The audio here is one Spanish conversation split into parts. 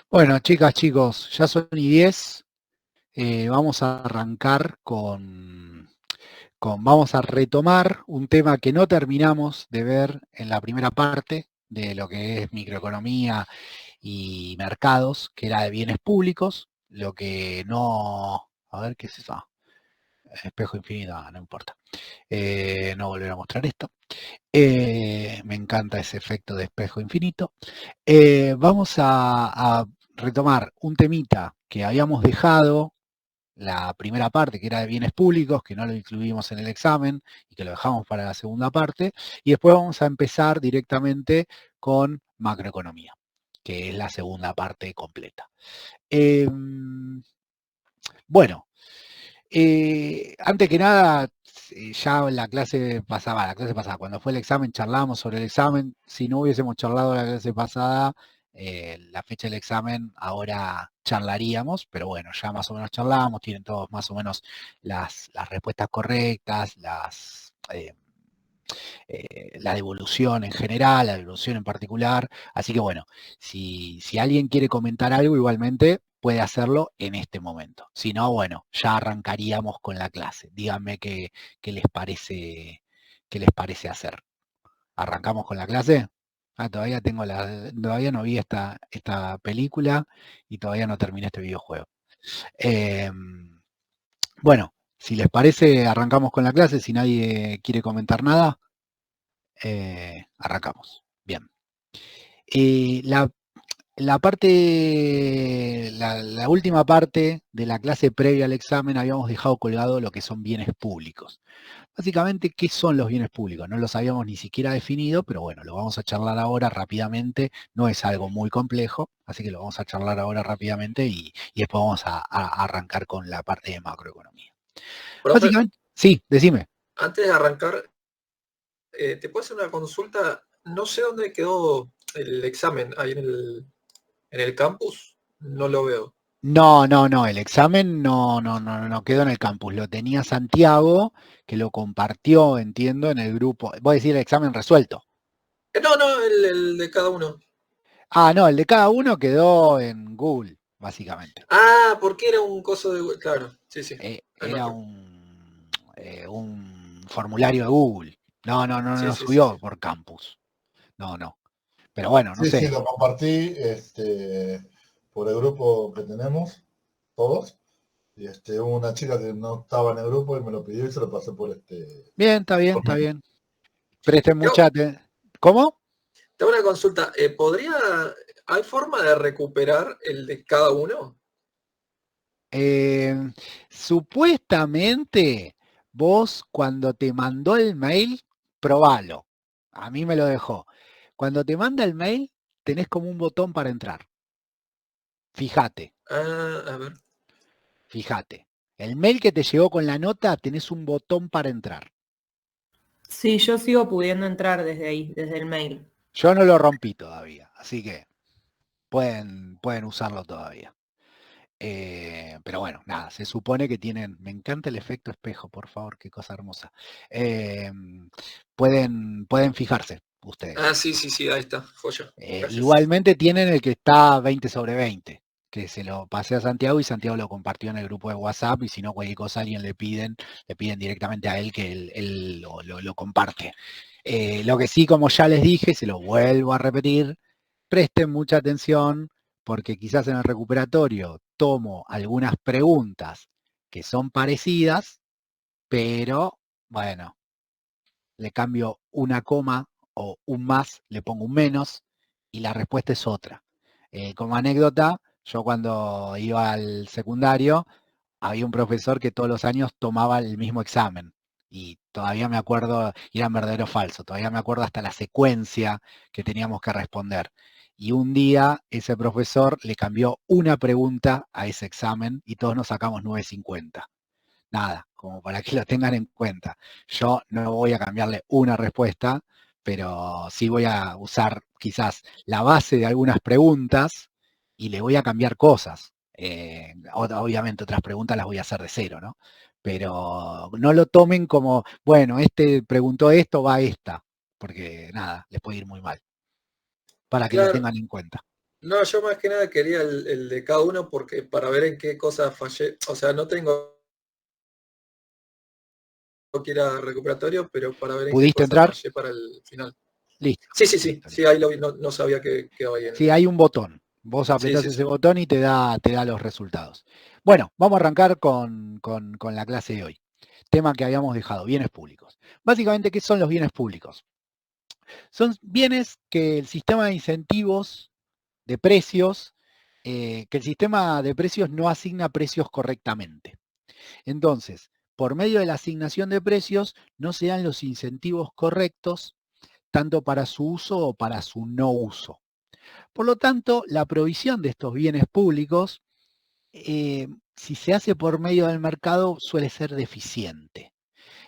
Bueno, chicas, chicos, ya son y 10. Vamos a arrancar vamos a retomar un tema que no terminamos de ver en la primera parte de lo que es microeconomía y mercados, que era de bienes públicos, lo que no... A ver, ¿qué es eso? Espejo infinito, no importa. No volver a mostrar esto. Me encanta ese efecto de espejo infinito. Vamos a retomar un temita que habíamos dejado la primera parte, que era de bienes públicos, que no lo incluimos en el examen y que lo dejamos para la segunda parte, y después vamos a empezar directamente con macroeconomía, que es la segunda parte completa. Bueno, antes que nada, ya la clase pasada, cuando fue el examen, charlábamos sobre el examen. Si no hubiésemos charlado la clase pasada, la fecha del examen, ahora charlaríamos, pero bueno, ya más o menos charlábamos, tienen todos más o menos las respuestas correctas, la devolución en general, la devolución en particular. Así que bueno, si alguien quiere comentar algo, igualmente puede hacerlo en este momento. Si no, bueno, ya arrancaríamos con la clase. Díganme qué les parece hacer. ¿Arrancamos con la clase? Todavía no vi esta película y todavía no terminé este videojuego. Eh, bueno, si les parece, arrancamos con la clase. Si nadie quiere comentar nada, arrancamos. Bien. La, la última parte de la clase previa al examen habíamos dejado colgado lo que son bienes públicos. Básicamente, ¿qué son los bienes públicos? No los habíamos ni siquiera definido, pero bueno, lo vamos a charlar ahora rápidamente. No es algo muy complejo, así que lo vamos a charlar ahora rápidamente y después vamos a arrancar con la parte de macroeconomía. Profe, Básicamente, sí, decime. antes de arrancar, ¿te puedo hacer una consulta? No sé dónde quedó el examen, ahí en el campus, no lo veo. No, el examen no quedó en el campus, lo tenía Santiago, que lo compartió, entiendo, en el grupo. Voy a decir el examen resuelto. No, el de cada uno. Ah, no, el de cada uno quedó en Google, básicamente. Ah, porque era un coso de... Claro, sí, sí, ahí me Era acuerdo. un formulario de Google. No Sí, lo sí, sí, sí. subió por campus. No. Pero bueno, no Sí, sí, sé. lo compartí por el grupo que tenemos, todos. Y hubo una chica que no estaba en el grupo y me lo pidió y se lo pasé Bien, está bien, por está mail. bien. Presten Te mucha hago, atención. ¿Cómo? te hago una consulta. ¿Hay forma de recuperar el de cada uno? Eh, Supuestamente, vos cuando te mandó el mail, probalo. A mí me lo dejó. Cuando te manda el mail, tenés como un botón para entrar. Fíjate, Ah, a ver. fíjate. El mail que te llegó con la nota, tenés un botón para entrar. Sí, yo sigo pudiendo entrar desde ahí, desde el mail. Yo no lo rompí todavía, así que pueden usarlo todavía. Pero bueno, nada, se supone que tienen, me encanta el efecto espejo, por favor, qué cosa hermosa. Eh, pueden fijarse Ah, ustedes. sí, sí, sí, ahí está, joya. Gracias. Igualmente tienen el que está 20/20, que se lo pasé a Santiago y Santiago lo compartió en el grupo de WhatsApp y si no cualquier cosa alguien le piden directamente a él que él lo comparte. Lo que sí, como ya les dije, se lo vuelvo a repetir, presten mucha atención porque quizás en el recuperatorio tomo algunas preguntas que son parecidas, pero bueno, le cambio una coma o un más, le pongo un menos y la respuesta es otra. Como anécdota, yo cuando iba al secundario, había un profesor que todos los años tomaba el mismo examen. Y todavía me acuerdo, y eran verdadero o falso, todavía me acuerdo hasta la secuencia que teníamos que responder. Y un día ese profesor le cambió una pregunta a ese examen y todos nos sacamos 9,50. Nada, como para que lo tengan en cuenta. Yo no voy a cambiarle una respuesta, pero sí voy a usar quizás la base de algunas preguntas y le voy a cambiar cosas. Obviamente otras preguntas las voy a hacer de cero, ¿no? Pero no lo tomen como, bueno, este preguntó esto, va esta, porque nada, les puede ir muy mal, para que lo Claro, tengan en cuenta. No, yo más que nada quería el de cada uno porque para ver en qué cosas fallé. O sea, no tengo que ir a recuperatorio, pero para ver en qué ¿Pudiste cosas entrar? fallé para el final. Listo, Sí, sí, sí, listo, sí, listo. ahí lo vi, no sabía que quedaba ahí en Sí, el... hay un botón. Vos Sí, apretás sí, ese sí. botón y te da los resultados. Bueno, vamos a arrancar con la clase de hoy. Tema que habíamos dejado, bienes públicos. Básicamente, ¿qué son los bienes públicos? Son bienes que el sistema de incentivos de precios, que el sistema de precios no asigna precios correctamente. Entonces, por medio de la asignación de precios, no se dan los incentivos correctos, tanto para su uso o para su no uso. Por lo tanto, la provisión de estos bienes públicos, si se hace por medio del mercado, suele ser deficiente.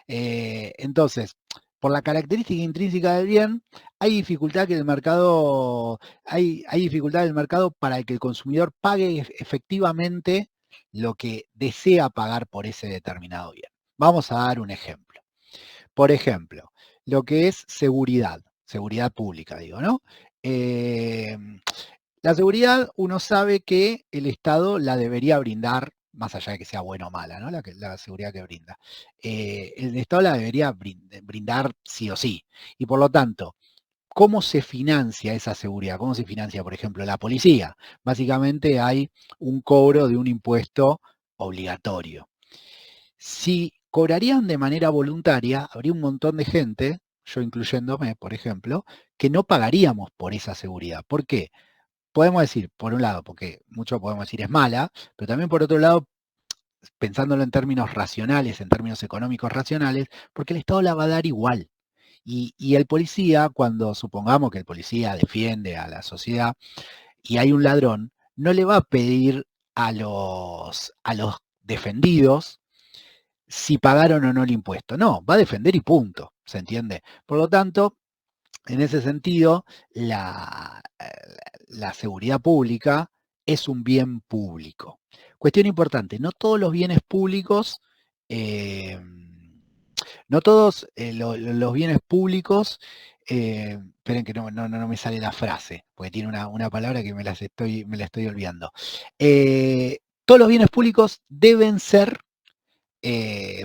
Entonces, por la característica intrínseca del bien, hay dificultad que el mercado, hay dificultad del mercado para que el consumidor pague efectivamente lo que desea pagar por ese determinado bien. Vamos a dar un ejemplo. Por ejemplo, lo que es seguridad pública, digo, ¿no? La seguridad, uno sabe que el Estado la debería brindar, más allá de que sea buena o mala, ¿no? La seguridad que brinda. El Estado la debería brindar sí o sí. Y por lo tanto, ¿cómo se financia esa seguridad? ¿Cómo se financia, por ejemplo, la policía? Básicamente hay un cobro de un impuesto obligatorio. Si cobrarían de manera voluntaria, habría un montón de gente, yo incluyéndome, por ejemplo, que no pagaríamos por esa seguridad. ¿Por qué? Podemos decir, por un lado, porque mucho podemos decir es mala, pero también por otro lado, pensándolo en términos racionales, en términos económicos racionales, porque el Estado la va a dar igual. Y el policía, cuando supongamos que el policía defiende a la sociedad y hay un ladrón, no le va a pedir a los defendidos si pagaron o no el impuesto. No, va a defender y punto, ¿se entiende? Por lo tanto, en ese sentido, la seguridad pública es un bien público. Cuestión importante, no todos los bienes públicos, no todos los bienes públicos, esperen que no me sale la frase, porque tiene una palabra que me la estoy olvidando. Todos los bienes públicos deben ser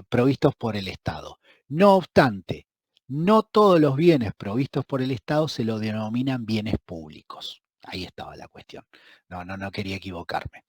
provistos por el Estado. No obstante, no todos los bienes provistos por el Estado se lo denominan bienes públicos. Ahí estaba la cuestión. No quería equivocarme.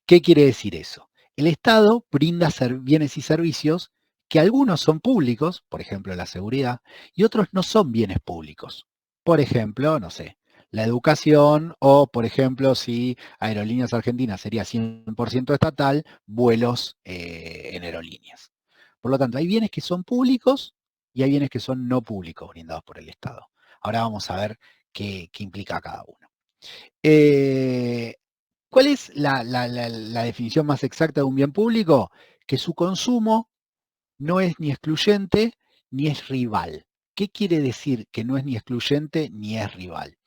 ¿Qué quiere decir eso? El Estado brinda bienes y servicios que algunos son públicos, por ejemplo la seguridad, y otros no son bienes públicos. Por ejemplo, no sé, la educación o, por ejemplo, si Aerolíneas Argentinas sería 100% estatal, vuelos en aerolíneas. Por lo tanto, hay bienes que son públicos y hay bienes que son no públicos brindados por el Estado. Ahora vamos a ver qué implica cada uno. ¿Cuál es la definición más exacta de un bien público? Que su consumo no es ni excluyente ni es rival. ¿Qué quiere decir que no es ni excluyente ni es rival?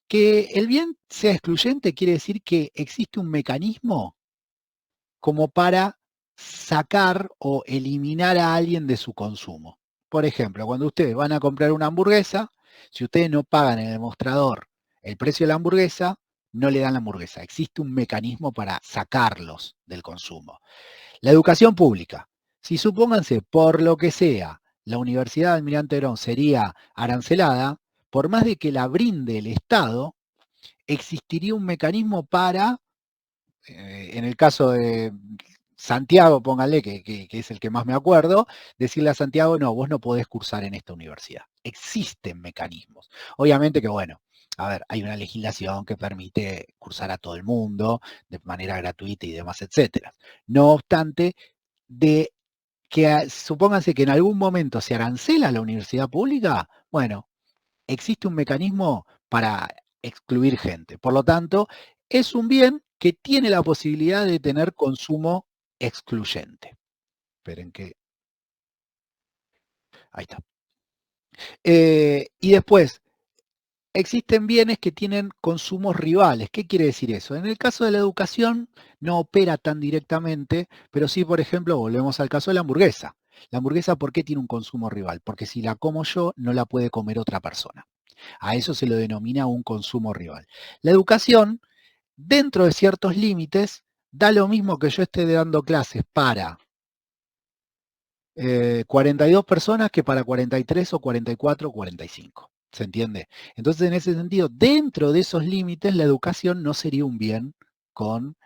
Que el bien sea excluyente quiere decir que existe un mecanismo como para sacar o eliminar a alguien de su consumo. Por ejemplo, cuando ustedes van a comprar una hamburguesa, si ustedes no pagan en el mostrador el precio de la hamburguesa, no le dan la hamburguesa. Existe un mecanismo para sacarlos del consumo. La educación pública. Si supónganse, por lo que sea, la Universidad de Almirante Brown sería arancelada, por más de que la brinde el Estado, existiría un mecanismo para, en el caso de Santiago, póngale, que es el que más me acuerdo, decirle a Santiago, no, vos no podés cursar en esta universidad. Existen mecanismos. Obviamente que, bueno, a ver, hay una legislación que permite cursar a todo el mundo de manera gratuita y demás, etcétera. No obstante, de que supónganse que en algún momento se arancela la universidad pública, bueno, existe un mecanismo para excluir gente. Por lo tanto, es un bien que tiene la posibilidad de tener consumo excluyente. Esperen que... Ahí está. Y después, existen bienes que tienen consumos rivales. ¿Qué quiere decir eso? En el caso de la educación no opera tan directamente, pero sí, por ejemplo, volvemos al caso de la hamburguesa. La hamburguesa, ¿por qué tiene un consumo rival? Porque si la como yo, no la puede comer otra persona. A eso se lo denomina un consumo rival. La educación, dentro de ciertos límites, da lo mismo que yo esté dando clases para 42 personas que para 43 o 44 o 45. ¿Se entiende? Entonces, en ese sentido, dentro de esos límites, la educación no sería un bien con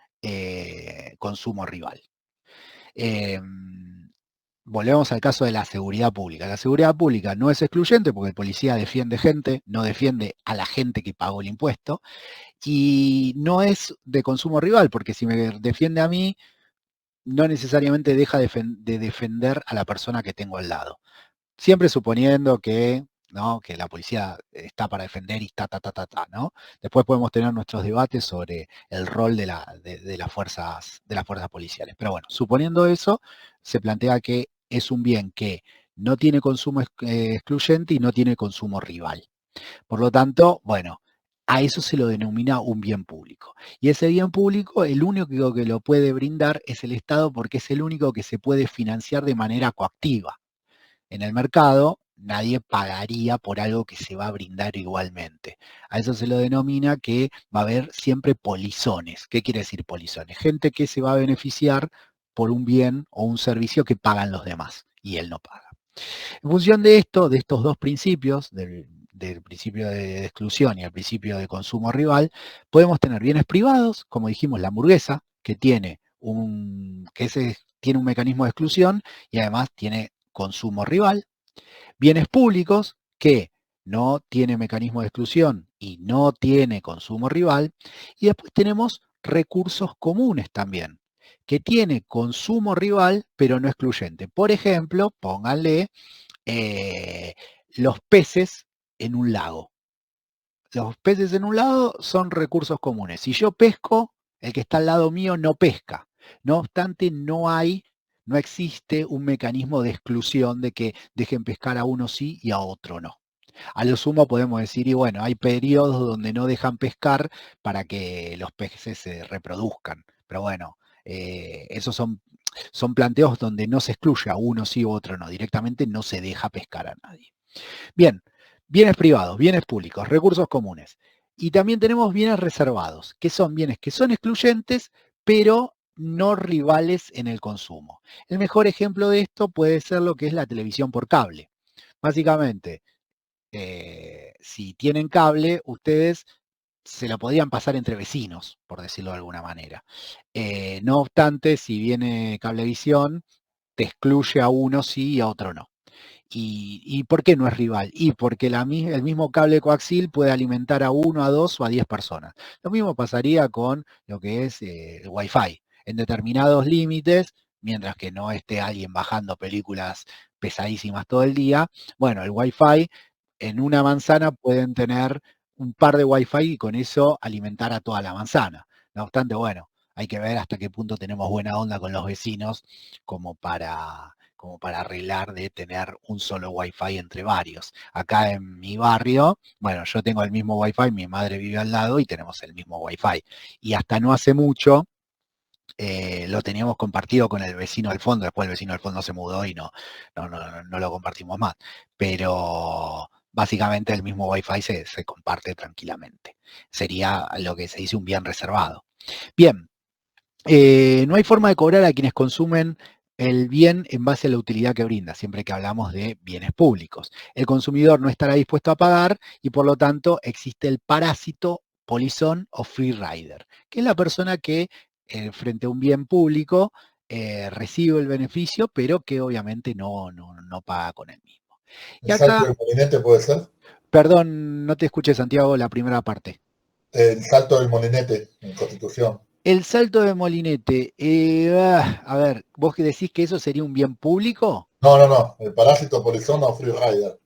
consumo rival. Volvemos al caso de la seguridad pública. La seguridad pública no es excluyente porque el policía defiende gente, no defiende a la gente que pagó el impuesto, y no es de consumo rival porque si me defiende a mí, no necesariamente deja de defender a la persona que tengo al lado. Siempre suponiendo que, ¿no?, que la policía está para defender y está, ¿no? Después podemos tener nuestros debates sobre el rol de las fuerzas policiales. Pero bueno, suponiendo eso, se plantea que es un bien que no tiene consumo excluyente y no tiene consumo rival. Por lo tanto, bueno, a eso se lo denomina un bien público. Y ese bien público, el único que lo puede brindar es el Estado porque es el único que se puede financiar de manera coactiva. En el mercado, nadie pagaría por algo que se va a brindar igualmente. A eso se lo denomina que va a haber siempre polizones. ¿Qué quiere decir polizones? Gente que se va a beneficiar por un bien o un servicio que pagan los demás y él no paga. En función de esto, de estos dos principios, del principio de exclusión y el principio de consumo rival, podemos tener bienes privados, como dijimos, la hamburguesa, que tiene tiene un mecanismo de exclusión y además tiene consumo rival. Bienes públicos, que no tiene mecanismo de exclusión y no tiene consumo rival. Y después tenemos recursos comunes también, que tiene consumo rival, pero no excluyente. Por ejemplo, pónganle los peces en un lago. Los peces en un lago son recursos comunes. Si yo pesco, el que está al lado mío no pesca. No obstante, no existe un mecanismo de exclusión de que dejen pescar a uno sí y a otro no. A lo sumo podemos decir, y bueno, hay periodos donde no dejan pescar para que los peces se reproduzcan. Pero bueno, esos son planteos donde no se excluye a uno sí u otro no. Directamente no se deja pescar a nadie. Bien, bienes privados, bienes públicos, recursos comunes. Y también tenemos bienes reservados, que son bienes que son excluyentes, pero no rivales en el consumo. El mejor ejemplo de esto puede ser lo que es la televisión por cable. Básicamente, si tienen cable, ustedes se lo podrían pasar entre vecinos, por decirlo de alguna manera. No obstante, si viene Cablevisión, te excluye a uno sí y a otro no. ¿Y por qué no es rival? Y porque el mismo cable coaxil puede alimentar a 1, a 2 o a 10 personas. Lo mismo pasaría con lo que es el Wi-Fi. En determinados límites, mientras que no esté alguien bajando películas pesadísimas todo el día, bueno, el Wi-Fi en una manzana pueden tener un par de Wi-Fi y con eso alimentar a toda la manzana. No obstante, bueno, hay que ver hasta qué punto tenemos buena onda con los vecinos como para arreglar de tener un solo Wi-Fi entre varios. Acá en mi barrio, bueno, yo tengo el mismo Wi-Fi, mi madre vive al lado y tenemos el mismo Wi-Fi. Y hasta no hace mucho lo teníamos compartido con el vecino del fondo, después el vecino del fondo se mudó y no lo compartimos más. Pero básicamente el mismo Wi-Fi se comparte tranquilamente. Sería lo que se dice un bien reservado. Bien, no hay forma de cobrar a quienes consumen el bien en base a la utilidad que brinda, siempre que hablamos de bienes públicos. El consumidor no estará dispuesto a pagar y por lo tanto existe el parásito, polizón o free rider, que es la persona que frente a un bien público recibe el beneficio, pero que obviamente no paga con el mismo. Y ¿El salto del molinete puede ser? Perdón, no te escuché, Santiago, la primera parte. El salto del molinete en Constitución. El salto de molinete, a ver, ¿vos que decís que eso sería un bien público? No, el parásito, polizón o free rider.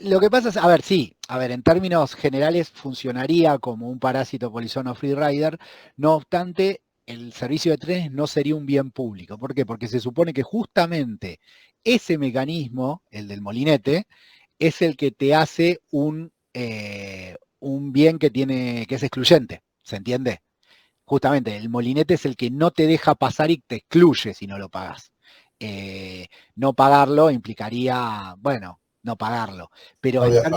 Lo que pasa es, a ver, sí, en términos generales funcionaría como un parásito, polizón o free rider, no obstante, el servicio de trenes no sería un bien público. ¿Por qué? Porque se supone que justamente ese mecanismo, el del molinete, es el que te hace un bien que es excluyente. ¿Se entiende? Justamente, el molinete es el que no te deja pasar y te excluye si no lo pagas. No pagarlo implicaría, bueno, no pagarlo. Pero No en viajar.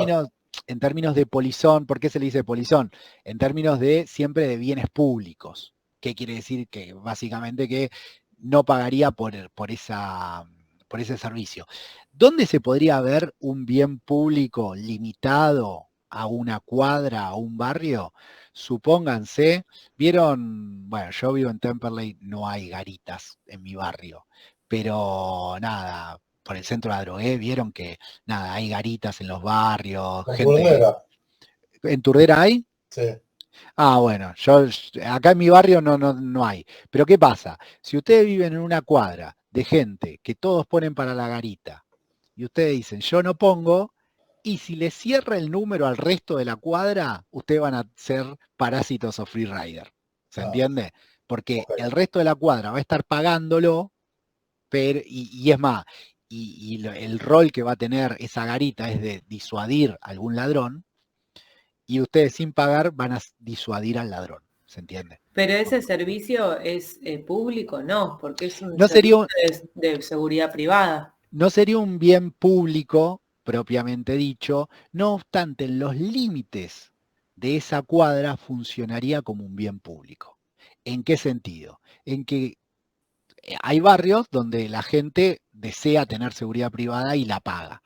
términos de polizón, ¿por qué se le dice polizón? En términos de siempre de bienes públicos. ¿Qué quiere decir? Que básicamente que no pagaría por ese servicio. ¿Dónde se podría ver un bien público limitado a una cuadra, a un barrio? Supónganse, vieron, bueno, yo vivo en Temperley, no hay garitas en mi barrio, pero nada, por el centro de Adrogué, vieron que nada, hay garitas en los barrios, Con gente. Turdera. ¿En Turdera hay? Sí. Bueno, acá en mi barrio no hay. Pero ¿qué pasa? Si ustedes viven en una cuadra de gente que todos ponen para la garita y ustedes dicen yo no pongo, y si le cierra el número al resto de la cuadra, ustedes van a ser parásitos o free rider. ¿Se Ah, entiende? Porque ok. el resto de la cuadra va a estar pagándolo, y es más, el rol que va a tener esa garita es de disuadir a algún ladrón, y ustedes sin pagar van a disuadir al ladrón, ¿se entiende? Pero ese servicio es público, no, porque es un No sería, servicio de seguridad privada. no sería un bien público propiamente dicho, no obstante, en los límites de esa cuadra funcionaría como un bien público. ¿En qué sentido? En que hay barrios donde la gente desea tener seguridad privada y la paga.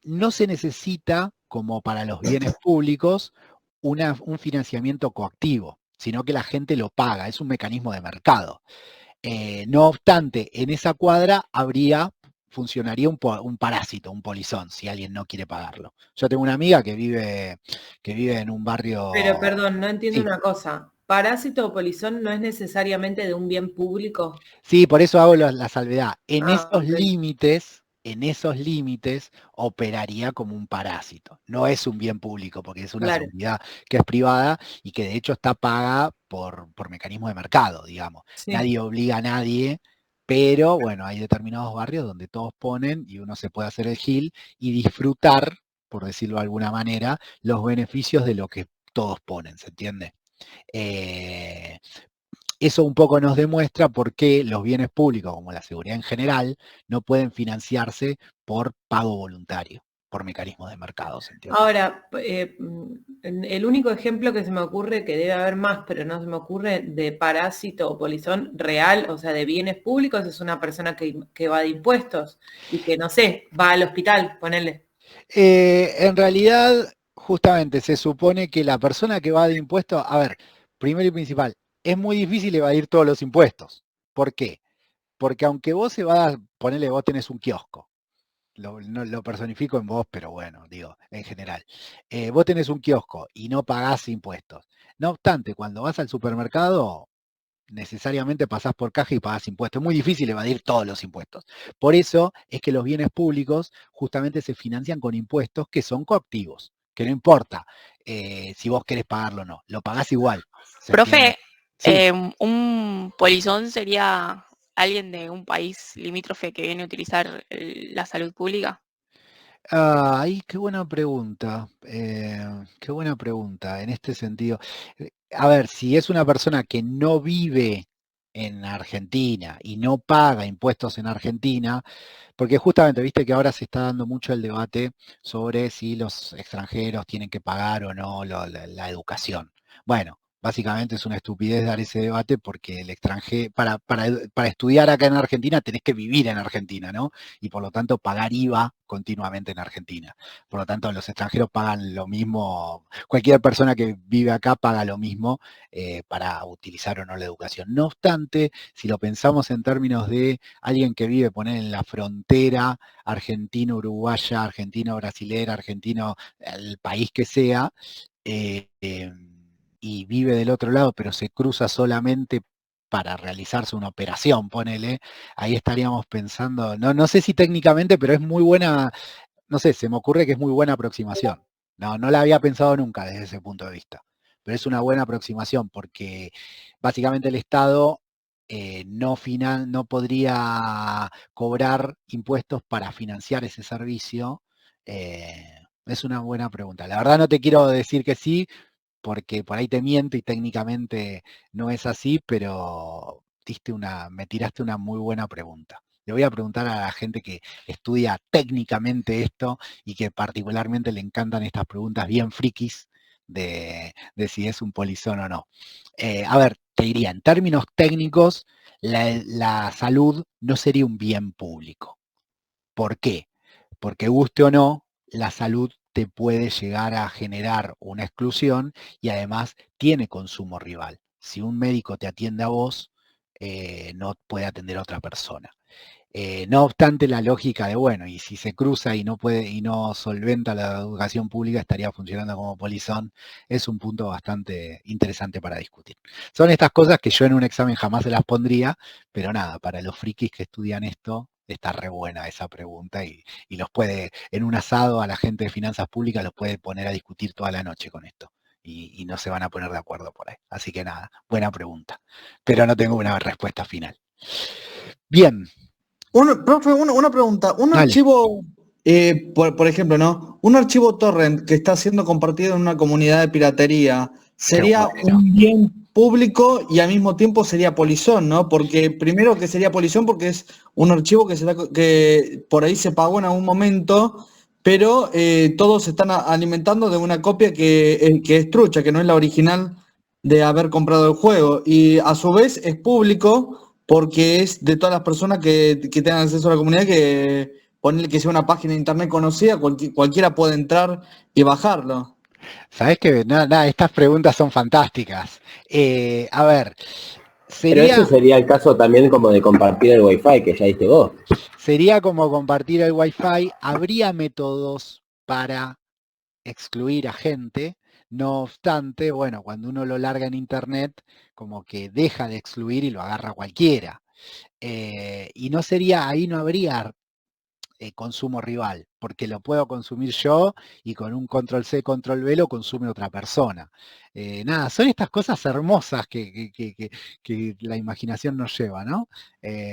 No se necesita, como para los bienes públicos, un financiamiento coactivo, sino que la gente lo paga, es un mecanismo de mercado. No obstante, en esa cuadra funcionaría un parásito, un polizón, si alguien no quiere pagarlo. Yo tengo una amiga que vive en un barrio. Pero perdón, no entiendo Sí, una cosa. Parásito o polizón no es necesariamente de un bien público. sí, por eso hago la salvedad. Ah, ok. En esos límites operaría como un parásito. No es un bien público, porque es una Claro, seguridad que es privada y que de hecho está paga por mecanismo de mercado, digamos. sí. Nadie obliga a nadie, pero bueno, hay determinados barrios donde todos ponen y uno se puede hacer el gil y disfrutar, por decirlo de alguna manera, los beneficios de lo que todos ponen, ¿se entiende? Eh, Eso un poco nos demuestra por qué los bienes públicos, como la seguridad en general, no pueden financiarse por pago voluntario, por mecanismos de mercado, ¿se entiende? Ahora, el único ejemplo que se me ocurre, que debe haber más, pero no se me ocurre, de parásito o polizón real, o sea, de bienes públicos, es una persona que va de impuestos y que, no sé, va al hospital, ponele. En realidad, justamente, se supone que la persona que va de impuestos, a ver, primero y principal, es muy difícil evadir todos los impuestos. ¿Por qué? Porque aunque vos ponele, vos tenés un kiosco, no lo personifico en vos, pero bueno, digo, en general. Vos tenés un kiosco y no pagás impuestos. No obstante, cuando vas al supermercado, necesariamente pasás por caja y pagás impuestos. Es muy difícil evadir todos los impuestos. Por eso es que los bienes públicos justamente se financian con impuestos que son coactivos, que no importa si vos querés pagarlo o no, lo pagás igual. ¿Se entiende? Profe, Sí. un polizón sería alguien de un país limítrofe que viene a utilizar la salud pública. Ay, qué buena pregunta. Qué buena pregunta en este sentido. A ver, si es una persona que no vive en Argentina y no paga impuestos en Argentina, porque justamente, viste que ahora se está dando mucho el debate sobre si los extranjeros tienen que pagar o no la educación. Bueno, básicamente es una estupidez dar ese debate porque el extranjero, para estudiar acá en Argentina tenés que vivir en Argentina, ¿no? Y por lo tanto pagar IVA continuamente en Argentina. Por lo tanto, los extranjeros pagan lo mismo, cualquier persona que vive acá paga lo mismo para utilizar o no la educación. No obstante, si lo pensamos en términos de alguien que vive, poner en la frontera argentino-uruguaya, argentino-brasilera, argentino, el país que sea, eh, eh, y vive del otro lado, pero se cruza solamente para realizarse una operación, ponele, ahí estaríamos pensando, no sé si técnicamente, pero es muy buena, no sé, se me ocurre que es muy buena aproximación. No la había pensado nunca desde ese punto de vista, pero es una buena aproximación porque básicamente el Estado no podría cobrar impuestos para financiar ese servicio. Es una buena pregunta. La verdad no te quiero decir que sí, porque por ahí te miento y técnicamente no es así, pero me tiraste una muy buena pregunta. Le voy a preguntar a la gente que estudia técnicamente esto y que particularmente le encantan estas preguntas bien frikis de si es un polizón o no. A ver, te diría, en términos técnicos, la salud no sería un bien público. ¿Por qué? Porque guste o no, la salud te puede llegar a generar una exclusión y además tiene consumo rival. Si un médico te atiende a vos, no puede atender a otra persona. No obstante, la lógica de, bueno, y si se cruza y no puede y no solventa la educación pública, estaría funcionando como polizón, es un punto bastante interesante para discutir. Son estas cosas que yo en un examen jamás se las pondría, pero nada, para los frikis que estudian esto, está re buena esa pregunta y los puede, en un asado a la gente de finanzas públicas los puede poner a discutir toda la noche con esto. Y no se van a poner de acuerdo por ahí. Así que nada, buena pregunta. Pero no tengo una respuesta final. Bien. Profe, una pregunta. Un Dale. archivo, por ejemplo, ¿no? Un archivo torrent que está siendo compartido en una comunidad de piratería, ¿sería bueno. un bien público y al mismo tiempo sería polizón, ¿no? Porque primero que sería polizón porque es un archivo que por ahí se pagó en algún momento, pero todos se están alimentando de una copia que es trucha, que no es la original de haber comprado el juego. Y a su vez es público porque es de todas las personas que tengan acceso a la comunidad, que ponerle que sea una página de internet conocida, cualquiera puede entrar y bajarlo. Sabés que nada, estas preguntas son fantásticas. A ver, Pero ese sería el caso también como de compartir el Wi-Fi que ya diste vos. Sería como compartir el Wi-Fi. Habría métodos para excluir a gente. No obstante, bueno, cuando uno lo larga en internet, como que deja de excluir y lo agarra cualquiera. Y no sería, ahí no habría consumo rival, porque lo puedo consumir yo y con un control C, control V lo consume otra persona. Nada, son estas cosas hermosas que la imaginación nos lleva, ¿no?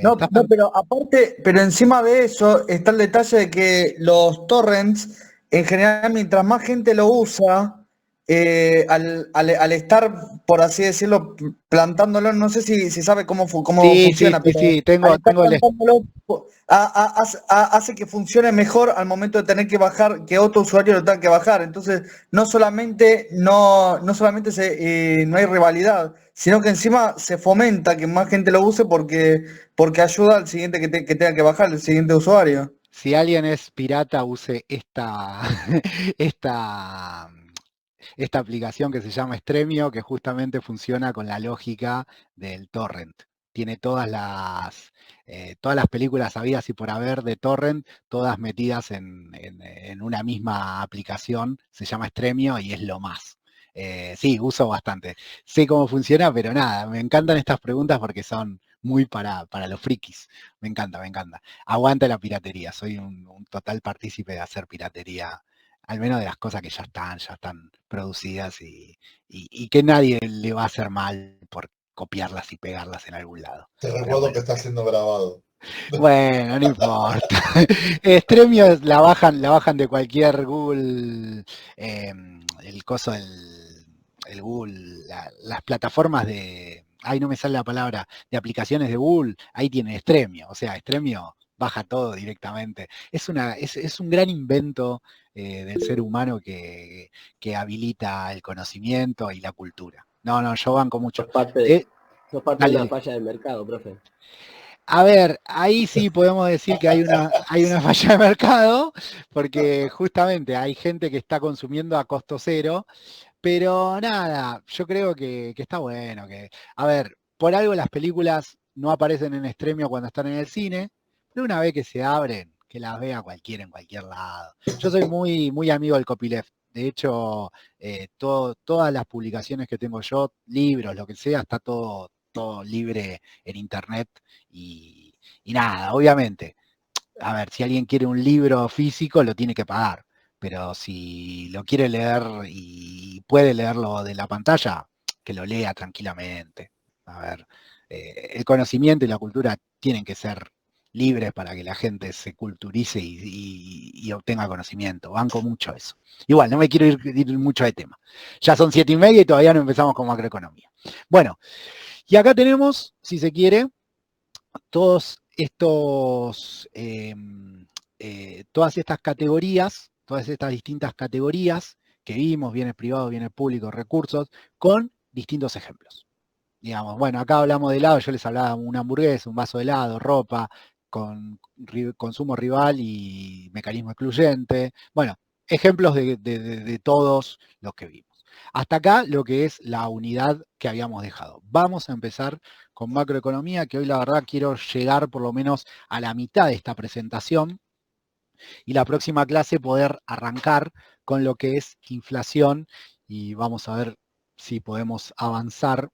No, pero aparte, pero encima de eso está el detalle de que los torrents, en general, mientras más gente lo usa, al estar, por así decirlo, plantándolo, no sé si sabe cómo funciona, pero sí, al estar tengo plantándolo, hace que funcione mejor al momento de tener que bajar, que otro usuario lo tenga que bajar. Entonces, no solamente no hay rivalidad, sino que encima se fomenta que más gente lo use porque ayuda al siguiente que tenga que bajar, el siguiente usuario. Si alguien es pirata, use esta, esta aplicación que se llama Stremio, que justamente funciona con la lógica del torrent. Tiene todas las películas habidas y por haber de torrent, todas metidas en una misma aplicación, se llama Stremio y es lo más. Sí, uso bastante. Sé cómo funciona, pero nada, me encantan estas preguntas porque son muy para los frikis. Me encanta, me encanta. Aguanta la piratería, soy un total partícipe de hacer piratería, al menos de las cosas que ya están producidas y que nadie le va a hacer mal por copiarlas y pegarlas en algún lado. Te recuerdo que está siendo grabado. Bueno, no importa. Stremio la bajan de cualquier Google, el coso el Google, las plataformas de, ahí no me sale la palabra, de aplicaciones de Google, ahí tiene Stremio, o sea, Stremio baja todo directamente. Es un gran invento del ser humano que habilita el conocimiento y la cultura. No, yo banco mucho. Sos parte de una falla del mercado, profe. A ver, ahí sí podemos decir que hay una falla de mercado, porque justamente hay gente que está consumiendo a costo cero, pero nada, yo creo que está bueno. A ver, por algo las películas no aparecen en Stremio cuando están en el cine, pero una vez que se abren, que las vea cualquiera en cualquier lado. Yo soy muy, muy amigo del copyleft. De hecho, todas las publicaciones que tengo yo, libros, lo que sea, está todo libre en internet y nada, obviamente. A ver, si alguien quiere un libro físico, lo tiene que pagar. Pero si lo quiere leer y puede leerlo de la pantalla, que lo lea tranquilamente. A ver, el conocimiento y la cultura tienen que ser libres para que la gente se culturice y obtenga conocimiento. Banco mucho eso. Igual, no me quiero ir mucho de tema. Ya son 7:30 y todavía no empezamos con macroeconomía. Bueno, y acá tenemos, si se quiere, todos todas estas categorías, todas estas distintas categorías que vimos, bienes privados, bienes públicos, recursos, con distintos ejemplos. Digamos, bueno, acá hablamos de helado, yo les hablaba de una hamburguesa, un vaso de helado, ropa, con consumo rival y mecanismo excluyente. Bueno, ejemplos de todos los que vimos. Hasta acá lo que es la unidad que habíamos dejado. Vamos a empezar con macroeconomía, que hoy la verdad quiero llegar por lo menos a la mitad de esta presentación y la próxima clase poder arrancar con lo que es inflación y vamos a ver si podemos avanzar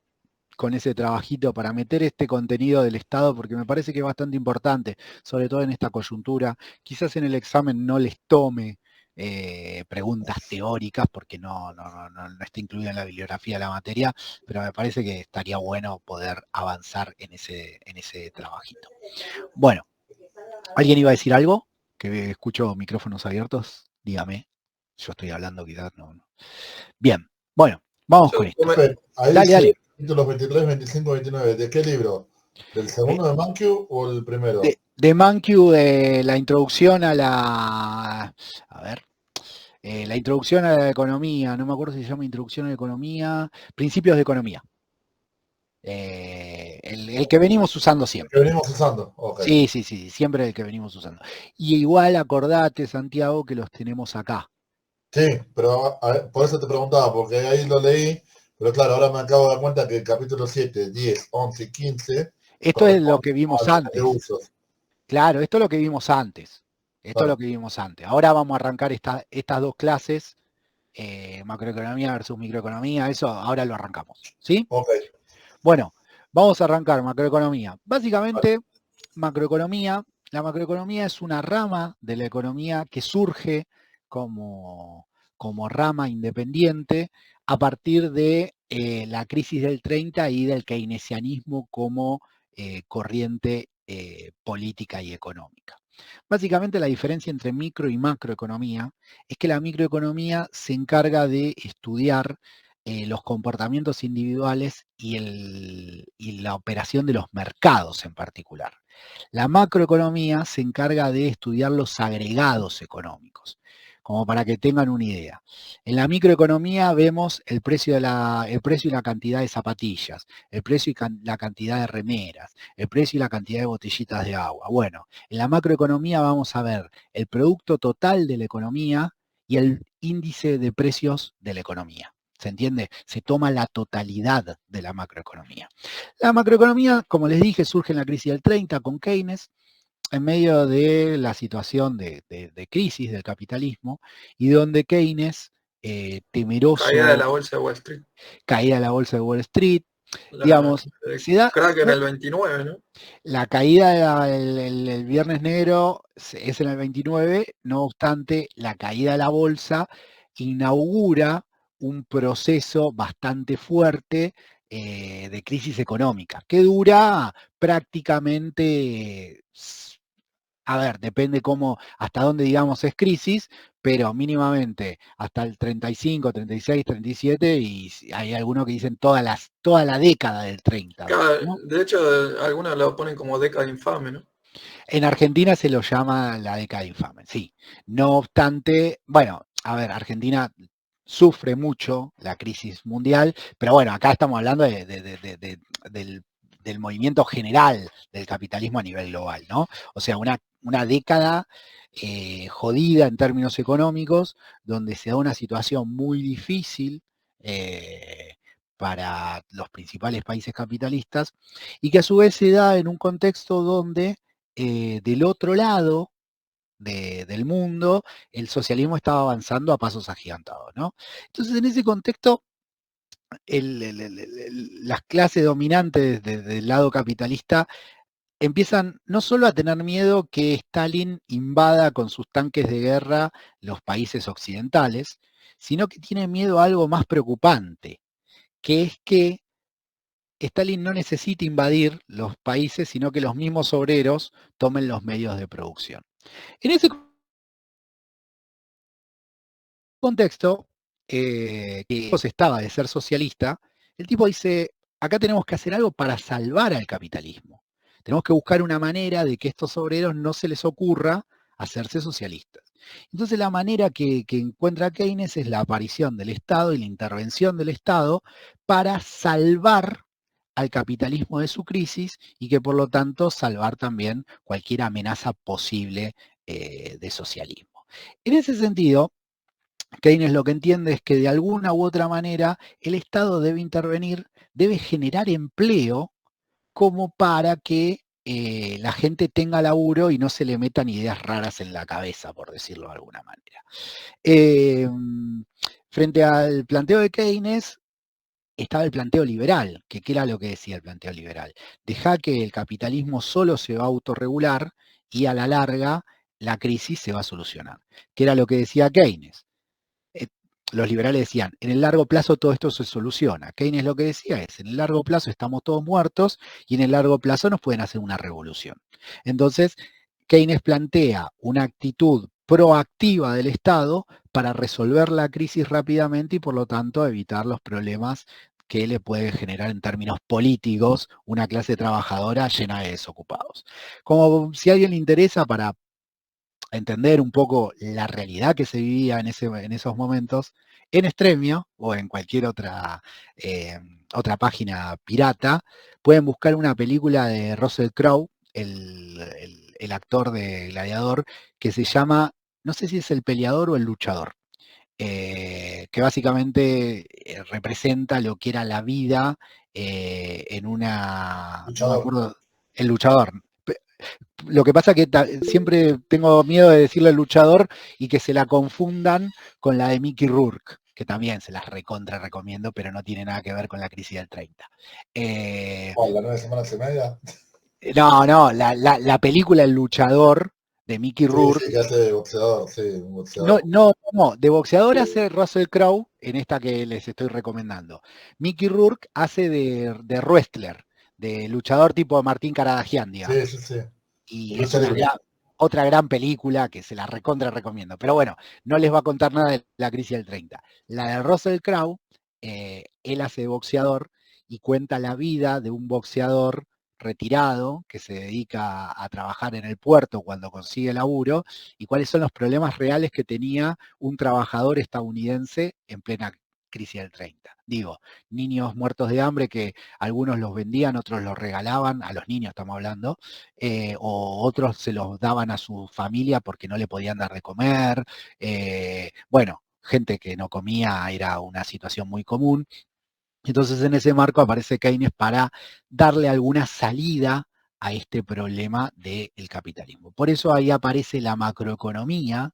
con ese trabajito para meter este contenido del Estado, porque me parece que es bastante importante, sobre todo en esta coyuntura. Quizás en el examen no les tome preguntas teóricas, porque no está incluida en la bibliografía de la materia, pero me parece que estaría bueno poder avanzar en ese trabajito. Bueno, ¿alguien iba a decir algo? Que escucho micrófonos abiertos, dígame. Yo estoy hablando, quizás no. Bien, bueno, vamos con esto. Ahí Dale, dice, dale. Títulos 23, 25, 29. ¿De qué libro? ¿Del segundo de Mankiw o el primero? De Mankiw, la introducción a la... A ver. La introducción a la economía, no me acuerdo si se llama introducción a la economía, principios de economía. El que venimos usando siempre. Que venimos usando, ok. Sí, siempre el que venimos usando. Y igual acordate, Santiago, que los tenemos acá. Sí, pero por eso te preguntaba, porque ahí lo leí, pero claro, ahora me acabo de dar cuenta que el capítulo 7, 10, 11 y 15... Esto es lo que vimos antes. Usos. Claro, esto es lo que vimos antes. Esto Claro. es lo que vimos antes. Ahora vamos a arrancar estas dos clases, macroeconomía versus microeconomía, eso ahora lo arrancamos, ¿sí? Ok. Bueno, vamos a arrancar macroeconomía. Básicamente, macroeconomía, la macroeconomía es una rama de la economía que surge como rama independiente a partir de la crisis del 30 y del keynesianismo como corriente política y económica. Básicamente la diferencia entre micro y macroeconomía es que la microeconomía se encarga de estudiar los comportamientos individuales y la operación de los mercados en particular. La macroeconomía se encarga de estudiar los agregados económicos, como para que tengan una idea. En la microeconomía vemos el precio y la cantidad de zapatillas, el precio y la cantidad de remeras, el precio y la cantidad de botellitas de agua. Bueno, en la macroeconomía vamos a ver el producto total de la economía y el índice de precios de la economía. ¿Se entiende? Se toma la totalidad de la macroeconomía. La macroeconomía, como les dije, surge en la crisis del 30 con Keynes, en medio de la situación de crisis del capitalismo, y donde Keynes, temeroso... Caída de la bolsa de Wall Street. Caída de la bolsa de Wall Street, digamos, se da... Crack en el 29, ¿no? La caída el Viernes Negro es en el 29, no obstante, la caída de la bolsa inaugura un proceso bastante fuerte de crisis económica, que dura prácticamente, a ver, depende hasta dónde digamos es crisis, pero mínimamente hasta el 35, 36, 37, y hay algunos que dicen toda la década del 30. Claro, ¿no? de hecho, algunos lo ponen como década infame, ¿no? En Argentina se lo llama la década infame, sí. No obstante, bueno, a ver, Argentina sufre mucho la crisis mundial, pero bueno, acá estamos hablando del movimiento general del capitalismo a nivel global, ¿no? O sea, una década jodida en términos económicos, donde se da una situación muy difícil para los principales países capitalistas, y que a su vez se da en un contexto donde del otro lado del mundo, el socialismo estaba avanzando a pasos agigantados, ¿no? Entonces, en ese contexto, las clases dominantes del lado capitalista empiezan no solo a tener miedo que Stalin invada con sus tanques de guerra los países occidentales, sino que tienen miedo a algo más preocupante, que es que Stalin no necesita invadir los países, sino que los mismos obreros tomen los medios de producción. En ese contexto, que estaba de ser socialista, el tipo dice, acá tenemos que hacer algo para salvar al capitalismo. Tenemos que buscar una manera de que estos obreros no se les ocurra hacerse socialistas. Entonces la manera que encuentra Keynes es la aparición del Estado y la intervención del Estado para salvar al capitalismo de su crisis y que por lo tanto salvar también cualquier amenaza posible de socialismo. En ese sentido, Keynes lo que entiende es que de alguna u otra manera el Estado debe intervenir, debe generar empleo como para que la gente tenga laburo y no se le metan ideas raras en la cabeza, por decirlo de alguna manera. Frente al planteo de Keynes, estaba el planteo liberal, que ¿qué era lo que decía el planteo liberal? Deja que el capitalismo solo se va a autorregular y a la larga la crisis se va a solucionar. ¿Qué era lo que decía Keynes? Los liberales decían, en el largo plazo todo esto se soluciona. Keynes lo que decía es, en el largo plazo estamos todos muertos y en el largo plazo nos pueden hacer una revolución. Entonces, Keynes plantea una actitud proactiva del Estado para resolver la crisis rápidamente y por lo tanto evitar los problemas que le puede generar en términos políticos una clase trabajadora llena de desocupados. Como si a alguien le interesa para entender un poco la realidad que se vivía en esos momentos, en Extremio o en cualquier otra página pirata, pueden buscar una película de Russell Crowe, el actor de Gladiador, que se llama, no sé si es El Peleador o El Luchador, que básicamente representa lo que era la vida en una... Luchador. No me acuerdo, El Luchador. Lo que pasa que siempre tengo miedo de decirle El Luchador y que se la confundan con la de Mickey Rourke, que también se las recontra recomiendo, pero no tiene nada que ver con la crisis del 30. ¿La 9 semanas y media? No, la película El Luchador de Mickey Rourke. Sí, que hace de boxeador, sí, un boxeador. No, de boxeador hace Russell Crowe en esta que les estoy recomendando. Mickey Rourke hace de wrestler, de luchador tipo Martín Caradagian, digamos. Sí. Y es otra gran película que se la recontra recomiendo. Pero bueno, no les va a contar nada de la crisis del 30. La de Russell Crowe, él hace de boxeador y cuenta la vida de un boxeador retirado que se dedica a trabajar en el puerto cuando consigue laburo y cuáles son los problemas reales que tenía un trabajador estadounidense en plena crisis del 30. Digo, niños muertos de hambre que algunos los vendían, otros los regalaban, a los niños estamos hablando, o otros se los daban a su familia porque no le podían dar de comer. Bueno, gente que no comía era una situación muy común. Entonces en ese marco aparece Keynes para darle alguna salida a este problema del capitalismo. Por eso ahí aparece la macroeconomía,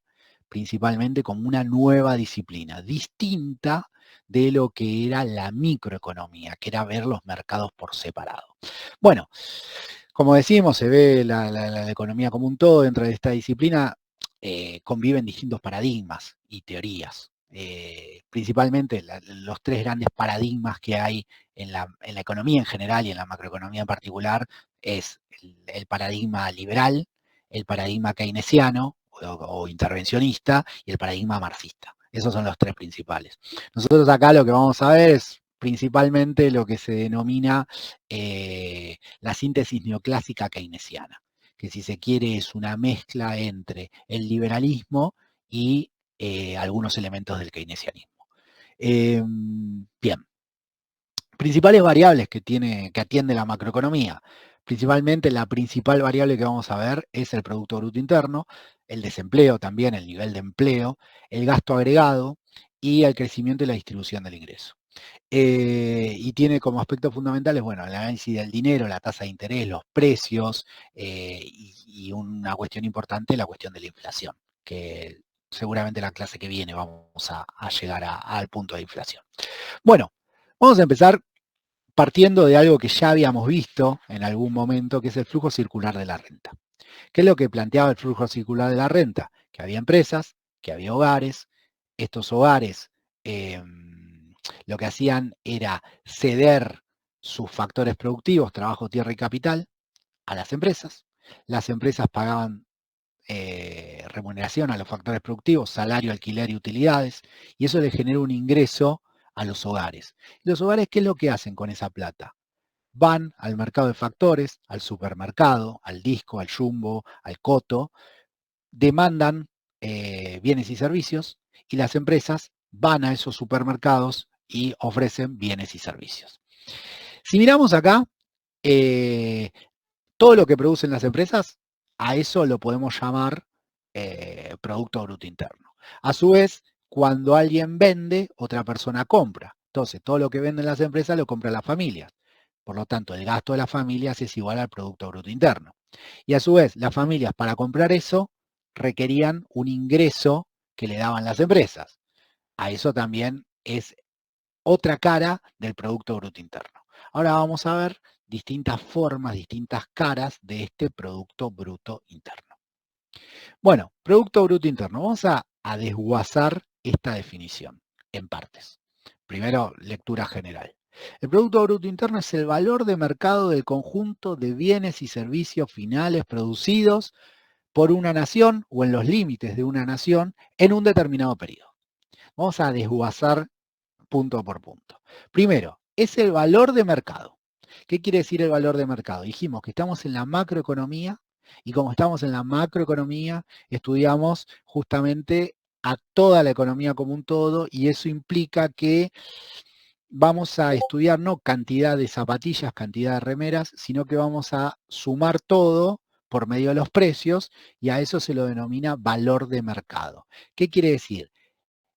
principalmente como una nueva disciplina, distinta de lo que era la microeconomía, que era ver los mercados por separado. Bueno, como decimos, se ve la economía como un todo. Dentro de esta disciplina conviven distintos paradigmas y teorías. Principalmente los tres grandes paradigmas que hay en la economía en general y en la macroeconomía en particular es el paradigma liberal, el paradigma keynesiano o intervencionista y el paradigma marxista. Esos son los tres principales. Nosotros acá lo que vamos a ver es principalmente lo que se denomina la síntesis neoclásica keynesiana, que si se quiere es una mezcla entre el liberalismo y algunos elementos del keynesianismo. Bien. Principales variables que atiende la macroeconomía. Principalmente la principal variable que vamos a ver es el Producto Bruto Interno, el desempleo también, el nivel de empleo, el gasto agregado y el crecimiento y la distribución del ingreso. Y tiene como aspectos fundamentales, bueno, el análisis del dinero, la tasa de interés, los precios y una cuestión importante, la cuestión de la inflación, que seguramente la clase que viene vamos a llegar al punto de inflación. Bueno, vamos a empezar partiendo de algo que ya habíamos visto en algún momento, que es el flujo circular de la renta. ¿Qué es lo que planteaba el flujo circular de la renta? Que había empresas, que había hogares, estos hogares lo que hacían era ceder sus factores productivos, trabajo, tierra y capital, a las empresas pagaban remuneración a los factores productivos, salario, alquiler y utilidades, y eso le genera un ingreso a los hogares. ¿Los hogares qué es lo que hacen con esa plata? van al mercado de factores, al supermercado, al Disco, al Jumbo, al Coto, demandan bienes y servicios y las empresas van a esos supermercados y ofrecen bienes y servicios. Si miramos acá, todo lo que producen las empresas, a eso lo podemos llamar Producto Bruto Interno. A su vez, cuando alguien vende, otra persona compra. Entonces, todo lo que venden las empresas lo compran las familias. Por lo tanto, el gasto de las familias es igual al Producto Bruto Interno. Y a su vez, las familias para comprar eso requerían un ingreso que le daban las empresas. A eso también es otra cara del Producto Bruto Interno. Ahora vamos a ver distintas formas, distintas caras de este Producto Bruto Interno. Bueno, Producto Bruto Interno. Vamos a desguazar esta definición en partes. Primero, lectura general. El Producto Bruto Interno es el valor de mercado del conjunto de bienes y servicios finales producidos por una nación o en los límites de una nación en un determinado periodo. Vamos a desguazar punto por punto. Primero, es el valor de mercado. ¿Qué quiere decir el valor de mercado? Dijimos que estamos en la macroeconomía y como estamos en la macroeconomía, estudiamos justamente a toda la economía como un todo y eso implica que vamos a estudiar no cantidad de zapatillas, cantidad de remeras, sino que vamos a sumar todo por medio de los precios y a eso se lo denomina valor de mercado. ¿Qué quiere decir?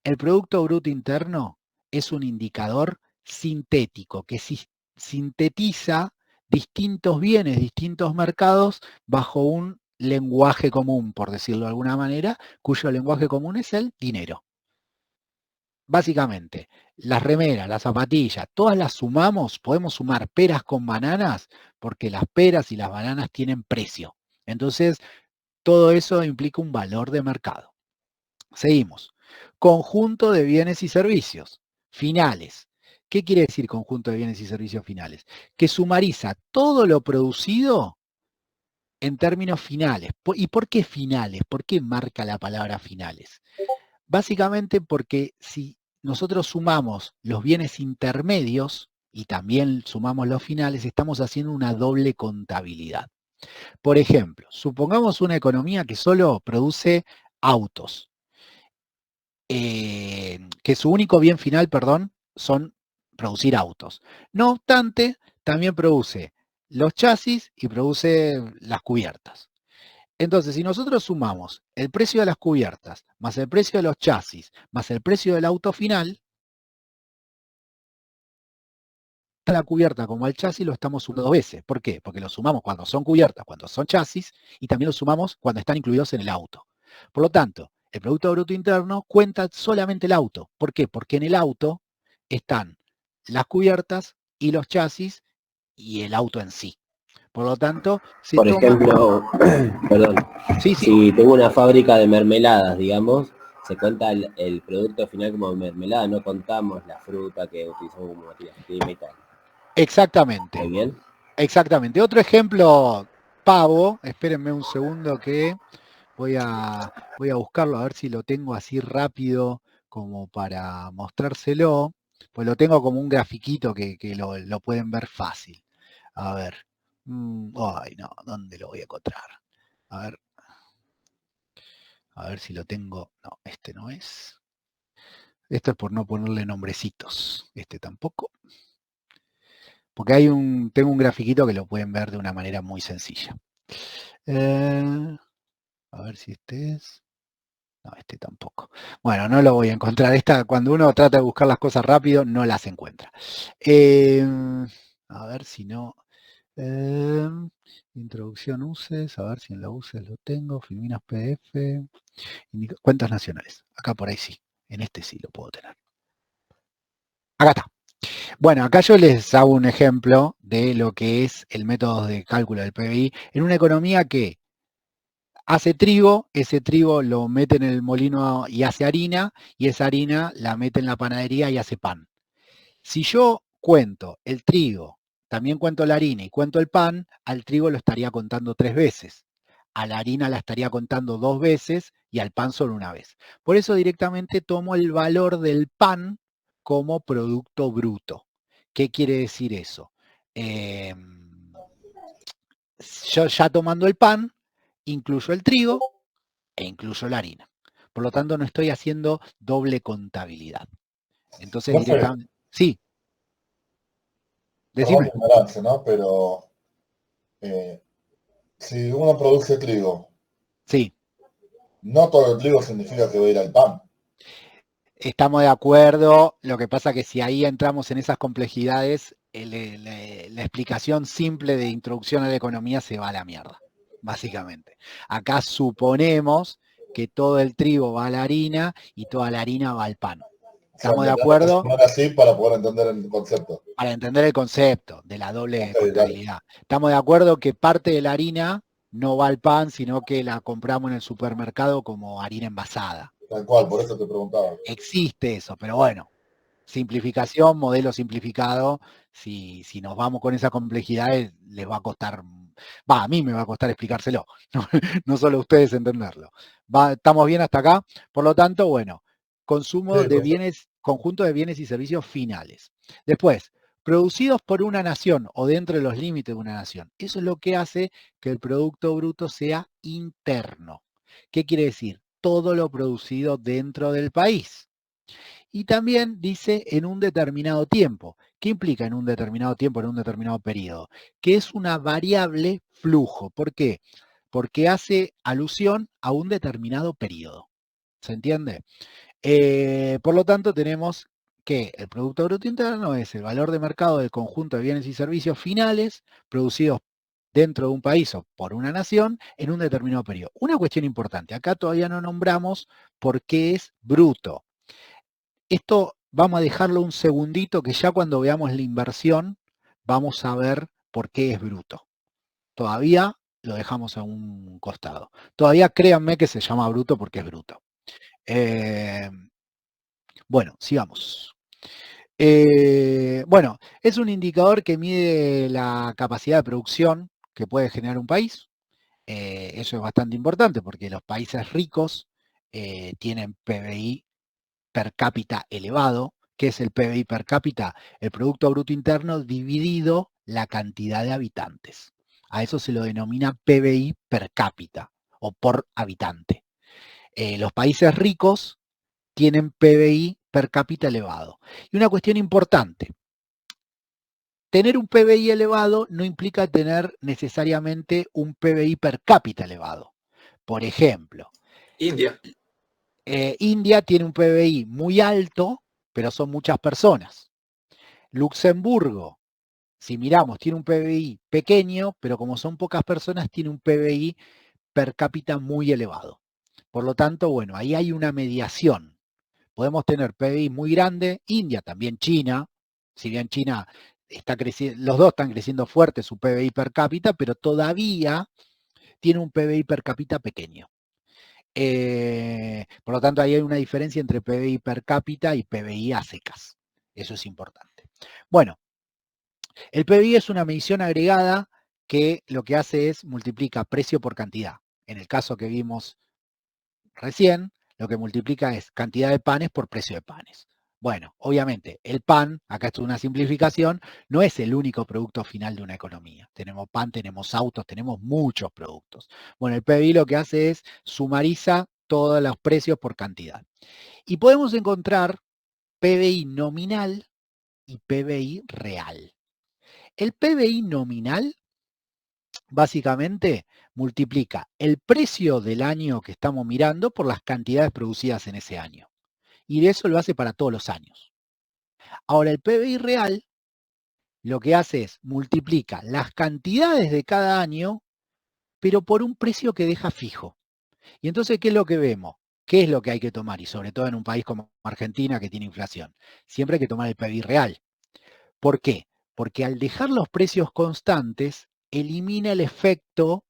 El Producto Bruto Interno es un indicador sintético que sintetiza distintos bienes, distintos mercados bajo un lenguaje común, por decirlo de alguna manera, cuyo lenguaje común es el dinero. Básicamente, las remeras, las zapatillas, todas las sumamos, podemos sumar peras con bananas, porque las peras y las bananas tienen precio. Entonces, todo eso implica un valor de mercado. Seguimos. Conjunto de bienes y servicios finales. ¿Qué quiere decir conjunto de bienes y servicios finales? Que sumariza todo lo producido en términos finales. ¿Y por qué finales? ¿Por qué marca la palabra finales? Básicamente porque si nosotros sumamos los bienes intermedios y también sumamos los finales, estamos haciendo una doble contabilidad. Por ejemplo, supongamos una economía que solo produce autos. Que su único bien final, son producir autos. No obstante, también produce los chasis y produce las cubiertas. Entonces, si nosotros sumamos el precio de las cubiertas, más el precio de los chasis, más el precio del auto final, la cubierta como el chasis lo estamos sumando 2 veces. ¿Por qué? Porque lo sumamos cuando son cubiertas, cuando son chasis, y también lo sumamos cuando están incluidos en el auto. Por lo tanto, el Producto Bruto Interno cuenta solamente el auto. ¿Por qué? Porque en el auto están las cubiertas y los chasis y el auto en sí. Por lo tanto, se por ejemplo, perdón, si tengo una fábrica de mermeladas, digamos, se cuenta el producto final como mermelada, no contamos la fruta que utilizamos como materia prima y tal. Exactamente. ¿Muy bien? Exactamente. Otro ejemplo, pavo, espérenme un segundo que voy a buscarlo a ver si lo tengo así rápido como para mostrárselo, pues lo tengo como un grafiquito que lo pueden ver fácil. A ver. Ay, no, ¿dónde lo voy a encontrar? A ver si lo tengo. No, este no es. Esto es por no ponerle nombrecitos. Este tampoco. Porque tengo un grafiquito que lo pueden ver de una manera muy sencilla. A ver si este es. No, este tampoco. Bueno, no lo voy a encontrar. Cuando uno trata de buscar las cosas rápido, no las encuentra. A ver si no. Introducción UCES. A ver si en la UCES lo tengo. Filminas PDF. Cuentas nacionales. Acá por ahí sí. En este sí lo puedo tener. Acá está. Bueno, acá yo les hago un ejemplo de lo que es el método de cálculo del PBI en una economía que hace trigo, ese trigo lo mete en el molino y hace harina, y esa harina la mete en la panadería y hace pan. Si yo cuento el trigo, también cuento la harina y cuento el pan, al trigo lo estaría contando 3 veces. A la harina la estaría contando 2 veces y al pan solo una vez. Por eso directamente tomo el valor del pan como producto bruto. ¿Qué quiere decir eso? yo ya tomando el pan, incluyo el trigo e incluyo la harina. Por lo tanto, no estoy haciendo doble contabilidad. Entonces, Profe, directamente... Sí, perdón decime. mi ignorancia, ¿no? Pero si uno produce trigo, Sí, no todo el trigo significa que va a ir al pan. estamos de acuerdo. Lo que pasa que si ahí entramos en esas complejidades, la explicación simple de introducción a la economía se va a la mierda, básicamente. Acá suponemos que todo el trigo va a la harina y toda la harina va al pan. O sea, ¿Estamos de tendría que acuerdo? suponer así para poder entender el concepto. Para entender el concepto de la doble Ok, dale. contabilidad. Estamos de acuerdo que parte de la harina no va al pan, sino que la compramos en el supermercado como harina envasada. Tal cual, por eso te preguntaba. Existe eso, pero bueno, simplificación, modelo simplificado, si nos vamos con esa complejidad, les va a costar, a mí me va a costar explicárselo, no solo a ustedes entenderlo. ¿Estamos bien hasta acá? Por lo tanto, bueno, consumo Sí, de perfecto. bienes, conjunto de bienes y servicios finales. Después, producidos por una nación o dentro de los límites de una nación. Eso es lo que hace que el Producto Bruto sea interno. ¿Qué quiere decir? Todo lo producido dentro del país. Y también dice en un determinado tiempo. ¿Qué implica en un determinado tiempo, en un determinado periodo? Que es una variable flujo. ¿Por qué? Porque hace alusión a un determinado periodo. ¿Se entiende? Por lo tanto, tenemos que el Producto Bruto Interno es el valor de mercado del conjunto de bienes y servicios finales producidos dentro de un país o por una nación en un determinado periodo. Una cuestión importante, acá todavía no nombramos por qué es bruto. Esto vamos a dejarlo un segundito, que ya cuando veamos la inversión vamos a ver por qué es bruto. Todavía lo dejamos a un costado. Todavía créanme que se llama bruto porque es bruto. Bueno, sigamos. Bueno, es un indicador que mide la capacidad de producción que puede generar un país. Eso es bastante importante porque los países ricos tienen PBI per cápita elevado. ¿Qué es el PBI per cápita? El Producto Bruto Interno dividido la cantidad de habitantes. A eso se lo denomina PBI per cápita o por habitante. Los países ricos tienen PBI per cápita elevado. Y una cuestión importante, tener un PBI elevado no implica tener necesariamente un PBI per cápita elevado. Por ejemplo, India. India tiene un PBI muy alto, pero son muchas personas. Luxemburgo, si miramos, tiene un PBI pequeño, pero como son pocas personas, tiene un PBI per cápita muy elevado. Por lo tanto, bueno, ahí hay una mediación. Podemos tener PBI muy grande, India, también China, si bien China está creciendo, los dos están creciendo fuerte su PBI per cápita, pero todavía tiene un PBI per cápita pequeño. Por lo tanto, ahí hay una diferencia entre PBI per cápita y PBI a secas. Eso es importante. Bueno, el PBI es una medición agregada que lo que hace es multiplica precio por cantidad. En el caso que vimos recién, lo que multiplica es cantidad de panes por precio de panes. Bueno, obviamente, el pan, acá esto es una simplificación, no es el único producto final de una economía. Tenemos pan, tenemos autos, tenemos muchos productos. Bueno, el PBI lo que hace es sumariza todos los precios por cantidad. Y podemos encontrar PBI nominal y PBI real. El PBI nominal básicamente multiplica el precio del año que estamos mirando por las cantidades producidas en ese año. Y de eso lo hace para todos los años. Ahora, el PBI real lo que hace es multiplica las cantidades de cada año, pero por un precio que deja fijo. Y entonces, ¿qué es lo que vemos? ¿Qué es lo que hay que tomar? Y sobre todo en un país como Argentina que tiene inflación. Siempre hay que tomar el PBI real. ¿Por qué? Porque al dejar los precios constantes, elimina el efecto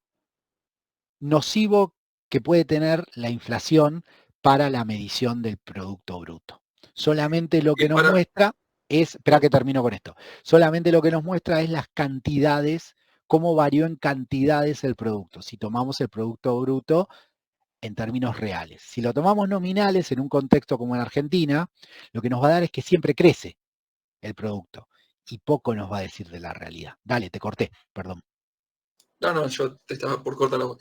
nocivo que puede tener la inflación para la medición del Producto Bruto. Solamente lo que nos muestra es, espera que termino con esto, solamente lo que nos muestra es las cantidades, cómo varió en cantidades el producto. Si tomamos el Producto Bruto en términos reales. Si lo tomamos nominales en un contexto como en Argentina, lo que nos va a dar es que siempre crece el producto. y poco nos va a decir de la realidad. Dale, te corté, perdón. No, yo te estaba por cortar la voz.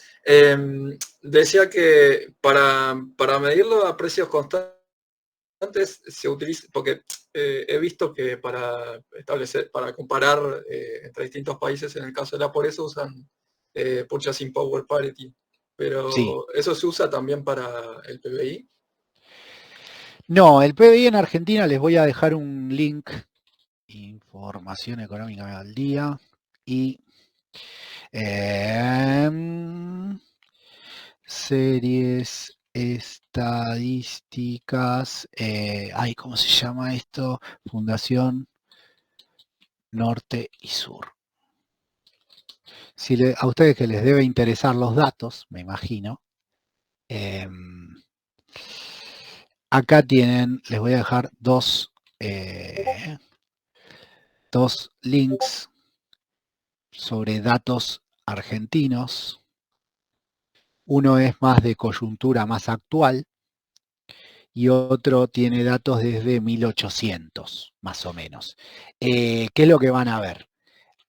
Decía que para medirlo a precios constantes se utiliza, porque he visto que para comparar entre distintos países, en el caso de la por eso usan Purchasing Power Parity, pero Sí. ¿eso se usa también para el PBI? No, el PBI en Argentina, les voy a dejar un link, información económica al día, y series estadísticas, ¿cómo se llama esto? Fundación Norte y Sur. A ustedes que les debe interesar los datos, me imagino, acá tienen, les voy a dejar dos links sobre datos argentinos. Uno es más de coyuntura más actual y otro tiene datos desde 1800, más o menos. ¿Qué es lo que van a ver?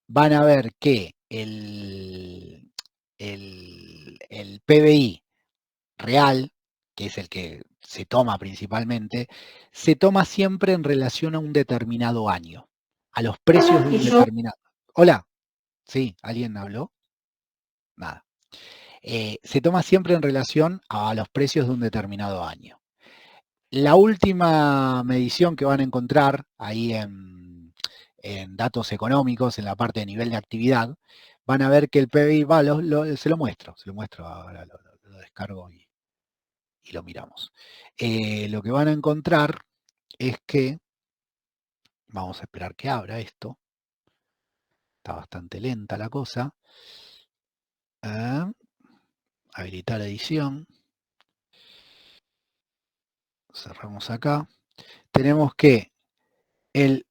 Van a ver que el PBI real, que es el que se toma principalmente, se toma siempre en relación a un determinado año, a los precios de un determinado... Hola, sí, ¿alguien habló? Nada. Se toma siempre en relación a los precios de un determinado año. La última medición que van a encontrar ahí en datos económicos, en la parte de nivel de actividad, van a ver que el PBI, se lo muestro ahora, lo descargo y lo miramos. Lo que van a encontrar es que, vamos a esperar que abra esto, está bastante lenta la cosa, habilitar edición, cerramos acá, tenemos que el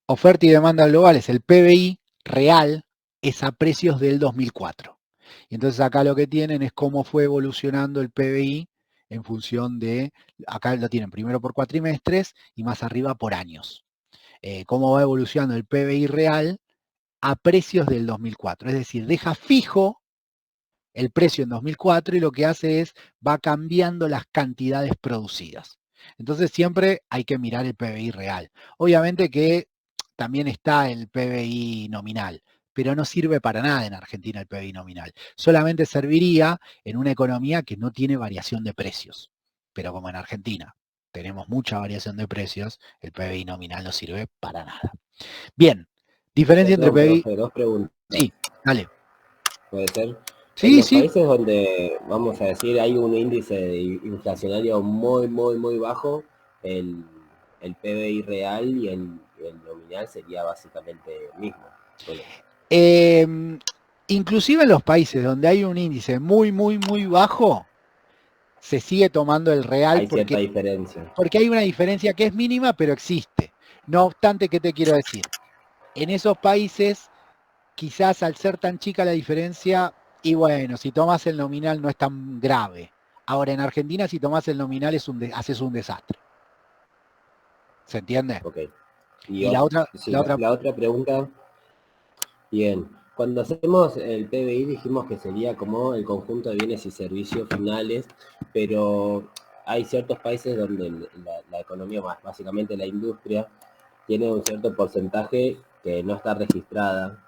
oferta y demanda global es el PBI real, es a precios del 2004. Y entonces acá lo que tienen es cómo fue evolucionando el PBI en función de, acá lo tienen primero por cuatrimestres y más arriba por años. Cómo va evolucionando el PBI real a precios del 2004. Es decir, deja fijo el precio en 2004 y lo que hace es, va cambiando las cantidades producidas. Entonces siempre hay que mirar el PBI real. Obviamente que también está el PBI nominal, pero no sirve para nada en Argentina el PBI nominal. Solamente serviría en una economía que no tiene variación de precios. Pero como en Argentina tenemos mucha variación de precios, el PBI nominal no sirve para nada. Bien, diferencia entre PBI... Profe, dos preguntas. Sí, dale. ¿Puede ser? Sí, en los sí. países donde, vamos a decir, hay un índice inflacionario muy bajo, el PBI real y el nominal sería básicamente el mismo. Bueno. Inclusive en los países donde hay un índice muy bajo, se sigue tomando el real hay cierta diferencia. Porque hay una diferencia que es mínima, pero existe. No obstante, ¿qué te quiero decir? En esos países, quizás al ser tan chica la diferencia, y bueno, si tomas el nominal no es tan grave. Ahora, en Argentina, si tomas el nominal haces un desastre. ¿Se entiende? Ok. Y la otra pregunta, bien, cuando hacemos el PBI dijimos que sería como el conjunto de bienes y servicios finales, pero hay ciertos países donde la economía, básicamente la industria, tiene un cierto porcentaje que no está registrada.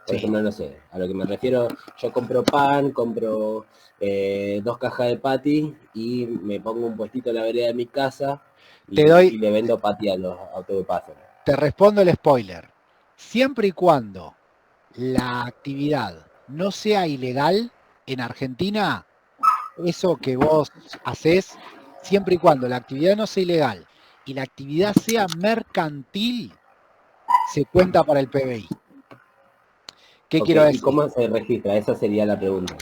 Por ejemplo, no sé, a lo que me refiero, yo compro pan, compro 2 cajas de patty y me pongo un puestito en la vereda de mi casa y le vendo patty a los autos de paso. Te respondo el spoiler. Siempre y cuando la actividad no sea ilegal en Argentina, eso que vos haces, siempre y cuando la actividad no sea ilegal y la actividad sea mercantil, se cuenta para el PBI. ¿Qué quiero decir? ¿Y cómo se registra? Esa sería la pregunta.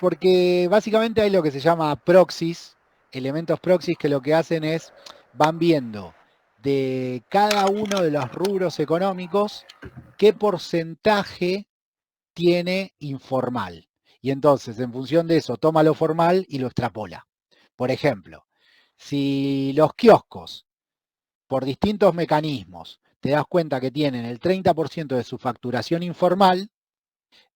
Porque básicamente hay lo que se llama proxies, elementos proxies que lo que hacen es, van viendo de cada uno de los rubros económicos qué porcentaje tiene informal. Y entonces, en función de eso, toma lo formal y lo extrapola. Por ejemplo, si los kioscos, por distintos mecanismos, te das cuenta que tienen el 30% de su facturación informal,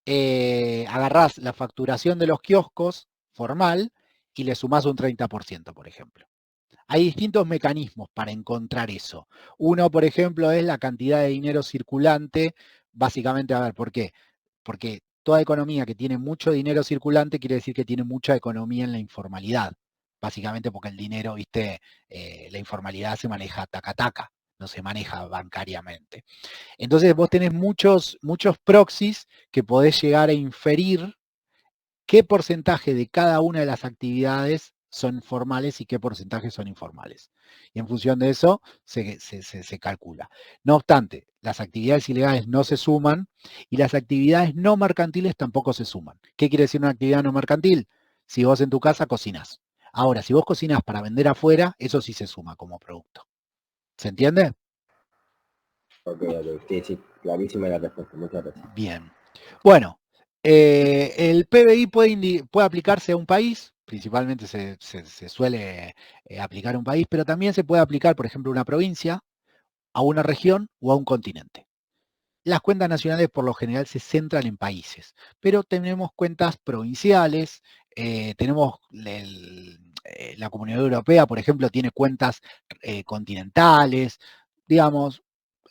agarrás la facturación de los kioscos formal y le sumás un 30%, por ejemplo. Hay distintos mecanismos para encontrar eso. Uno, por ejemplo, es la cantidad de dinero circulante. Básicamente, a ver, ¿por qué? Porque toda economía que tiene mucho dinero circulante quiere decir que tiene mucha economía en la informalidad. Básicamente porque el dinero, viste, la informalidad se maneja taca-taca, no se maneja bancariamente. Entonces vos tenés muchos proxies que podés llegar a inferir qué porcentaje de cada una de las actividades son formales y qué porcentaje son informales. Y en función de eso se calcula. No obstante, las actividades ilegales no se suman y las actividades no mercantiles tampoco se suman. ¿Qué quiere decir una actividad no mercantil? Si vos en tu casa cocinás. Ahora, si vos cocinás para vender afuera, eso sí se suma como producto. ¿Se entiende? Ok, sí, clarísima la respuesta, muchas gracias. Bien. Bueno, el PBI puede aplicarse a un país, principalmente se suele aplicar a un país, pero también se puede aplicar, por ejemplo, a una provincia, a una región o a un continente. Las cuentas nacionales por lo general se centran en países, pero tenemos cuentas provinciales, tenemos la Comunidad Europea, por ejemplo, tiene cuentas continentales, digamos.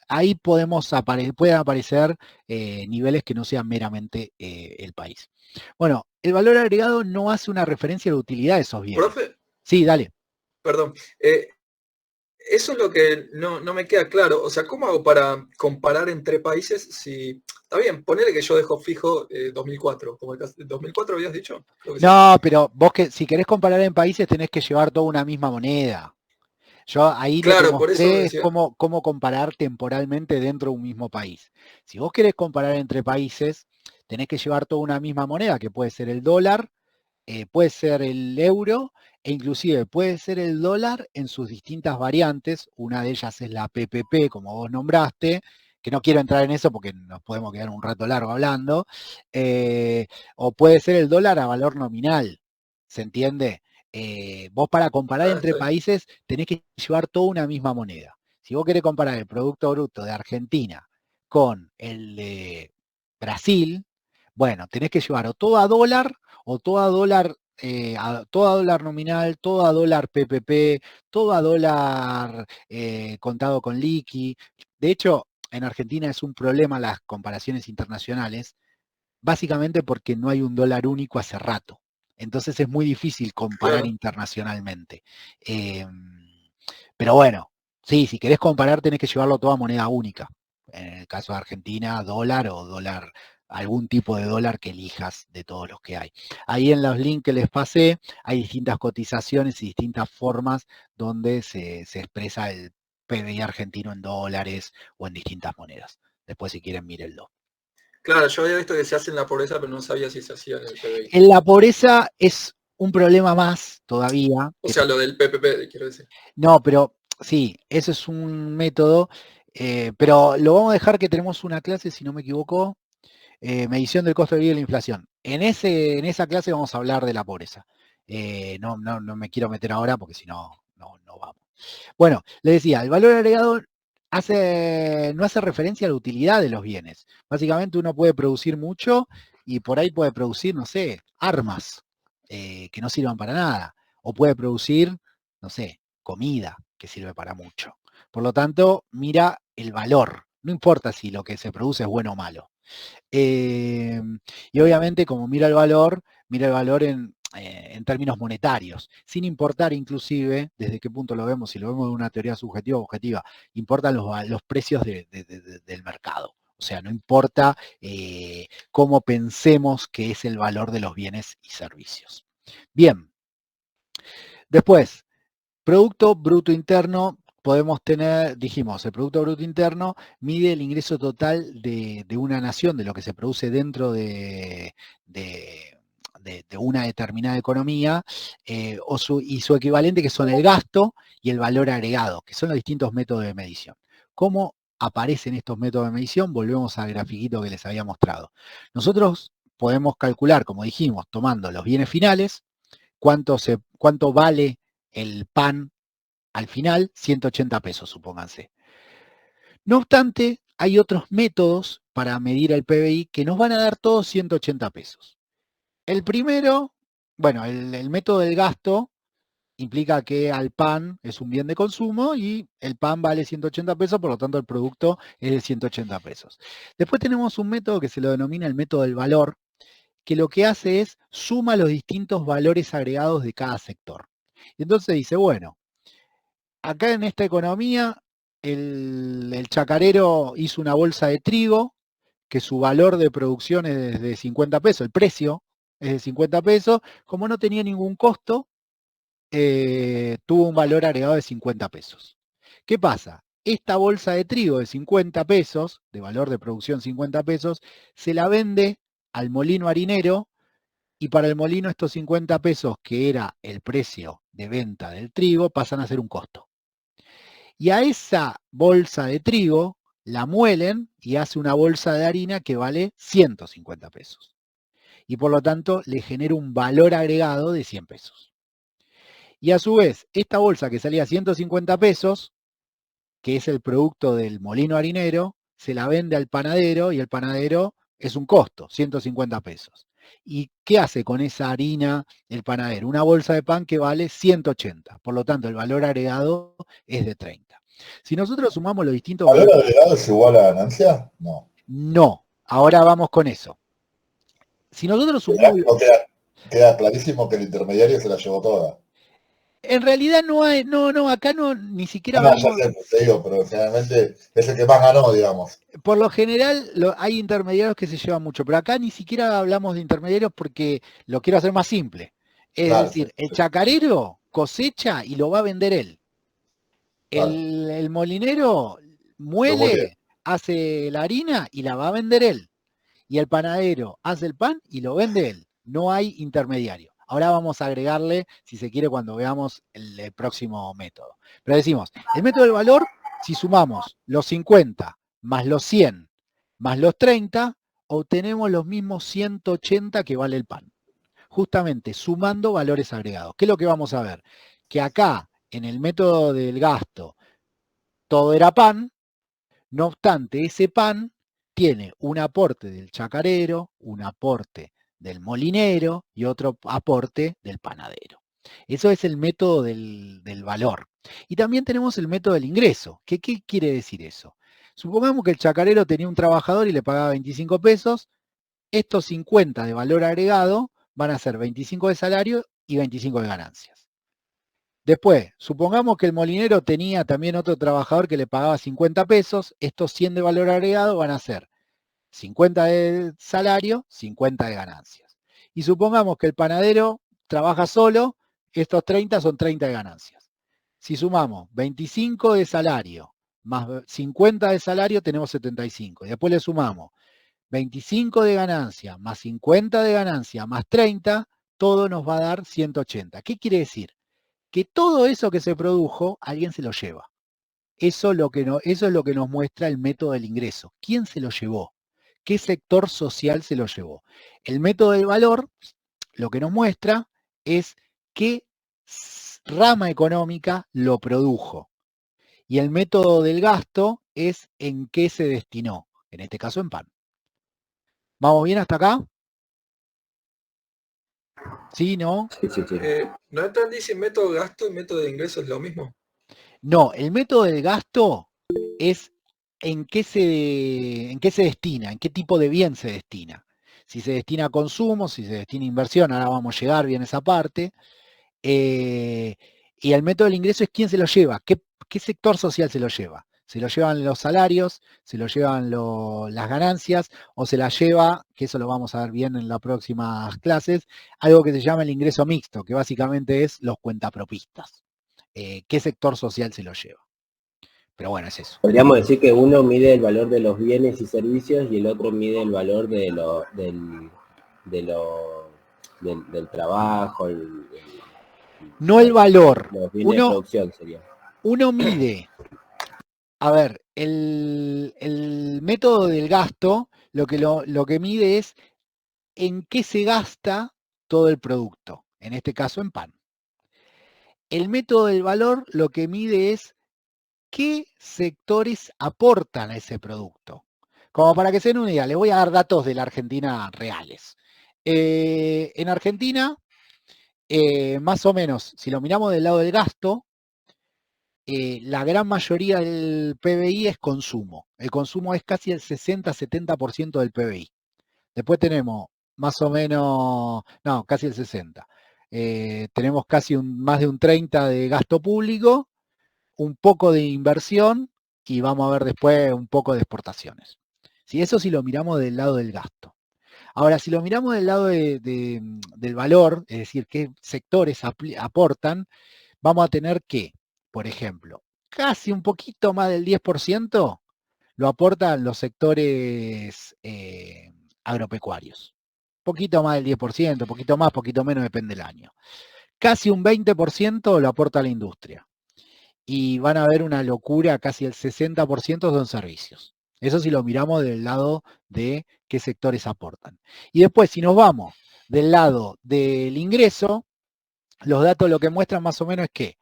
Ahí pueden aparecer niveles que no sean meramente el país. Bueno, el valor agregado no hace una referencia a la utilidad de esos bienes. Profe, Sí, dale. perdón. Eso es lo que no me queda claro. O sea, ¿cómo hago para comparar entre países si... Está bien, ponele que yo dejo fijo 2004. Como el caso, ¿2004 habías dicho? Creo que sí. No, pero vos que si querés comparar en países tenés que llevar toda una misma moneda. Yo ahí Claro, lo que por eso mostré es decía. cómo comparar temporalmente dentro de un mismo país. Si vos querés comparar entre países, tenés que llevar toda una misma moneda, que puede ser el dólar, puede ser el euro, e inclusive puede ser el dólar en sus distintas variantes. Una de ellas es la PPP, como vos nombraste, que no quiero entrar en eso porque nos podemos quedar un rato largo hablando, o puede ser el dólar a valor nominal, ¿se entiende? Vos para comparar entre Está bien. países tenés que llevar toda una misma moneda. Si vos querés comparar el Producto Bruto de Argentina con el de Brasil, bueno, tenés que llevar o todo a dólar o todo a dólar nominal, todo a dólar PPP, todo a dólar contado con liqui. De hecho, en Argentina es un problema las comparaciones internacionales, básicamente porque no hay un dólar único hace rato. Entonces es muy difícil comparar Claro. internacionalmente. Pero bueno, sí, si querés comparar tenés que llevarlo todo a moneda única. En el caso de Argentina, dólar o dólar, algún tipo de dólar que elijas de todos los que hay. Ahí en los links que les pasé hay distintas cotizaciones y distintas formas donde se expresa el PBI argentino en dólares o en distintas monedas. Después si quieren mírenlo. Claro, yo había visto que se hace en la pobreza, pero no sabía si se hacía en el PBI. En la pobreza es un problema más todavía. O sea, lo del PPP, quiero decir. No, pero sí, eso es un método, pero lo vamos a dejar que tenemos una clase, si no me equivoco, medición del costo de vida y la inflación. En esa clase vamos a hablar de la pobreza. No me quiero meter ahora porque si no, no vamos. Bueno, le decía, el valor agregado no hace referencia a la utilidad de los bienes. Básicamente uno puede producir mucho y por ahí puede producir, no sé, armas que no sirvan para nada. O puede producir, no sé, comida que sirve para mucho. Por lo tanto, mira el valor. No importa si lo que se produce es bueno o malo. Y obviamente, como mira el valor en términos monetarios, sin importar inclusive desde qué punto lo vemos, si lo vemos de una teoría subjetiva o objetiva, importan los precios del mercado. O sea, no importa cómo pensemos que es el valor de los bienes y servicios. Bien. Después, Producto Bruto Interno, podemos tener, dijimos, el Producto Bruto Interno mide el ingreso total de una nación, de lo que se produce dentro de una determinada economía, y su equivalente, que son el gasto y el valor agregado, que son los distintos métodos de medición. ¿Cómo aparecen estos métodos de medición? Volvemos al grafiquito que les había mostrado. Nosotros podemos calcular, como dijimos, tomando los bienes finales, cuánto vale el pan al final, 180 pesos, supónganse. No obstante, hay otros métodos para medir el PBI que nos van a dar todos 180 pesos. El primero, bueno, el método del gasto implica que al pan es un bien de consumo y el pan vale 180 pesos, por lo tanto el producto es de 180 pesos. Después tenemos un método que se lo denomina el método del valor, que lo que hace es suma los distintos valores agregados de cada sector. Y entonces dice, bueno, acá en esta economía el chacarero hizo una bolsa de trigo que su valor de producción es de 50 pesos, el precio es de 50 pesos, como no tenía ningún costo, tuvo un valor agregado de 50 pesos. ¿Qué pasa? Esta bolsa de trigo de 50 pesos, de valor de producción 50 pesos, se la vende al molino harinero y para el molino estos 50 pesos, que era el precio de venta del trigo, pasan a ser un costo. Y a esa bolsa de trigo la muelen y hace una bolsa de harina que vale 150 pesos. Y por lo tanto le genera un valor agregado de 100 pesos. Y a su vez, esta bolsa que salía 150 pesos, que es el producto del molino harinero, se la vende al panadero y el panadero es un costo, 150 pesos. ¿Y qué hace con esa harina el panadero? Una bolsa de pan que vale 180. Por lo tanto, el valor agregado es de 30. Si nosotros sumamos los distintos ¿Valor valores... agregado es igual a ganancia? No. No. Ahora vamos con eso. Si nosotros sumamos... Queda clarísimo que el intermediario se la llevó toda. En realidad no hay, acá no, ni siquiera No, ya hablamos... sé, te digo, pero generalmente es el que más ganó, digamos. Por lo general hay intermediarios que se llevan mucho, pero acá ni siquiera hablamos de intermediarios porque lo quiero hacer más simple. Es Claro, decir, sí, el sí. chacarero cosecha y lo va a vender él. Claro. El molinero Lo muy bien. muele, hace la harina y la va a vender él. Y el panadero hace el pan y lo vende él. No hay intermediario. Ahora vamos a agregarle, si se quiere, cuando veamos el próximo método. Pero decimos, el método del valor, si sumamos los 50 más los 100 más los 30, obtenemos los mismos 180 que vale el pan. Justamente sumando valores agregados. ¿Qué es lo que vamos a ver? Que acá, en el método del gasto, todo era pan, no obstante, ese pan tiene un aporte del chacarero, un aporte del molinero y otro aporte del panadero. Eso es el método del valor. Y también tenemos el método del ingreso. ¿Qué quiere decir eso? Supongamos que el chacarero tenía un trabajador y le pagaba 25 pesos. Estos 50 de valor agregado van a ser 25 de salario y 25 de ganancias. Después, supongamos que el molinero tenía también otro trabajador que le pagaba 50 pesos, estos 100 de valor agregado van a ser 50 de salario, 50 de ganancias. Y supongamos que el panadero trabaja solo, estos 30 son 30 de ganancias. Si sumamos 25 de salario más 50 de salario, tenemos 75. Y después le sumamos 25 de ganancia más 50 de ganancia más 30, todo nos va a dar 180. ¿Qué quiere decir? Que todo eso que se produjo, alguien se lo lleva. Eso es lo que nos muestra el método del ingreso. ¿Quién se lo llevó? ¿Qué sector social se lo llevó? El método del valor, lo que nos muestra es qué rama económica lo produjo. Y el método del gasto es en qué se destinó. En este caso, en pan. ¿Vamos bien hasta acá? ¿Sí, no? Sí. ¿No entendí si método de gasto y método de ingreso es lo mismo? No, el método del gasto es en qué se destina, en qué tipo de bien se destina. Si se destina a consumo, si se destina a inversión, ahora vamos a llegar bien a esa parte. Y el método del ingreso es quién se lo lleva, qué sector social se lo lleva. ¿Se lo llevan los salarios, se lo llevan las ganancias o se la lleva, que eso lo vamos a ver bien en las próximas clases, algo que se llama el ingreso mixto, que básicamente es los cuentapropistas. ¿Qué sector social se lo lleva? Pero bueno, es eso. Podríamos decir que uno mide el valor de los bienes y servicios y el otro mide el valor del trabajo. No el valor. Los bienes de producción sería. Uno mide, a ver, el método del gasto, lo que mide es en qué se gasta todo el producto, en este caso en pan. El método del valor lo que mide es qué sectores aportan a ese producto. Como para que se den una idea, les voy a dar datos de la Argentina reales. En Argentina, más o menos, si lo miramos del lado del gasto, la gran mayoría del PBI es consumo. El consumo es casi el 60-70% del PBI. Después tenemos más o menos, no, casi el 60%. Tenemos casi más de un 30% de gasto público, un poco de inversión y vamos a ver después un poco de exportaciones. ¿Sí? Eso si lo miramos del lado del gasto. Ahora, si lo miramos del lado del valor, es decir, qué sectores aportan, vamos a tener que, por ejemplo, casi un poquito más del 10% lo aportan los sectores agropecuarios. Poquito más del 10%, poquito más, poquito menos, depende del año. Casi un 20% lo aporta la industria. Y van a ver una locura, casi el 60% son servicios. Eso si lo miramos del lado de qué sectores aportan. Y después, si nos vamos del lado del ingreso, los datos lo que muestran más o menos es que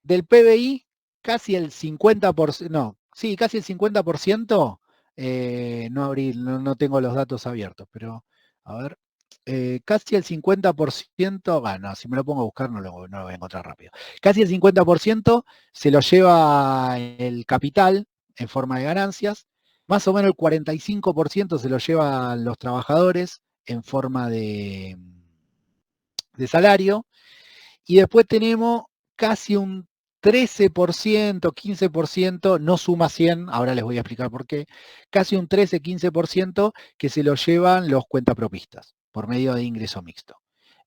del PBI, casi el 50%, no, sí, casi el 50%, no tengo los datos abiertos, pero a ver, casi el 50%, bueno, si me lo pongo a buscar no lo voy a encontrar rápido. Casi el 50% se lo lleva el capital en forma de ganancias, más o menos el 45% se lo llevan los trabajadores en forma de salario, y después tenemos casi un 13%, 15%, no suma 100, ahora les voy a explicar por qué, casi un 13-15% que se lo llevan los cuentapropistas por medio de ingreso mixto.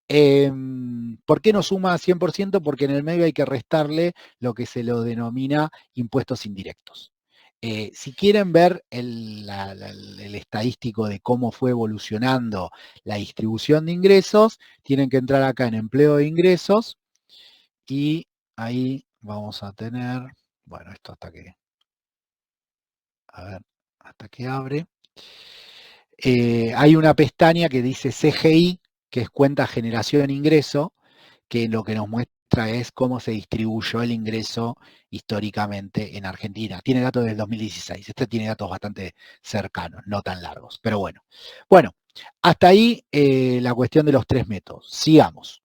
¿Por qué no suma 100%? Porque en el medio hay que restarle lo que se lo denomina impuestos indirectos. Si quieren ver el estadístico de cómo fue evolucionando la distribución de ingresos, tienen que entrar acá en empleo de ingresos y ahí vamos a tener, bueno, esto hasta que, a ver, hasta que abre. Hay una pestaña que dice CGI, que es cuenta generación ingreso, que lo que nos muestra es cómo se distribuyó el ingreso históricamente en Argentina. Tiene datos del 2016, este tiene datos bastante cercanos, no tan largos, pero bueno. Bueno, hasta ahí la cuestión de los tres métodos. Sigamos.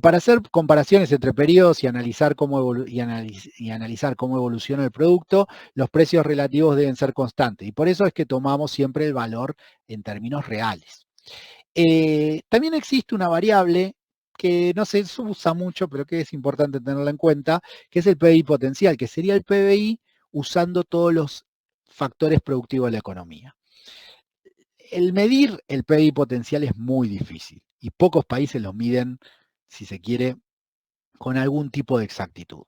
Para hacer comparaciones entre periodos y analizar cómo evoluciona el producto, los precios relativos deben ser constantes y por eso es que tomamos siempre el valor en términos reales. También existe una variable que no se usa mucho, pero que es importante tenerla en cuenta, que es el PBI potencial, que sería el PBI usando todos los factores productivos de la economía. El medir el PBI potencial es muy difícil y pocos países lo miden, si se quiere, con algún tipo de exactitud.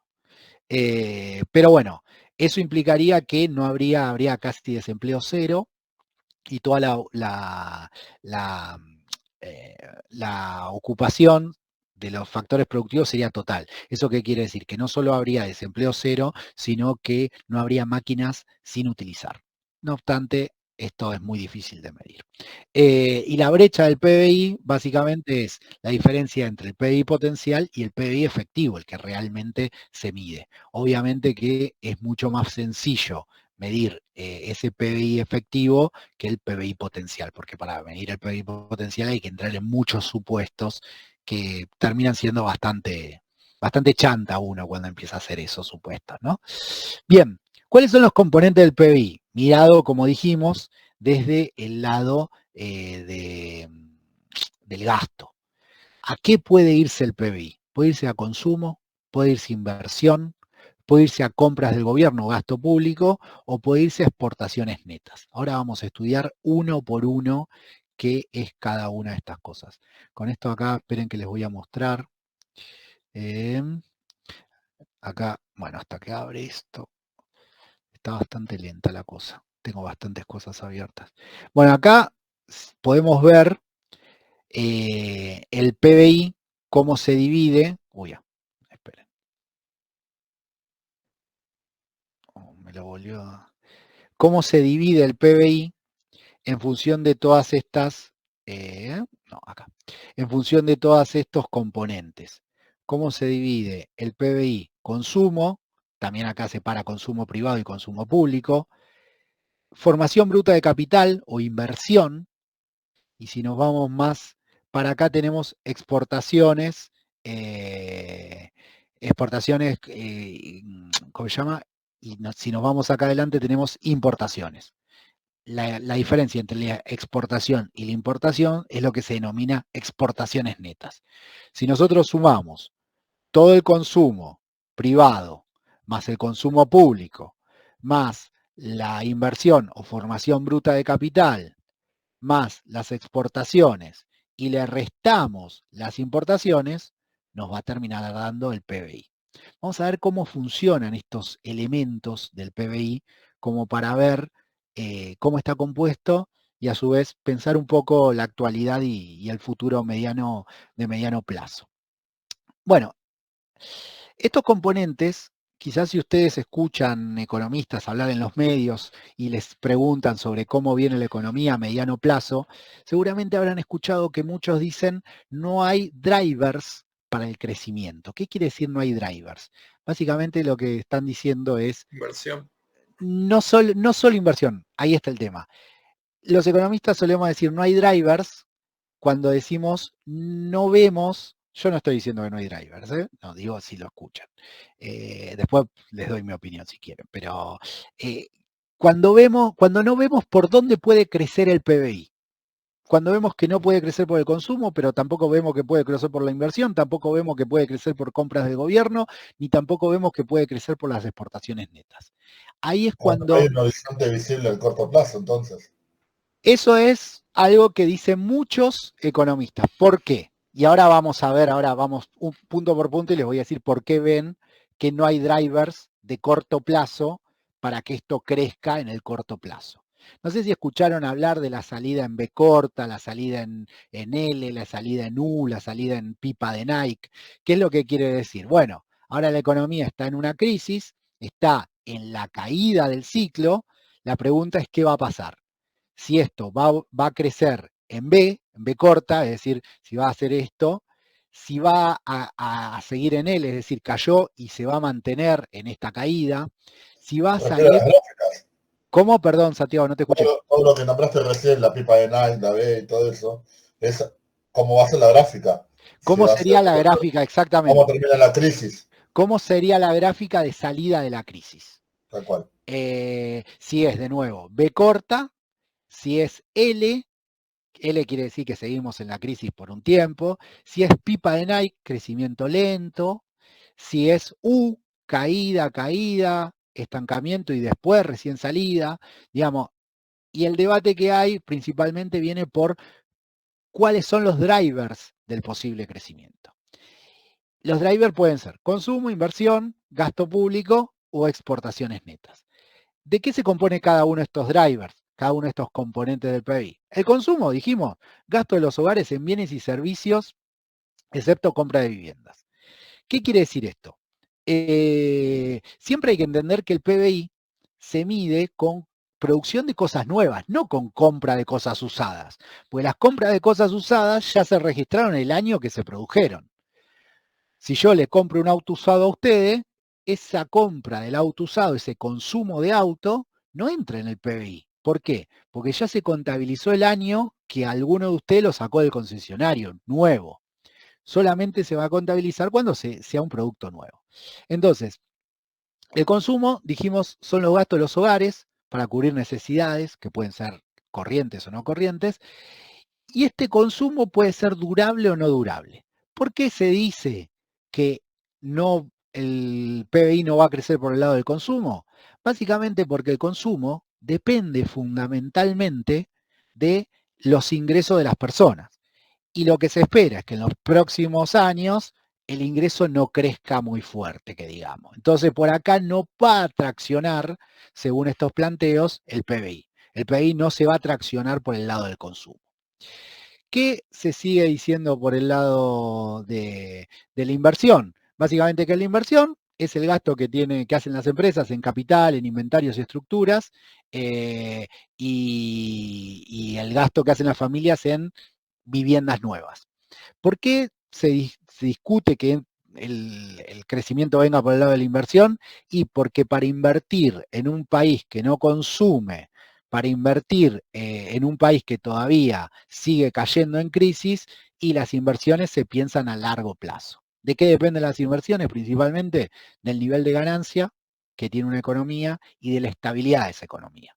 Pero bueno, eso implicaría que no habría casi desempleo cero y toda la ocupación de los factores productivos sería total. ¿Eso qué quiere decir? Que no solo habría desempleo cero, sino que no habría máquinas sin utilizar. No obstante, esto es muy difícil de medir. Y la brecha del PBI básicamente es la diferencia entre el PBI potencial y el PBI efectivo, el que realmente se mide. Obviamente que es mucho más sencillo medir ese PBI efectivo que el PBI potencial, porque para medir el PBI potencial hay que entrar en muchos supuestos que terminan siendo bastante chanta uno cuando empieza a hacer esos supuestos, ¿no? Bien, ¿cuáles son los componentes del PBI? Mirado, como dijimos, desde el lado del gasto. ¿A qué puede irse el PBI? Puede irse a consumo, puede irse a inversión, puede irse a compras del gobierno, gasto público, o puede irse a exportaciones netas. Ahora vamos a estudiar uno por uno qué es cada una de estas cosas. Con esto acá, esperen que les voy a mostrar. Acá, bueno, hasta que abre esto. Está bastante lenta la cosa. Tengo bastantes cosas abiertas. Bueno, acá podemos ver el PBI, cómo se divide. Uy, esperen. Oh, me lo volvió a... Cómo se divide el PBI en función de todas estas... no, acá. En función de todos estos componentes. ¿Cómo se divide el PBI? Consumo, también acá separa consumo privado y consumo público, formación bruta de capital o inversión, y si nos vamos más para acá tenemos exportaciones, ¿cómo se llama? Y si nos vamos acá adelante tenemos importaciones. La diferencia entre la exportación y la importación es lo que se denomina exportaciones netas. Si nosotros sumamos todo el consumo privado, más el consumo público, más la inversión o formación bruta de capital, más las exportaciones, y le restamos las importaciones, nos va a terminar dando el PBI. Vamos a ver cómo funcionan estos elementos del PBI, como para ver cómo está compuesto y a su vez pensar un poco la actualidad y el futuro de mediano plazo. Bueno, estos componentes, quizás si ustedes escuchan economistas hablar en los medios y les preguntan sobre cómo viene la economía a mediano plazo, seguramente habrán escuchado que muchos dicen no hay drivers para el crecimiento. ¿Qué quiere decir no hay drivers? Básicamente lo que están diciendo es Inversión. no solo inversión, ahí está el tema. Los economistas solemos decir no hay drivers cuando decimos no vemos. Yo no estoy diciendo que no hay drivers, ¿eh? No, digo si lo escuchan. Después les doy mi opinión si quieren, pero cuando no vemos por dónde puede crecer el PBI, cuando vemos que no puede crecer por el consumo, pero tampoco vemos que puede crecer por la inversión, tampoco vemos que puede crecer por compras del gobierno, ni tampoco vemos que puede crecer por las exportaciones netas. Ahí es cuando... Hay un horizonte visible a corto plazo, entonces. Eso es algo que dicen muchos economistas. ¿Por qué? Y ahora vamos a ver, punto por punto y les voy a decir por qué ven que no hay drivers de corto plazo para que esto crezca en el corto plazo. No sé si escucharon hablar de la salida en B corta, la salida en L, la salida en U, la salida en pipa de Nike. ¿Qué es lo que quiere decir? Bueno, ahora la economía está en una crisis, está en la caída del ciclo. La pregunta es ¿qué va a pasar? Si esto va a crecer en B corta, es decir, si va a hacer esto, si va a seguir en L, es decir, cayó y se va a mantener en esta caída, si va a salir... ¿Cómo? Perdón, Santiago, no te escuché. Todo lo que nombraste recién, la pipa de Nike, la B y todo eso, es cómo va a ser la gráfica. ¿Cómo sería la gráfica exactamente? ¿Cómo termina la crisis? ¿Cómo sería la gráfica de salida de la crisis? Tal cual. Si es, de nuevo, B corta, si es L quiere decir que seguimos en la crisis por un tiempo. Si es pipa de Nike, crecimiento lento. Si es U, caída, estancamiento y después recién salida, digamos. Y el debate que hay principalmente viene por cuáles son los drivers del posible crecimiento. Los drivers pueden ser consumo, inversión, gasto público o exportaciones netas. ¿De qué se compone cada uno de estos drivers? Cada uno de estos componentes del PIB. El consumo, dijimos, gasto de los hogares en bienes y servicios, excepto compra de viviendas. ¿Qué quiere decir esto? Siempre hay que entender que el PBI se mide con producción de cosas nuevas, no con compra de cosas usadas, porque las compras de cosas usadas ya se registraron el año que se produjeron. Si yo le compro un auto usado a ustedes, esa compra del auto usado, ese consumo de auto, no entra en el PBI. ¿Por qué? Porque ya se contabilizó el año que alguno de ustedes lo sacó del concesionario, nuevo. Solamente se va a contabilizar cuando sea un producto nuevo. Entonces, el consumo, dijimos, son los gastos de los hogares para cubrir necesidades, que pueden ser corrientes o no corrientes, y este consumo puede ser durable o no durable. ¿Por qué se dice que el PBI no va a crecer por el lado del consumo? Básicamente porque el consumo depende fundamentalmente de los ingresos de las personas. Y lo que se espera es que en los próximos años el ingreso no crezca muy fuerte, que digamos. Entonces, por acá no va a traccionar, según estos planteos, el PBI. El PBI no se va a traccionar por el lado del consumo. ¿Qué se sigue diciendo por el lado de la inversión? Básicamente que la inversión es el gasto que hacen las empresas en capital, en inventarios y estructuras, y el gasto que hacen las familias en viviendas nuevas. ¿Por qué se discute que el crecimiento venga por el lado de la inversión? Y porque para invertir en un país que no consume, para invertir en un país que todavía sigue cayendo en crisis, y las inversiones se piensan a largo plazo. ¿De qué dependen las inversiones? Principalmente del nivel de ganancia que tiene una economía y de la estabilidad de esa economía.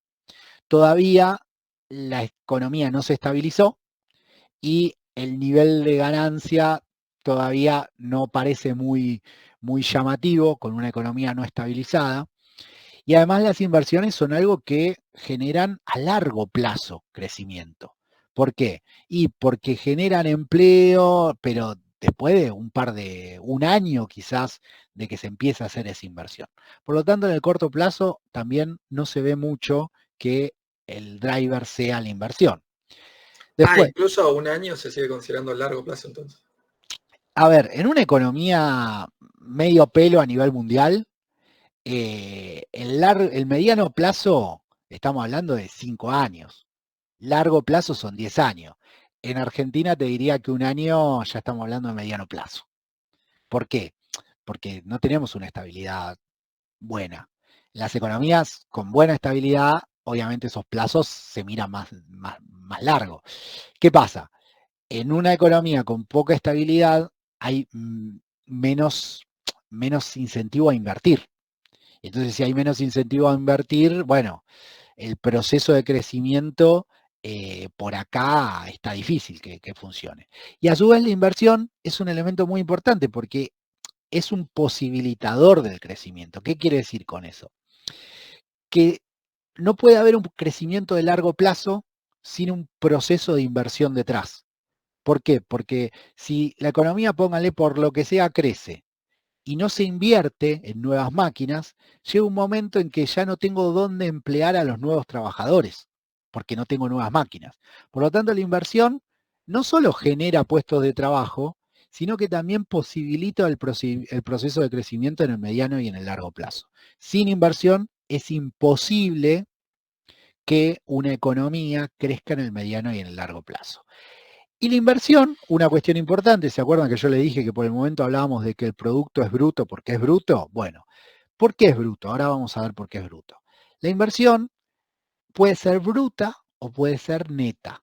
Todavía la economía no se estabilizó y el nivel de ganancia todavía no parece muy llamativo con una economía no estabilizada. Y además las inversiones son algo que generan a largo plazo crecimiento. ¿Por qué? Y porque generan empleo, pero después de un año quizás de que se empiece a hacer esa inversión. Por lo tanto, en el corto plazo también no se ve mucho que el driver sea la inversión. Después, incluso a un año se sigue considerando a largo plazo entonces. A ver, en una economía medio pelo a nivel mundial, el mediano plazo, estamos hablando de 5 años. Largo plazo son 10 años. En Argentina te diría que un año ya estamos hablando de mediano plazo. ¿Por qué? Porque no tenemos una estabilidad buena. Las economías con buena estabilidad, obviamente esos plazos se miran más largos. ¿Qué pasa? En una economía con poca estabilidad hay menos incentivo a invertir. Entonces, si hay menos incentivo a invertir, bueno, el proceso de crecimiento por acá está difícil que funcione. Y a su vez la inversión es un elemento muy importante porque es un posibilitador del crecimiento. ¿Qué quiere decir con eso? Que no puede haber un crecimiento de largo plazo sin un proceso de inversión detrás. ¿Por qué? Porque si la economía, póngale por lo que sea, crece y no se invierte en nuevas máquinas, llega un momento en que ya no tengo dónde emplear a los nuevos trabajadores, porque no tengo nuevas máquinas. Por lo tanto, la inversión no solo genera puestos de trabajo, sino que también posibilita el proceso de crecimiento en el mediano y en el largo plazo. Sin inversión es imposible que una economía crezca en el mediano y en el largo plazo. Y la inversión, una cuestión importante, ¿se acuerdan que yo le dije que por el momento hablábamos de que el producto es bruto porque es bruto? Bueno, ¿por qué es bruto? Ahora vamos a ver por qué es bruto. La inversión puede ser bruta o puede ser neta.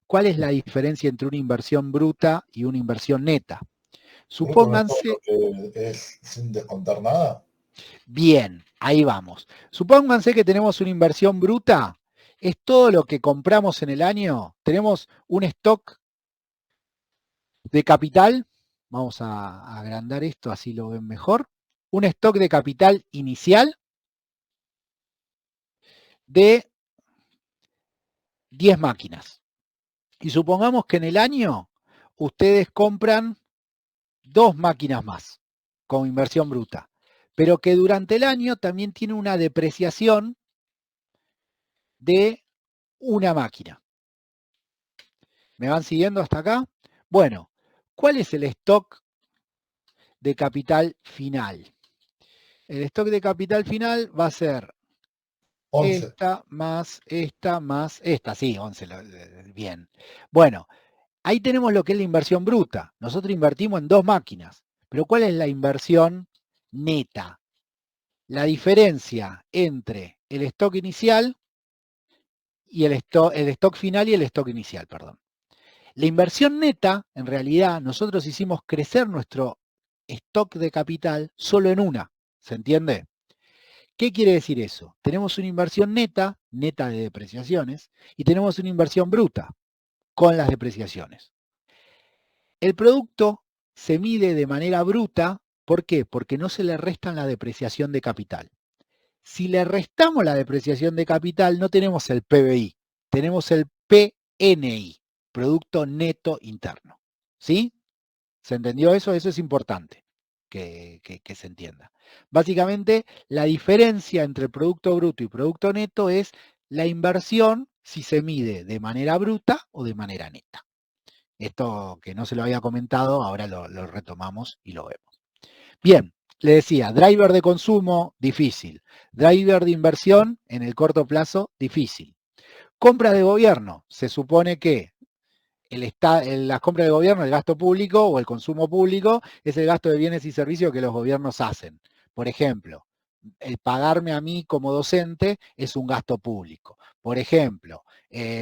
¿Cuál es la diferencia entre una inversión bruta y una inversión neta? Supónganse... Que es sin descontar nada. Bien, ahí vamos. Supónganse que tenemos una inversión bruta. Es todo lo que compramos en el año. Tenemos un stock de capital, vamos a agrandar esto, así lo ven mejor, un stock de capital inicial de 10 máquinas. Y supongamos que en el año ustedes compran 2 máquinas más como inversión bruta, pero que durante el año también tiene una depreciación de una máquina. ¿Me van siguiendo hasta acá? Bueno, ¿cuál es el stock de capital final? El stock de capital final va a ser 11. esta más esta. Sí, 11, bien. Bueno, ahí tenemos lo que es la inversión bruta. Nosotros invertimos en 2 máquinas. Pero ¿cuál es la inversión neta? La diferencia entre el stock inicial y el stock final y el stock inicial, perdón. La inversión neta, en realidad, nosotros hicimos crecer nuestro stock de capital solo en una. ¿Se entiende? ¿Qué quiere decir eso? Tenemos una inversión neta de depreciaciones, y tenemos una inversión bruta con las depreciaciones. El producto se mide de manera bruta, ¿por qué? Porque no se le restan la depreciación de capital. Si le restamos la depreciación de capital, no tenemos el PBI, tenemos el PNI, Producto Neto Interno. ¿Sí? ¿Se entendió eso? Eso es importante que se entienda. Básicamente, la diferencia entre el producto bruto y producto neto es la inversión si se mide de manera bruta o de manera neta. Esto que no se lo había comentado, ahora lo retomamos y lo vemos. Bien, le decía, driver de consumo, difícil. Driver de inversión, en el corto plazo, difícil. Compra de gobierno, se supone que las compras de gobierno, el gasto público o el consumo público es el gasto de bienes y servicios que los gobiernos hacen. Por ejemplo, el pagarme a mí como docente es un gasto público. Por ejemplo,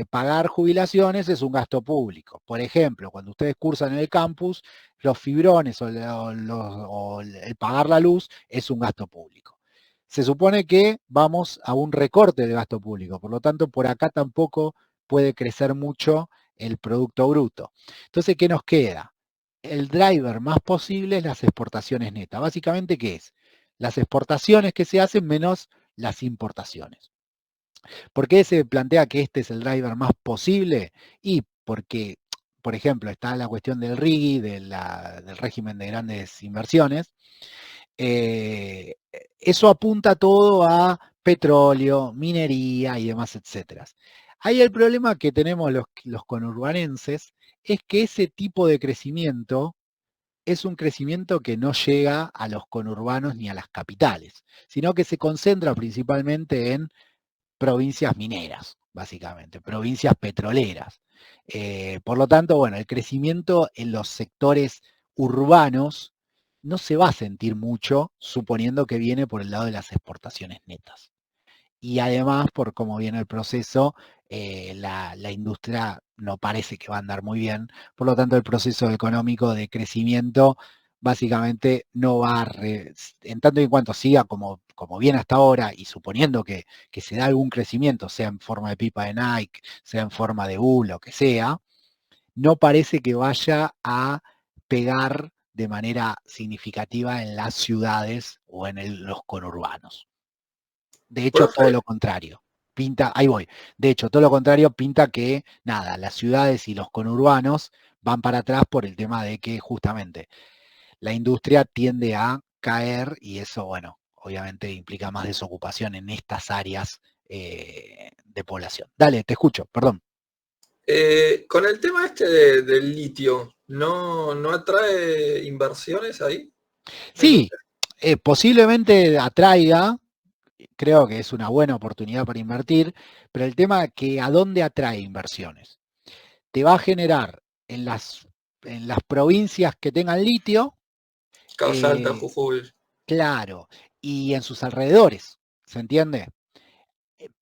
pagar jubilaciones es un gasto público. Por ejemplo, cuando ustedes cursan en el campus, los fibrones o el pagar la luz es un gasto público. Se supone que vamos a un recorte de gasto público, por lo tanto, por acá tampoco puede crecer mucho el Producto Bruto. Entonces, ¿qué nos queda? El driver más posible es las exportaciones netas. Básicamente, ¿qué es? Las exportaciones que se hacen menos las importaciones. ¿Por qué se plantea que este es el driver más posible? Y porque, por ejemplo, está la cuestión del RIGI, del régimen de grandes inversiones. Eso apunta todo a petróleo, minería y demás, etcétera. Ahí el problema que tenemos los conurbanenses es que ese tipo de crecimiento es un crecimiento que no llega a los conurbanos ni a las capitales, sino que se concentra principalmente en provincias mineras, básicamente, provincias petroleras. Por lo tanto, bueno, el crecimiento en los sectores urbanos no se va a sentir mucho, suponiendo que viene por el lado de las exportaciones netas. Y además, por cómo viene el proceso, la industria no parece que va a andar muy bien, por lo tanto el proceso económico de crecimiento básicamente no va a, en tanto y en cuanto siga como viene hasta ahora, y suponiendo que se da algún crecimiento, sea en forma de pipa de Nike, sea en forma de U, lo que sea, no parece que vaya a pegar de manera significativa en las ciudades o en los conurbanos. De hecho, todo lo contrario. Pinta, ahí voy. De hecho, todo lo contrario pinta que, nada, las ciudades y los conurbanos van para atrás por el tema de que justamente la industria tiende a caer y eso, bueno, obviamente implica más desocupación en estas áreas de población. Dale, te escucho, perdón. Con el tema este del litio, ¿no atrae inversiones ahí? Sí, posiblemente atraiga, creo que es una buena oportunidad para invertir, pero el tema es que ¿a dónde atrae inversiones? Te va a generar en las provincias que tengan litio, Salta, Jujuy. claro, y en sus alrededores, ¿se entiende?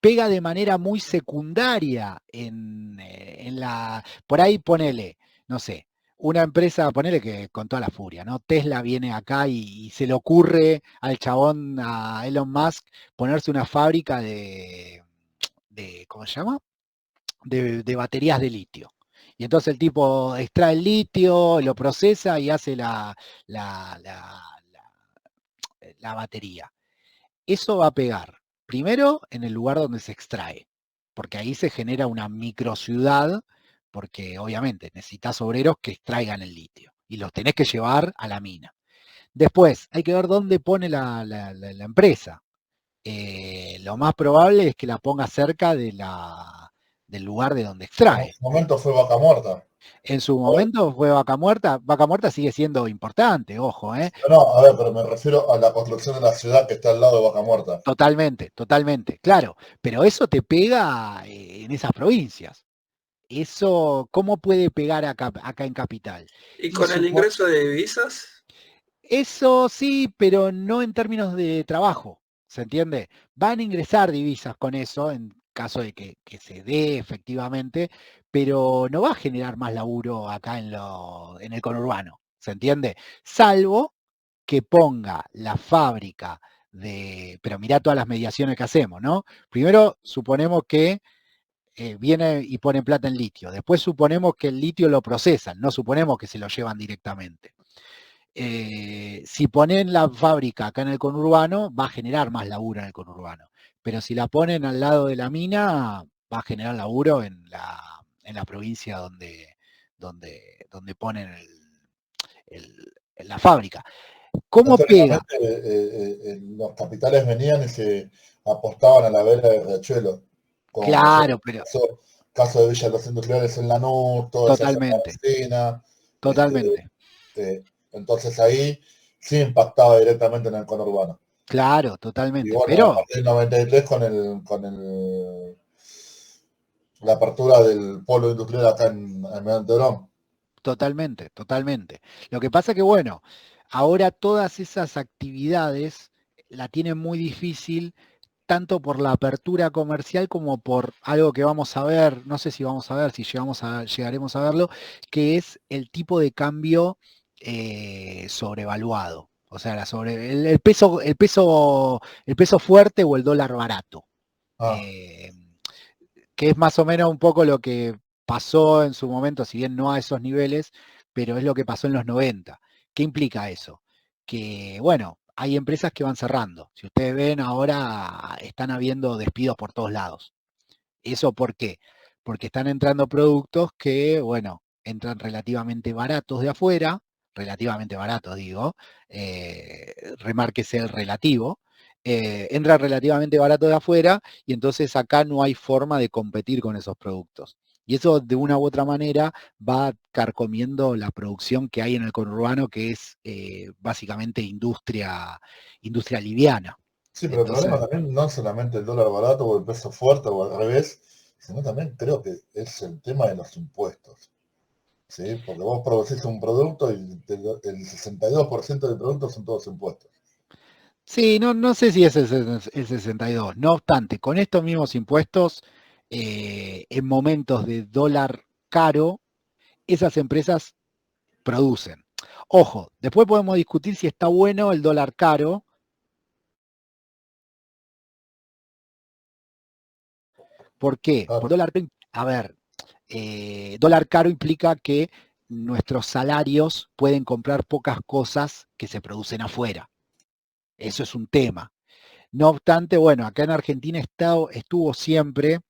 Pega de manera muy secundaria en por ahí ponele, no sé, una empresa, ponele que con toda la furia, ¿no? Tesla viene acá y se le ocurre al chabón, a Elon Musk, ponerse una fábrica de ¿cómo se llama? De baterías de litio. Y entonces el tipo extrae el litio, lo procesa y hace la batería. Eso va a pegar, primero, en el lugar donde se extrae, porque ahí se genera una microciudad, porque obviamente necesitas obreros que extraigan el litio y los tenés que llevar a la mina. Después, hay que ver dónde pone la empresa. Lo más probable es que la ponga cerca del lugar de donde extrae. En su momento fue Vaca Muerta. En su momento fue Vaca Muerta. Vaca Muerta sigue siendo importante, ojo, No, a ver, pero me refiero a la construcción de la ciudad que está al lado de Vaca Muerta. Totalmente, totalmente, claro. Pero eso te pega en esas provincias. Eso, ¿cómo puede pegar acá en Capital? ¿Y con el ingreso de divisas? Eso sí, pero no en términos de trabajo, ¿se entiende? Van a ingresar divisas con eso en caso de que se dé efectivamente, pero no va a generar más laburo acá en el conurbano, ¿se entiende? Salvo que ponga la fábrica pero mirá todas las mediaciones que hacemos, ¿no? Primero suponemos que viene y ponen plata en litio, después suponemos que el litio lo procesan, no suponemos que se lo llevan directamente. Si ponen la fábrica acá en el conurbano, va a generar más laburo en el conurbano. Pero si la ponen al lado de la mina, va a generar laburo en la provincia donde ponen la fábrica. ¿Cómo pega? Los capitales venían y se apostaban a la vera de Riachuelo. Claro, pero... Caso de Villa Los Industriales en Lanús, toda totalmente, esa zona. Totalmente. Entonces ahí sí impactaba directamente en el conurbano. Claro, totalmente. Y bueno, pero a partir del 93 la apertura del polo industrial acá en Almirante Brown. Totalmente, totalmente. Lo que pasa que, bueno, ahora todas esas actividades la tienen muy difícil, tanto por la apertura comercial como por algo que vamos a ver, no sé si vamos a ver, si llegaremos a verlo, que es el tipo de cambio sobrevaluado. O sea, el peso fuerte o el dólar barato. Ah, Que es más o menos un poco lo que pasó en su momento, si bien no a esos niveles, pero es lo que pasó en los 90. ¿Qué implica eso? Que, bueno, hay empresas que van cerrando. Si ustedes ven, ahora están habiendo despidos por todos lados. ¿Eso por qué? Porque están entrando productos que, bueno, entran relativamente baratos de afuera, relativamente baratos digo, remárquese el relativo, entran relativamente baratos de afuera y entonces acá no hay forma de competir con esos productos. Y eso de una u otra manera va carcomiendo la producción que hay en el conurbano, que es básicamente industria liviana. sí, pero Entonces, el problema también no es solamente el dólar barato o el peso fuerte o al revés, sino también creo que es el tema de los impuestos. ¿Sí? Porque vos producís un producto y el 62% del producto son todos impuestos. sí, no sé si es el 62. No obstante, con estos mismos impuestos, en momentos de dólar caro, esas empresas producen. Ojo, después podemos discutir si está bueno el dólar caro. ¿Por qué? Claro. Por dólar, a ver, dólar caro implica que nuestros salarios pueden comprar pocas cosas que se producen afuera. Eso es un tema. No obstante, bueno, acá en Argentina estuvo siempre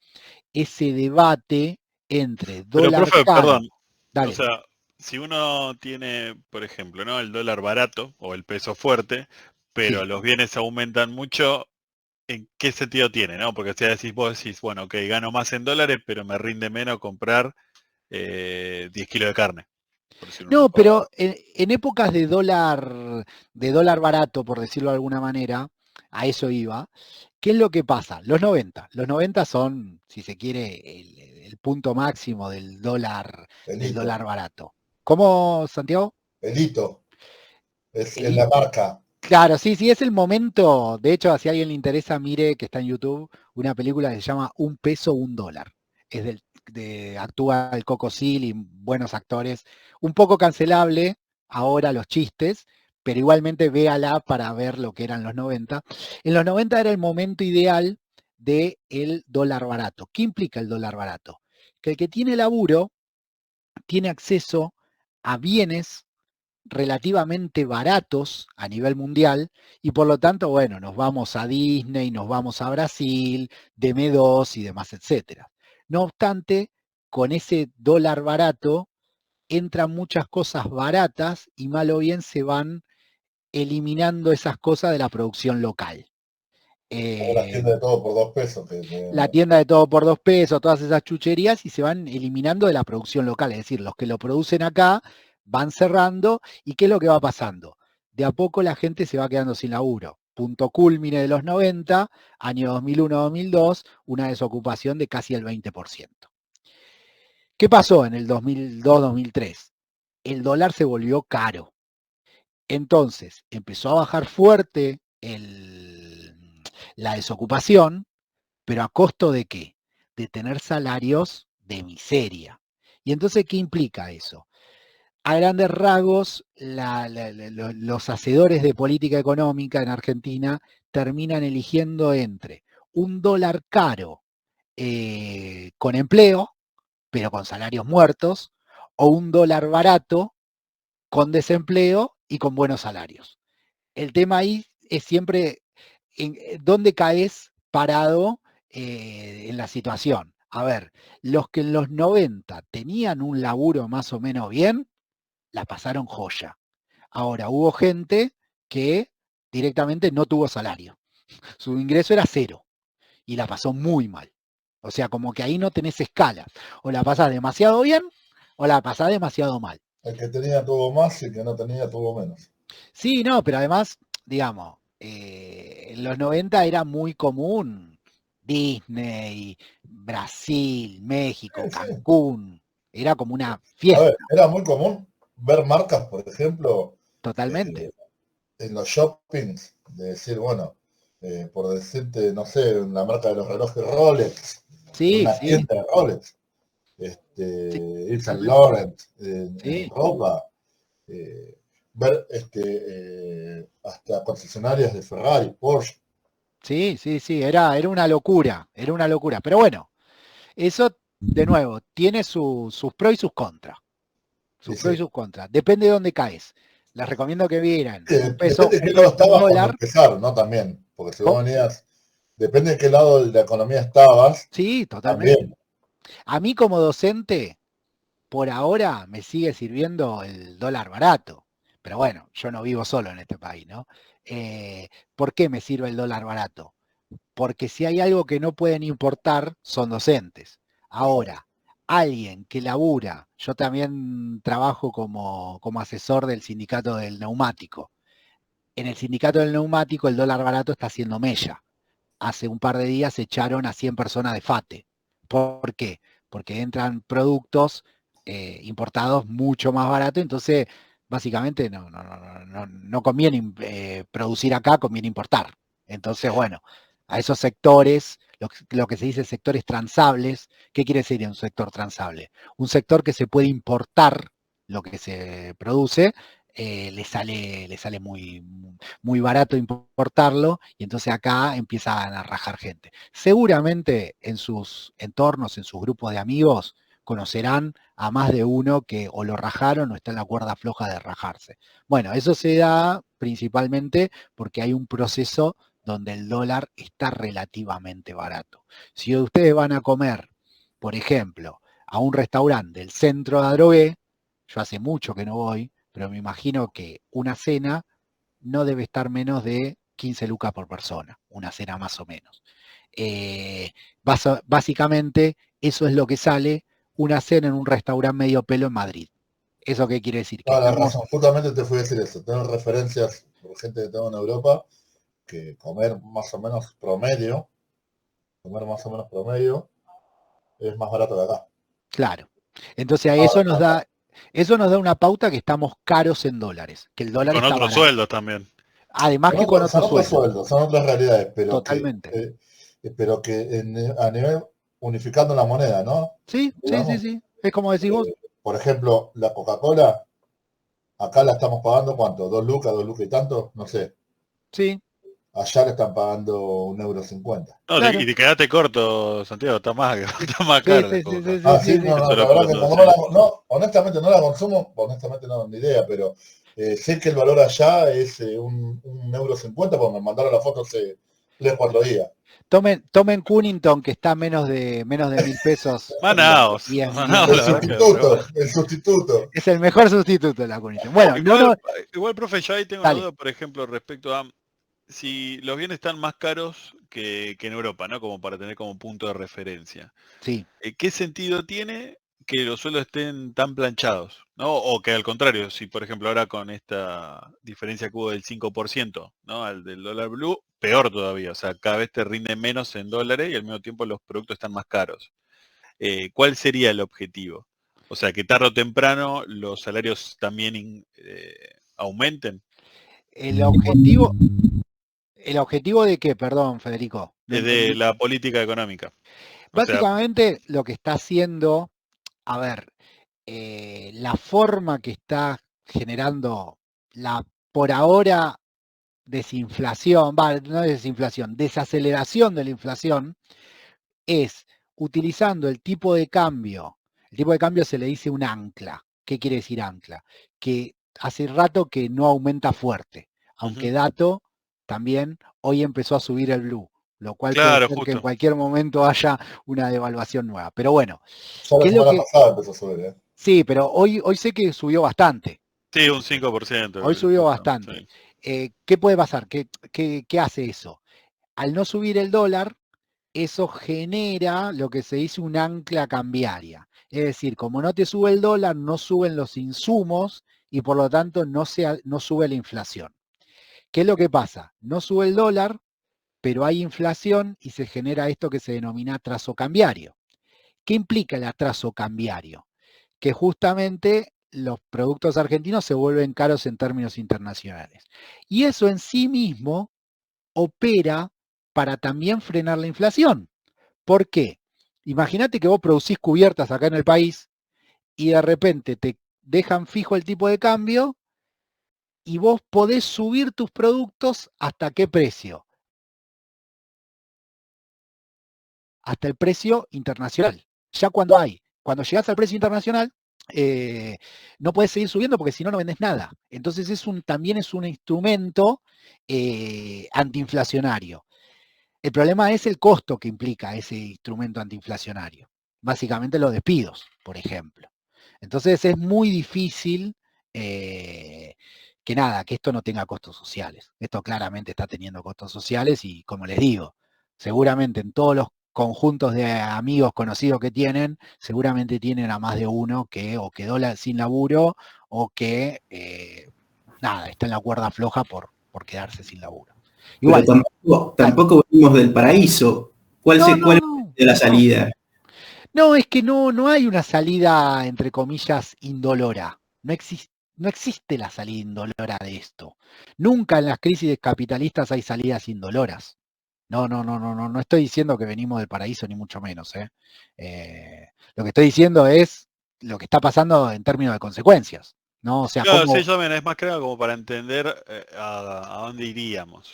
ese debate entre Pero, dólar profe, caro. perdón. O Dale. sea, si uno tiene, por ejemplo, ¿no? El dólar barato o el peso fuerte, pero Sí. los bienes aumentan mucho, ¿en qué sentido tiene, no? Porque si vos decís, bueno, ok, gano más en dólares, pero me rinde menos comprar 10 kilos de carne, por decir un No, número. pero en épocas de dólar barato, por decirlo de alguna manera, a eso iba. ¿Qué es lo que pasa? Los 90 son, si se quiere, el punto máximo del dólar barato. ¿Cómo, Santiago? El hito es El, la marca. Claro, sí, sí, es el momento. De hecho, si a alguien le interesa, mire que está en YouTube una película que se llama Un peso, un dólar. Es actúa el Coco Sil y buenos actores. Un poco cancelable ahora los chistes, pero igualmente véala para ver lo que eran los 90. En los 90 era el momento ideal del dólar barato. ¿Qué implica el dólar barato? Que el que tiene laburo tiene acceso a bienes relativamente baratos a nivel mundial y por lo tanto, bueno, nos vamos a Disney, nos vamos a Brasil, DM2 y demás, etcétera. No obstante, con ese dólar barato entran muchas cosas baratas y mal o bien se van eliminando esas cosas de la producción local. La tienda de todo por 2 pesos. La tienda de todo por 2 pesos, todas esas chucherías y se van eliminando de la producción local, es decir, los que lo producen acá van cerrando y ¿qué es lo que va pasando? De a poco la gente se va quedando sin laburo. Punto culmine de los 90, año 2001-2002, una desocupación de casi el 20%. ¿Qué pasó en el 2002-2003? El dólar se volvió caro. Entonces empezó a bajar fuerte la desocupación, pero ¿a costo de qué? De tener salarios de miseria. Y entonces, ¿qué implica eso? A grandes rasgos, los hacedores de política económica en Argentina terminan eligiendo entre un dólar caro con empleo, pero con salarios muertos, o un dólar barato con desempleo y con buenos salarios. El tema ahí es siempre en dónde caes parado en la situación. A ver, los que en los 90 tenían un laburo más o menos bien, la pasaron joya. Ahora, hubo gente que directamente no tuvo salario. Su ingreso era cero y la pasó muy mal. O sea, como que ahí no tenés escala. O la pasás demasiado bien o la pasás demasiado mal. El que tenía tuvo más y el que no tenía tuvo menos. Sí, no, pero además, digamos, en los 90 era muy común Disney, Brasil, México, Sí, sí. Cancún. Era como una A fiesta, ver, era muy común ver marcas, por ejemplo, totalmente. en los shoppings, de decir, bueno, por decirte, no sé, la marca de los relojes Rolex, Sí, una sí, tienda de Rolex, sí, Yves Saint totalmente. Laurent, en Sí, ropa, ver hasta concesionarias de Ferrari, Porsche. sí, era una locura, era una locura. Pero bueno, eso, de nuevo, tiene sus pros y sus contras. Sí, Sus pros y sí. sus contras. Depende de dónde caes. Les recomiendo que vieran un peso, Depende de qué lado un estabas cuando dólar. empezaron, ¿no? También, porque si Oh, vos venías, depende de qué lado de la economía estabas, sí, totalmente. también. A mí como docente, por ahora me sigue sirviendo el dólar barato. Pero bueno, yo no vivo solo en este país, ¿no? ¿Por qué me sirve el dólar barato? Porque si hay algo que no pueden importar, son docentes. Ahora, alguien que labura, yo también trabajo como asesor del sindicato del neumático. En el sindicato del neumático el dólar barato está haciendo mella. Hace un par de días echaron a 100 personas de FATE. ¿Por qué? Porque entran productos importados mucho más barato, entonces básicamente no conviene producir acá, conviene importar. Entonces, bueno, a esos sectores, lo que se dice sectores transables, ¿qué quiere decir un sector transable? Un sector que se puede importar lo que se produce, le sale muy barato importarlo y entonces acá empiezan a rajar gente. Seguramente en sus entornos, en sus grupos de amigos, conocerán a más de uno que o lo rajaron o está en la cuerda floja de rajarse. Bueno, eso se da principalmente porque hay un proceso donde el dólar está relativamente barato. Si ustedes van a comer, por ejemplo, a un restaurante del centro de Adrogué, yo hace mucho que no voy, pero me imagino que una cena no debe estar menos de 15 lucas por persona, una cena más o menos. Básicamente, eso es lo que sale una cena en un restaurante medio pelo en Madrid. ¿Eso qué quiere decir? Que Toda la estamos, razón, justamente te fui a decir eso. Tengo referencias por gente que tengo en Europa, que comer más o menos promedio es más barato que acá. claro. Entonces a Ahora, eso nos da una pauta que estamos caros en dólares, que el Y dólar con está otros barato. sueldos también. Además que con son otros otros sueldos, sueldos, son otras realidades, totalmente. pero que a nivel unificando la moneda, ¿no? Sí, sí, sí, Digamos, sí. Es como decís vos. por ejemplo, la Coca-Cola, acá la estamos pagando, ¿cuánto? ¿2 lucas y tanto? No sé. Sí, Allá le están pagando 1,50 €. No, claro. y te quedaste corto, Santiago, está más, está más Sí, cara la sí, sí, coca. sí, sí, Ah, sí, sí, sí. no, Eso la lo verdad que explotó, como sí. honestamente no la consumo, honestamente no, ni idea, pero sé que el valor allá es 1,50 €, porque me mandaron la foto hace 3, 4 días. Tomen Cunnington, que está a menos de 1.000 pesos Manaos, y en Manaos, la verdad que no, pero bueno. El sustituto. es el mejor sustituto de la Cunnington. Bueno, Igual, profe, yo ahí tengo una dale. duda, por ejemplo, respecto a si los bienes están más caros que en Europa, ¿no? Como para tener como punto de referencia. Sí, ¿Qué sentido tiene que los sueldos estén tan planchados? ¿No? O que al contrario, si por ejemplo ahora con esta diferencia que hubo del 5%, ¿no? Al del dólar blue, peor todavía. O sea, cada vez te rinde menos en dólares y al mismo tiempo los productos están más caros. ¿Cuál sería el objetivo? O sea, que tarde o temprano los salarios también aumenten. el objetivo, ¿el objetivo de qué? Perdón, Federico, no De entendí. la política económica. O sea, Básicamente lo que está haciendo, a ver, la forma que está generando la, por ahora, desinflación, no desinflación, desaceleración de la inflación, es utilizando el tipo de cambio. El tipo de cambio se le dice un ancla. ¿Qué quiere decir ancla? Que hace rato que no aumenta fuerte, aunque dato también hoy empezó a subir el blue, lo cual puede claro, ser que en justo. cualquier momento haya una devaluación nueva. Pero bueno, Ya la ¿qué es lo semana que? pasada empezó a subir, Sí, pero hoy sé que subió bastante. Sí, un 5%. Hoy subió Sí. bastante. ¿Qué puede pasar? ¿Qué hace eso? Al no subir el dólar, eso genera lo que se dice un ancla cambiaria. Es decir, como no te sube el dólar, no suben los insumos y por lo tanto no sube la inflación. ¿Qué es lo que pasa? No sube el dólar, pero hay inflación y se genera esto que se denomina atraso cambiario. ¿Qué implica el atraso cambiario? Que justamente los productos argentinos se vuelven caros en términos internacionales. Y eso en sí mismo opera para también frenar la inflación. ¿Por qué? Imagínate que vos producís cubiertas acá en el país y de repente te dejan fijo el tipo de cambio y vos podés subir tus productos ¿hasta qué precio? Hasta el precio internacional. Ya cuando llegás al precio internacional, no puedes seguir subiendo porque si no, no vendés nada. Entonces también es un instrumento antiinflacionario. El problema es el costo que implica ese instrumento antiinflacionario. Básicamente los despidos, por ejemplo. Entonces es muy difícil que esto no tenga costos sociales. Esto claramente está teniendo costos sociales y, como les digo, seguramente en todos los conjuntos de amigos conocidos que tienen, seguramente tienen a más de uno que o quedó sin laburo o que está en la cuerda floja por quedarse sin laburo. Igual, pero tampoco venimos del paraíso. ¿Cuál es la salida? No, es que no hay una salida, entre comillas, indolora. No existe la salida indolora de esto. Nunca en las crisis capitalistas hay salidas indoloras. No estoy diciendo que venimos del paraíso, ni mucho menos. Lo que estoy diciendo es lo que está pasando en términos de consecuencias. ¿No? O sea, claro, sí, yo es más que nada como para entender a dónde iríamos.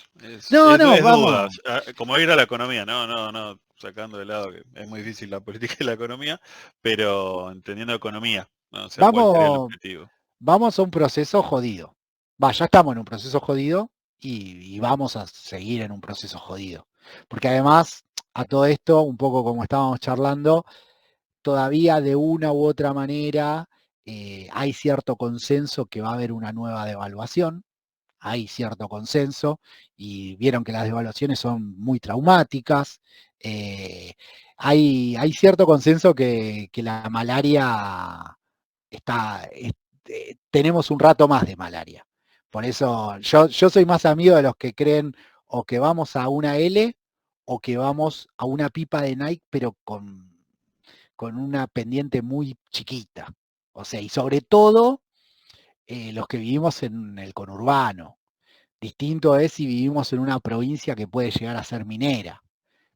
Vamos. Como ir a la economía, no, sacando de lado que es muy difícil la política y la economía, pero entendiendo economía, ¿no? O sea, ¿cuál sería el objetivo? Vamos a un proceso jodido. Ya estamos en un proceso jodido y vamos a seguir en un proceso jodido. Porque además, a todo esto, un poco como estábamos charlando, todavía de una u otra manera hay cierto consenso que va a haber una nueva devaluación, hay cierto consenso, y vieron que las devaluaciones son muy traumáticas, hay cierto consenso que la malaria tenemos un rato más de malaria. Por eso yo soy más amigo de los que creen o que vamos a una L o que vamos a una pipa de Nike, pero con una pendiente muy chiquita. O sea, y sobre todo los que vivimos en el conurbano. Distinto es si vivimos en una provincia que puede llegar a ser minera.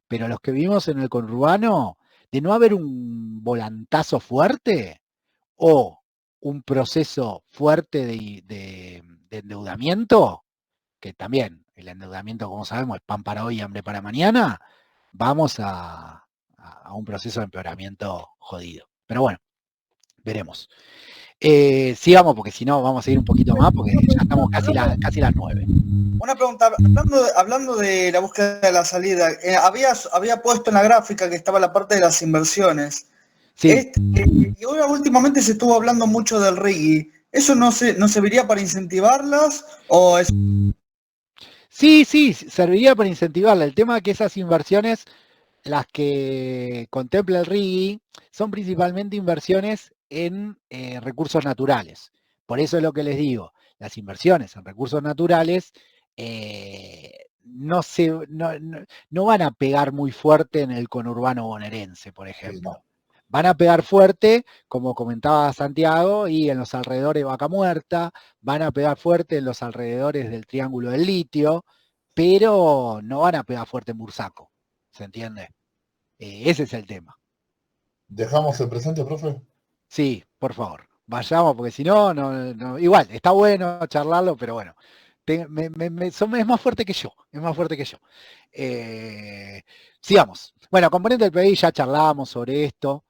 Pero los que vivimos en el conurbano, de no haber un volantazo fuerte o un proceso fuerte de endeudamiento, que también el endeudamiento, como sabemos, es pan para hoy y hambre para mañana, vamos a un proceso de empeoramiento jodido. Pero bueno, veremos. Sigamos, porque si no vamos a ir un poquito más, porque ya estamos casi las 9. Una pregunta, hablando de la búsqueda de la salida, había puesto en la gráfica que estaba la parte de las inversiones. Sí. Y ahora últimamente se estuvo hablando mucho del RIGI. ¿Eso no serviría para incentivarlas? ¿O es... Sí, serviría para incentivarla. El tema es que esas inversiones, las que contempla el RIGI, son principalmente inversiones en recursos naturales. Por eso es lo que les digo, las inversiones en recursos naturales no van a pegar muy fuerte en el conurbano bonaerense, por ejemplo. Sí, no. Van a pegar fuerte, como comentaba Santiago, y en los alrededores de Vaca Muerta, van a pegar fuerte en los alrededores del Triángulo del Litio, pero no van a pegar fuerte en Bursaco, ¿se entiende? Ese es el tema. ¿Dejamos el presente, profe? Sí, por favor, vayamos, porque si no, igual, está bueno charlarlo, pero bueno, es más fuerte que yo, sigamos. Bueno, componente del PBI ya charlamos sobre esto,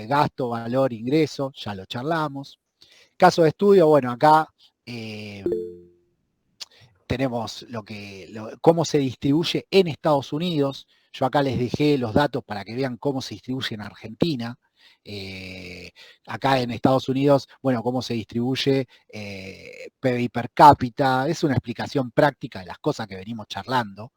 gasto, valor, ingreso, ya lo charlamos. Caso de estudio, bueno, acá tenemos cómo se distribuye en Estados Unidos. Yo acá les dejé los datos para que vean cómo se distribuye en Argentina. Acá en Estados Unidos, bueno, cómo se distribuye PBI per cápita, es una explicación práctica de las cosas que venimos charlando.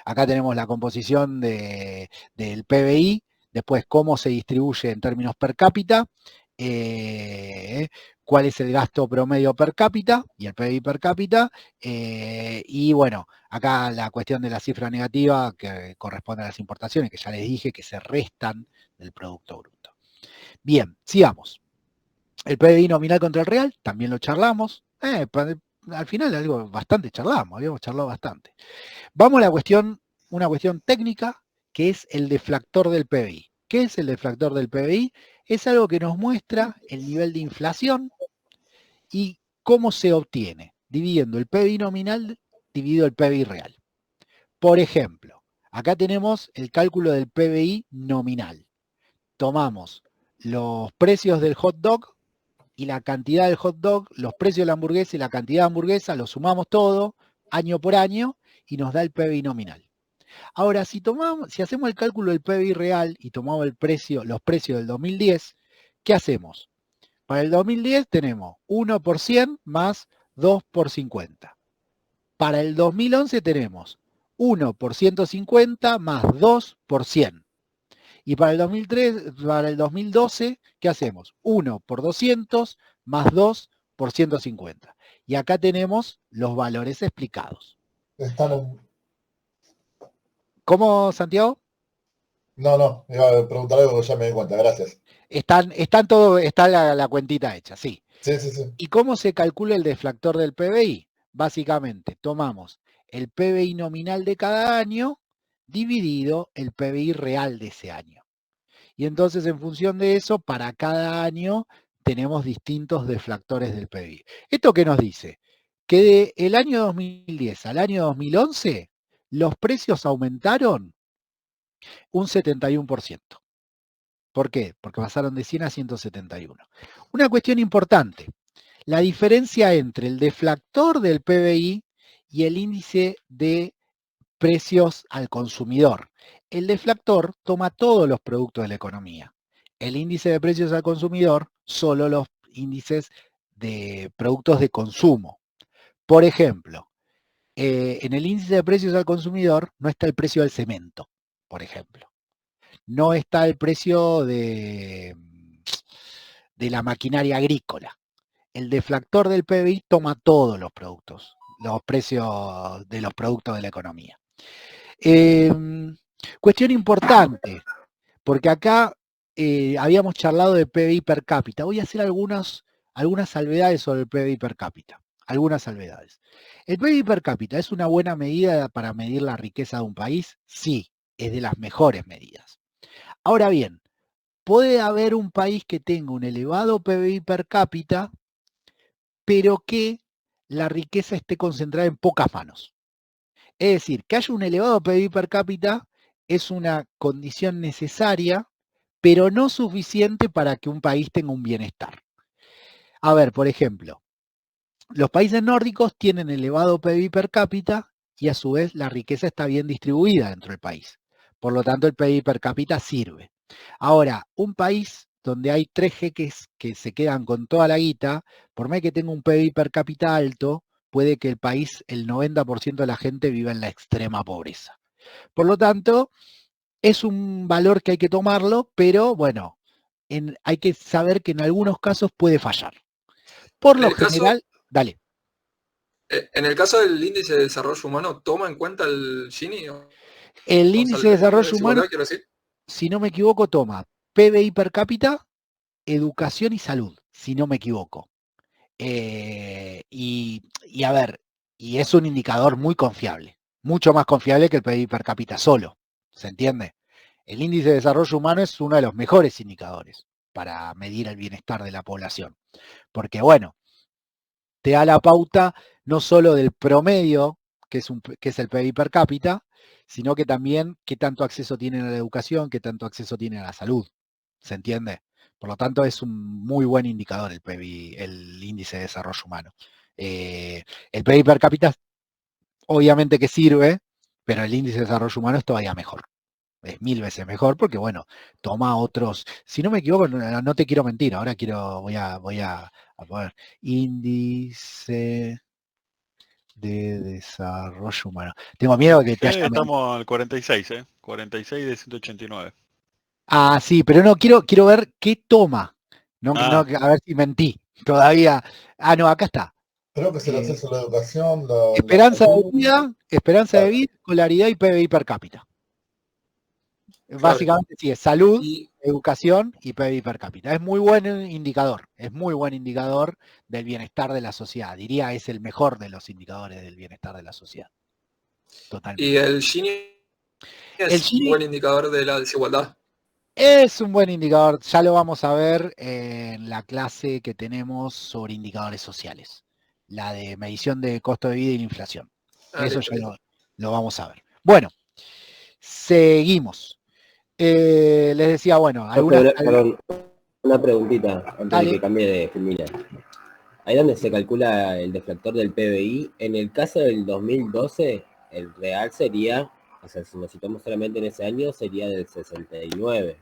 Acá tenemos la composición del PBI, después cómo se distribuye en términos per cápita, cuál es el gasto promedio per cápita y el PBI per cápita, y bueno, acá la cuestión de la cifra negativa que corresponde a las importaciones, que ya les dije que se restan del Producto Bruto. Bien, sigamos. El PBI nominal contra el real, también lo charlamos. Al final algo bastante charlamos, habíamos charlado bastante. Vamos a la cuestión, una cuestión técnica, que es el deflactor del PBI. ¿Qué es el deflactor del PBI? Es algo que nos muestra el nivel de inflación y cómo se obtiene, dividiendo el PBI nominal dividido el PBI real. Por ejemplo, acá tenemos el cálculo del PBI nominal. Tomamos los precios del hot dog y la cantidad del hot dog, los precios de la hamburguesa y la cantidad de hamburguesa, lo sumamos todo, año por año, y nos da el PBI nominal. Ahora, si hacemos el cálculo del PBI real y tomamos los precios del 2010, ¿qué hacemos? Para el 2010 tenemos 1 por 100 más 2 por 50. Para el 2011 tenemos 1 por 150 más 2 por 100. Y para el 2012, ¿qué hacemos? 1 por 200 más 2 por 150. Y acá tenemos los valores explicados. ¿Cómo, Santiago? No, iba a preguntar algo, ya me di cuenta, gracias. Está la cuentita hecha, sí. Sí. ¿Y cómo se calcula el deflactor del PBI? Básicamente, tomamos el PBI nominal de cada año dividido el PBI real de ese año. Y entonces, en función de eso, para cada año tenemos distintos deflactores del PBI. ¿Esto qué nos dice? Que del año 2010 al año 2011, los precios aumentaron un 71%. ¿Por qué? Porque pasaron de 100 a 171. Una cuestión importante, la diferencia entre el deflactor del PBI y el índice de precios al consumidor. El deflactor toma todos los productos de la economía. El índice de precios al consumidor, solo los índices de productos de consumo. Por ejemplo, en el índice de precios al consumidor no está el precio del cemento, por ejemplo. No está el precio de la maquinaria agrícola. El deflactor del PBI toma todos los productos, los precios de los productos de la economía. Cuestión importante, porque acá habíamos charlado de PBI per cápita. Voy a hacer algunas salvedades sobre el PBI per cápita. Algunas salvedades. ¿El PBI per cápita es una buena medida para medir la riqueza de un país? Sí, es de las mejores medidas. Ahora bien, puede haber un país que tenga un elevado PBI per cápita, pero que la riqueza esté concentrada en pocas manos. Es decir, que haya un elevado PBI per cápita es una condición necesaria, pero no suficiente para que un país tenga un bienestar. A ver, por ejemplo, los países nórdicos tienen elevado PBI per cápita y a su vez la riqueza está bien distribuida dentro del país. Por lo tanto, el PBI per cápita sirve. Ahora, un país donde hay 3 jeques que se quedan con toda la guita, por más que tenga un PBI per cápita alto, puede que el país, el 90% de la gente viva en la extrema pobreza. Por lo tanto, es un valor que hay que tomarlo, pero bueno, hay que saber que en algunos casos puede fallar. Por lo general, dale. En el caso del índice de desarrollo humano, ¿toma en cuenta el Gini? El índice de desarrollo humano, si no me equivoco, toma PBI per cápita, educación y salud, si no me equivoco. Y a ver, y es un indicador muy confiable, mucho más confiable que el PBI per cápita solo, ¿se entiende? El índice de desarrollo humano es uno de los mejores indicadores para medir el bienestar de la población, porque bueno, te da la pauta no solo del promedio, que es el PBI per cápita, sino que también qué tanto acceso tienen a la educación, qué tanto acceso tienen a la salud, ¿se entiende? Por lo tanto, es un muy buen indicador el PBI, el índice de desarrollo humano. El PBI per cápita, obviamente que sirve, pero el índice de desarrollo humano es todavía mejor. Es 1000 veces mejor porque, bueno, toma otros. Si no me equivoco, no te quiero mentir. Ahora voy a poner índice de desarrollo humano. Tengo miedo que te haya... Estamos al 46, 46 de 189. Ah, sí, pero no, quiero ver qué toma No, Ah. no, a ver si mentí. Todavía. Ah, no, acá está. Creo que es el acceso a la educación, Esperanza de salud. vida, escolaridad y PBI per cápita. Básicamente sí, es salud, Y educación y PBI per cápita. Es muy buen indicador, del bienestar de la sociedad. Diría es el mejor de los indicadores del bienestar de la sociedad. Totalmente. el Gini El es un Gini buen indicador de la desigualdad. es un buen indicador, ya lo vamos a ver en la clase que tenemos sobre indicadores sociales, la de medición de costo de vida y la inflación. Eso Listo, ya listo. lo vamos a ver. Bueno, seguimos. Les decía, bueno, algunas... Perdón, una preguntita antes Dale. de que cambie de filmina. Ahí donde se calcula el deflactor del PBI, en el caso del 2012, el real sería, o sea, si nos situamos solamente en ese año, sería del 69.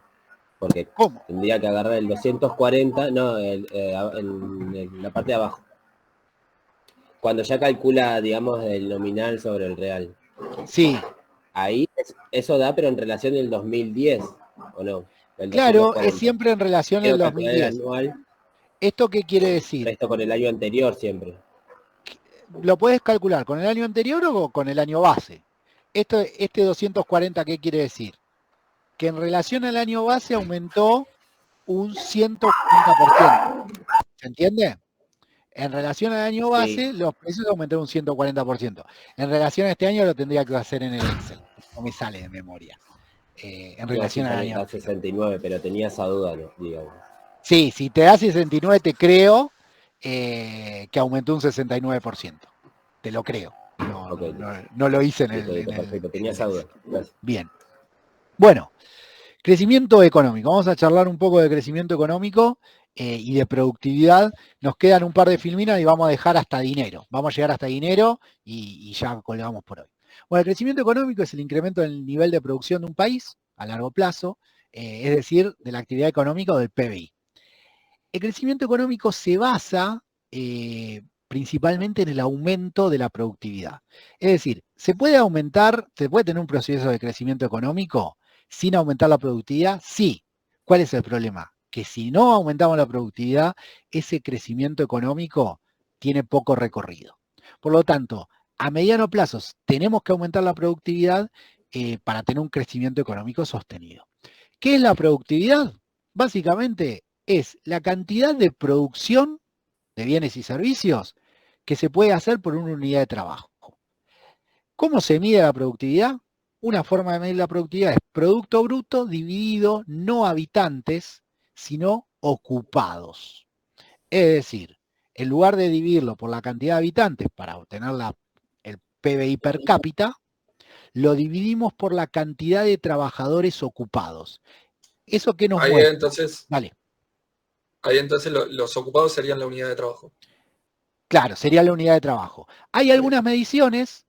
Porque ¿Cómo? tendría que agarrar el 240, no, en la parte de abajo. Cuando ya calcula, digamos, el nominal sobre el real. Sí. Ahí eso da, pero en relación al 2010, ¿o no? El Claro, 240. es siempre en relación al Quiero calcular el 2010. anual, ¿Esto qué quiere decir? esto con el año anterior siempre. ¿Lo puedes calcular con el año anterior o con el año base? Este 240, ¿qué quiere decir? Que en relación al año base aumentó un 140%. ¿Se entiende? En relación al año base, los precios aumentaron un 140%. En relación a este año lo tendría que hacer en el Excel. No me sale de memoria. En relación al año. 69, pero tenía esa duda, ¿no? Digamos. Sí, si te da 69 te creo que aumentó un 69%. Te lo creo. No lo hice en el... Perfecto, tenía esa duda. Gracias. Bien. Bueno, crecimiento económico. Vamos a charlar un poco de crecimiento económico y de productividad. Nos quedan un par de filminas y vamos a dejar hasta dinero. Vamos a llegar hasta dinero y ya colgamos por hoy. Bueno, el crecimiento económico es el incremento del nivel de producción de un país a largo plazo, es decir, de la actividad económica o del PBI. El crecimiento económico se basa principalmente en el aumento de la productividad. Es decir, se puede tener un proceso de crecimiento económico sin aumentar la productividad, sí. ¿Cuál es el problema? Que si no aumentamos la productividad, ese crecimiento económico tiene poco recorrido. Por lo tanto, a mediano plazo tenemos que aumentar la productividad para tener un crecimiento económico sostenido. ¿Qué es la productividad? Básicamente es la cantidad de producción de bienes y servicios que se puede hacer por una unidad de trabajo. ¿Cómo se mide la productividad? Una forma de medir la productividad es producto bruto dividido no habitantes, sino ocupados. Es decir, en lugar de dividirlo por la cantidad de habitantes para obtener el PBI per cápita, lo dividimos por la cantidad de trabajadores ocupados. ¿Eso qué nos muestra? Entonces, Vale. Ahí entonces los ocupados serían la unidad de trabajo. Claro, sería la unidad de trabajo. Hay algunas mediciones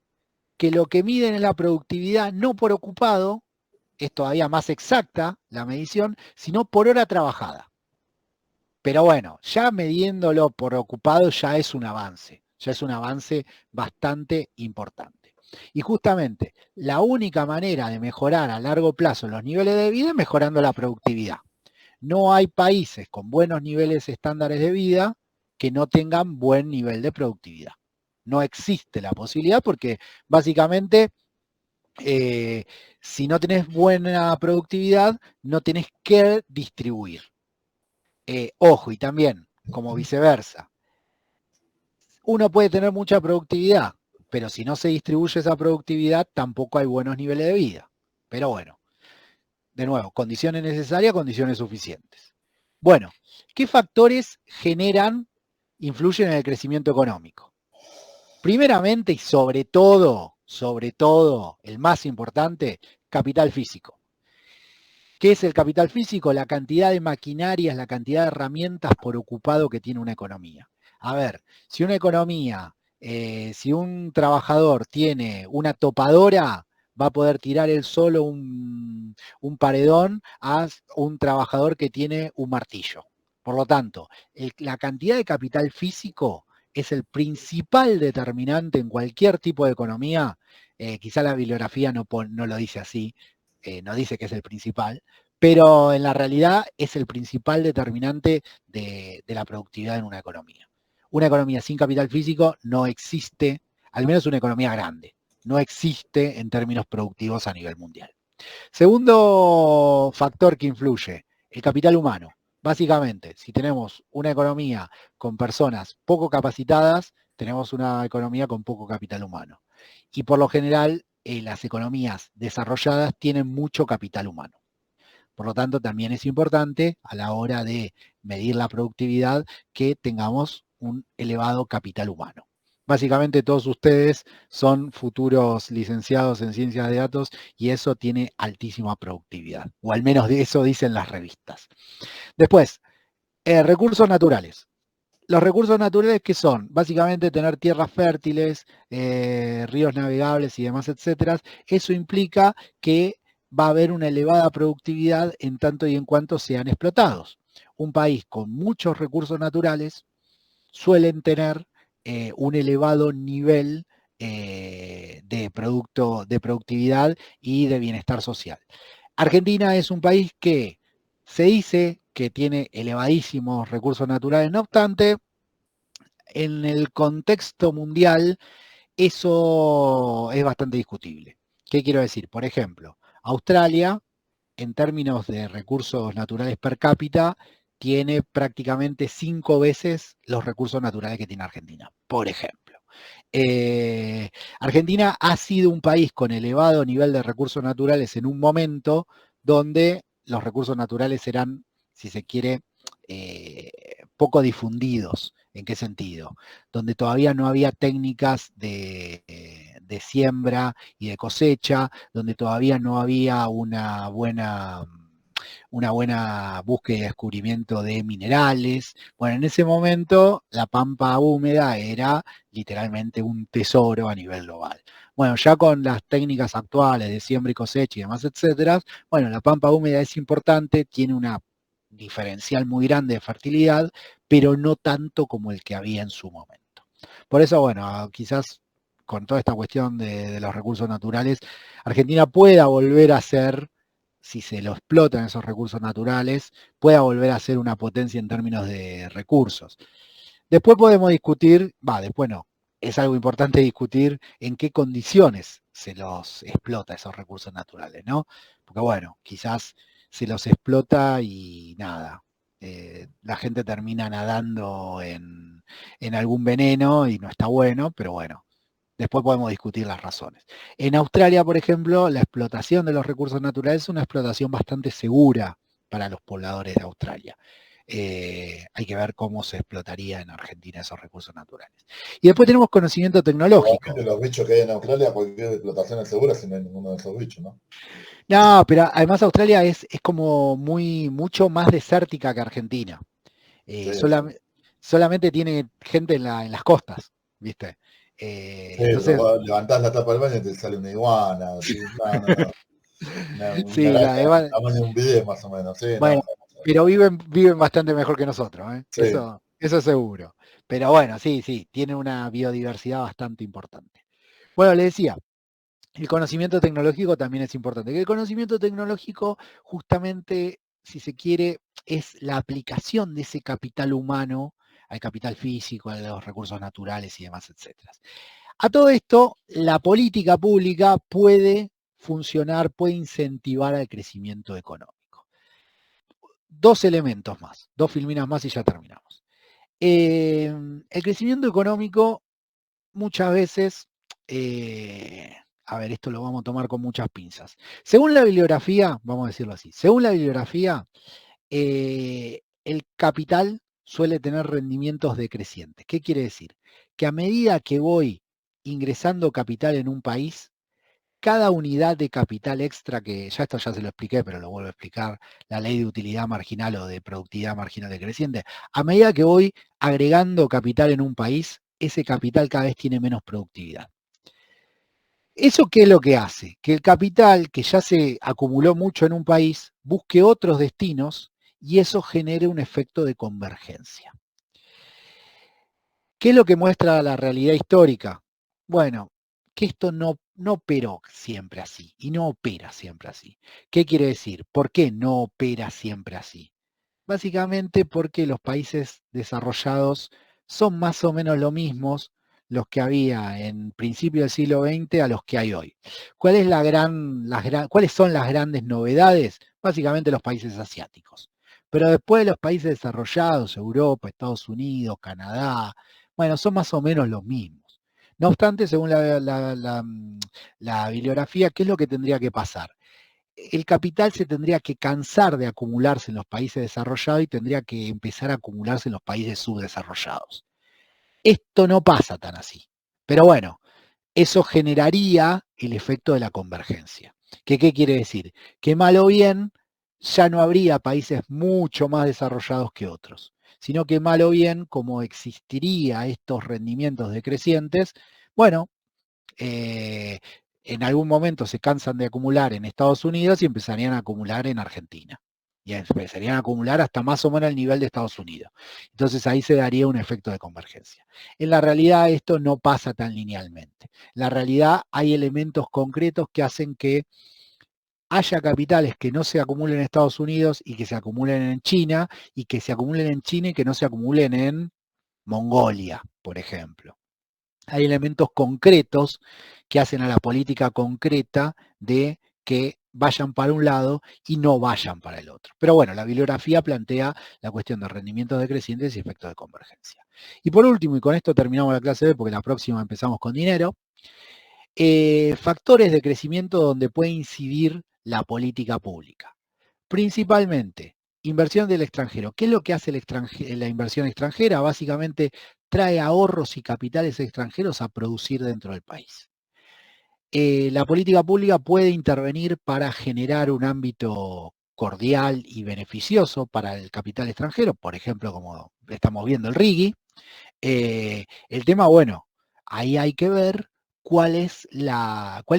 que lo que miden es la productividad no por ocupado, es todavía más exacta la medición, sino por hora trabajada. Pero bueno, ya midiéndolo por ocupado ya es un avance bastante importante. Y justamente la única manera de mejorar a largo plazo los niveles de vida es mejorando la productividad. No hay países con buenos niveles estándares de vida que no tengan buen nivel de productividad. No existe la posibilidad porque básicamente si no tenés buena productividad, no tenés que distribuir. Ojo, y también, como viceversa, uno puede tener mucha productividad, pero si no se distribuye esa productividad, tampoco hay buenos niveles de vida. Pero bueno, de nuevo, condiciones necesarias, condiciones suficientes. Bueno, ¿qué factores influyen en el crecimiento económico? Primeramente y sobre todo, el más importante, capital físico. ¿Qué es el capital físico? La cantidad de maquinarias, la cantidad de herramientas por ocupado que tiene una economía. A ver, si una economía, si un trabajador tiene una topadora, va a poder tirar él solo un paredón a un trabajador que tiene un martillo. Por lo tanto, la cantidad de capital físico es el principal determinante en cualquier tipo de economía. Quizá la bibliografía no lo dice así, no dice que es el principal, pero en la realidad es el principal determinante de la productividad en una economía. Una economía sin capital físico no existe, al menos una economía grande, no existe en términos productivos a nivel mundial. Segundo factor que influye, el capital humano. Básicamente, si tenemos una economía con personas poco capacitadas, tenemos una economía con poco capital humano. Y por lo general, las economías desarrolladas tienen mucho capital humano. Por lo tanto, también es importante a la hora de medir la productividad que tengamos un elevado capital humano. Básicamente todos ustedes son futuros licenciados en ciencias de datos y eso tiene altísima productividad, o al menos de eso dicen las revistas. Después, recursos naturales. Los recursos naturales, ¿qué son? Básicamente tener tierras fértiles, ríos navegables y demás, etcétera. Eso implica que va a haber una elevada productividad en tanto y en cuanto sean explotados. Un país con muchos recursos naturales suelen tener un elevado nivel de productividad y de bienestar social. Argentina es un país que se dice que tiene elevadísimos recursos naturales, no obstante, en el contexto mundial eso es bastante discutible. ¿Qué quiero decir? Por ejemplo, Australia, en términos de recursos naturales per cápita, tiene prácticamente 5 veces los recursos naturales que tiene Argentina, por ejemplo. Argentina ha sido un país con elevado nivel de recursos naturales en un momento donde los recursos naturales eran, si se quiere, poco difundidos. ¿En qué sentido? Donde todavía no había técnicas de siembra y de cosecha, donde todavía no había una buena búsqueda y descubrimiento de minerales. Bueno, en ese momento la pampa húmeda era literalmente un tesoro a nivel global. Bueno, ya con las técnicas actuales de siembra y cosecha y demás, etcétera, bueno, la pampa húmeda es importante, tiene una diferencial muy grande de fertilidad, pero no tanto como el que había en su momento. Por eso, bueno, quizás con toda esta cuestión de los recursos naturales, Argentina pueda volver a ser, si se lo explotan esos recursos naturales, pueda volver a ser una potencia en términos de recursos. Después podemos discutir, después no, es algo importante discutir en qué condiciones se los explota esos recursos naturales, ¿no? Porque bueno, quizás se los explota y nada, la gente termina nadando en algún veneno y no está bueno, pero bueno, después podemos discutir las razones. En Australia, por ejemplo, la explotación de los recursos naturales es una explotación bastante segura para los pobladores de Australia. Hay que ver cómo se explotaría en Argentina esos recursos naturales. Y después tenemos conocimiento tecnológico. De los bichos que hay en Australia, cualquier explotación es segura si no hay ninguno de esos bichos, ¿no? No, pero además Australia es como mucho más desértica que Argentina. Sí, solamente tiene gente en las costas, ¿viste? Sí, entonces, levantás la tapa del baño y te sale una iguana. ¿Sí? No. sí, tamaño de un video más o menos. Sí, bueno, pero viven bastante mejor que nosotros, ¿eh? Sí. Eso seguro. Pero bueno, sí, tiene una biodiversidad bastante importante. Bueno, le decía, el conocimiento tecnológico también es importante. Que el conocimiento tecnológico, justamente, si se quiere, es la aplicación de ese capital humano al capital físico, a los recursos naturales y demás, etcétera. A todo esto, la política pública puede funcionar, puede incentivar al crecimiento económico. 2 elementos más, 2 filminas más y ya terminamos. El crecimiento económico muchas veces, a ver, esto lo vamos a tomar con muchas pinzas. Según la bibliografía, vamos a decirlo así, según la bibliografía, el capital suele tener rendimientos decrecientes. ¿Qué quiere decir? Que a medida que voy ingresando capital en un país, cada unidad de capital extra, que ya esto ya se lo expliqué, pero lo vuelvo a explicar, la ley de utilidad marginal o de productividad marginal decreciente, a medida que voy agregando capital en un país, ese capital cada vez tiene menos productividad. ¿Eso qué es lo que hace? Que el capital que ya se acumuló mucho en un país busque otros destinos y eso genere un efecto de convergencia. ¿Qué es lo que muestra la realidad histórica? Bueno, que esto no operó siempre así y no opera siempre así. ¿Qué quiere decir? ¿Por qué no opera siempre así? Básicamente porque los países desarrollados son más o menos los mismos los que había en principio del siglo XX a los que hay hoy. ¿Cuáles son las grandes novedades? Básicamente los países asiáticos. Pero después los países desarrollados, Europa, Estados Unidos, Canadá, bueno, son más o menos los mismos. No obstante, según la bibliografía, ¿qué es lo que tendría que pasar? El capital se tendría que cansar de acumularse en los países desarrollados y tendría que empezar a acumularse en los países subdesarrollados. Esto no pasa tan así. Pero bueno, eso generaría el efecto de la convergencia. ¿Qué quiere decir? Que mal o bien ya no habría países mucho más desarrollados que otros, sino que mal o bien, como existiría estos rendimientos decrecientes, bueno, en algún momento se cansan de acumular en Estados Unidos y empezarían a acumular en Argentina. Y empezarían a acumular hasta más o menos el nivel de Estados Unidos. Entonces ahí se daría un efecto de convergencia. En la realidad esto no pasa tan linealmente. En la realidad hay elementos concretos que hacen que haya capitales que no se acumulen en Estados Unidos y que se acumulen en China, y que se acumulen en China y que no se acumulen en Mongolia, por ejemplo. Hay elementos concretos que hacen a la política concreta de que vayan para un lado y no vayan para el otro. Pero bueno, la bibliografía plantea la cuestión de rendimientos decrecientes y efectos de convergencia. Y por último, y con esto terminamos la clase B porque la próxima empezamos con dinero, factores de crecimiento donde puede incidir la política pública. Principalmente, inversión del extranjero. ¿Qué es lo que hace la inversión extranjera? Básicamente trae ahorros y capitales extranjeros a producir dentro del país. La política pública puede intervenir para generar un ámbito cordial y beneficioso para el capital extranjero, por ejemplo, como estamos viendo el RIGI. El tema, bueno, ahí hay que ver cuáles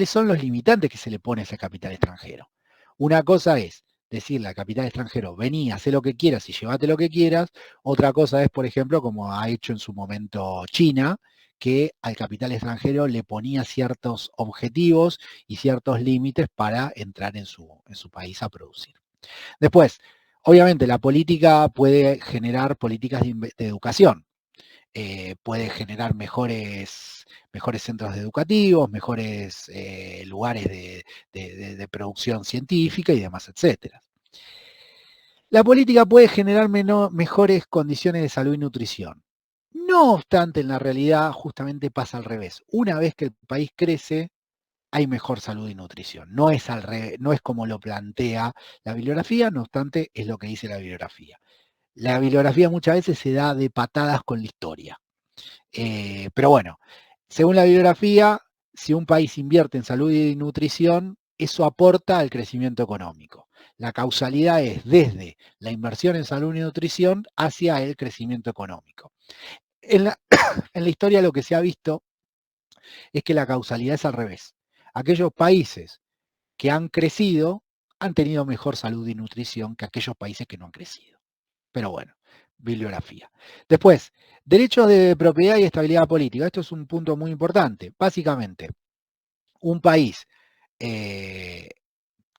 son los limitantes que se le pone a ese capital extranjero. Una cosa es decirle al capital extranjero, vení, haz lo que quieras y llévate lo que quieras. Otra cosa es, por ejemplo, como ha hecho en su momento China, que al capital extranjero le ponía ciertos objetivos y ciertos límites para entrar en su país a producir. Después, obviamente, la política puede generar políticas de educación. Puede generar mejores centros educativos, mejores lugares de producción científica y demás, etcétera. La política puede generar mejores condiciones de salud y nutrición. No obstante, en la realidad justamente pasa al revés. Una vez que el país crece, hay mejor salud y nutrición. No es al revés, no es como lo plantea la bibliografía, no obstante, es lo que dice la bibliografía. La bibliografía muchas veces se da de patadas con la historia. Pero bueno, según la bibliografía, si un país invierte en salud y nutrición, eso aporta al crecimiento económico. La causalidad es desde la inversión en salud y nutrición hacia el crecimiento económico. En la historia lo que se ha visto es que la causalidad es al revés. Aquellos países que han crecido han tenido mejor salud y nutrición que aquellos países que no han crecido. Pero bueno, bibliografía. Después, derechos de propiedad y estabilidad política. Esto es un punto muy importante. Básicamente, un país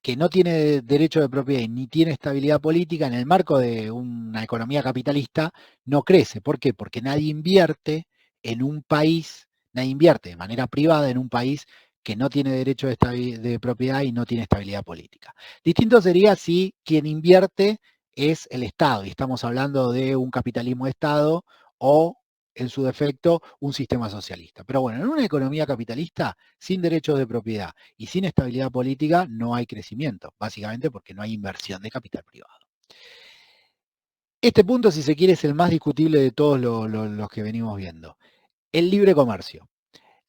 que no tiene derecho de propiedad ni tiene estabilidad política en el marco de una economía capitalista no crece. ¿Por qué? Porque nadie invierte en un país, nadie invierte de manera privada en un país que no tiene derecho de propiedad y no tiene estabilidad política. Distinto sería si quien invierte es el Estado, y estamos hablando de un capitalismo de Estado o, en su defecto, un sistema socialista. Pero bueno, en una economía capitalista, sin derechos de propiedad y sin estabilidad política, no hay crecimiento, básicamente porque no hay inversión de capital privado. Este punto, si se quiere, es el más discutible de todos los que venimos viendo. El libre comercio.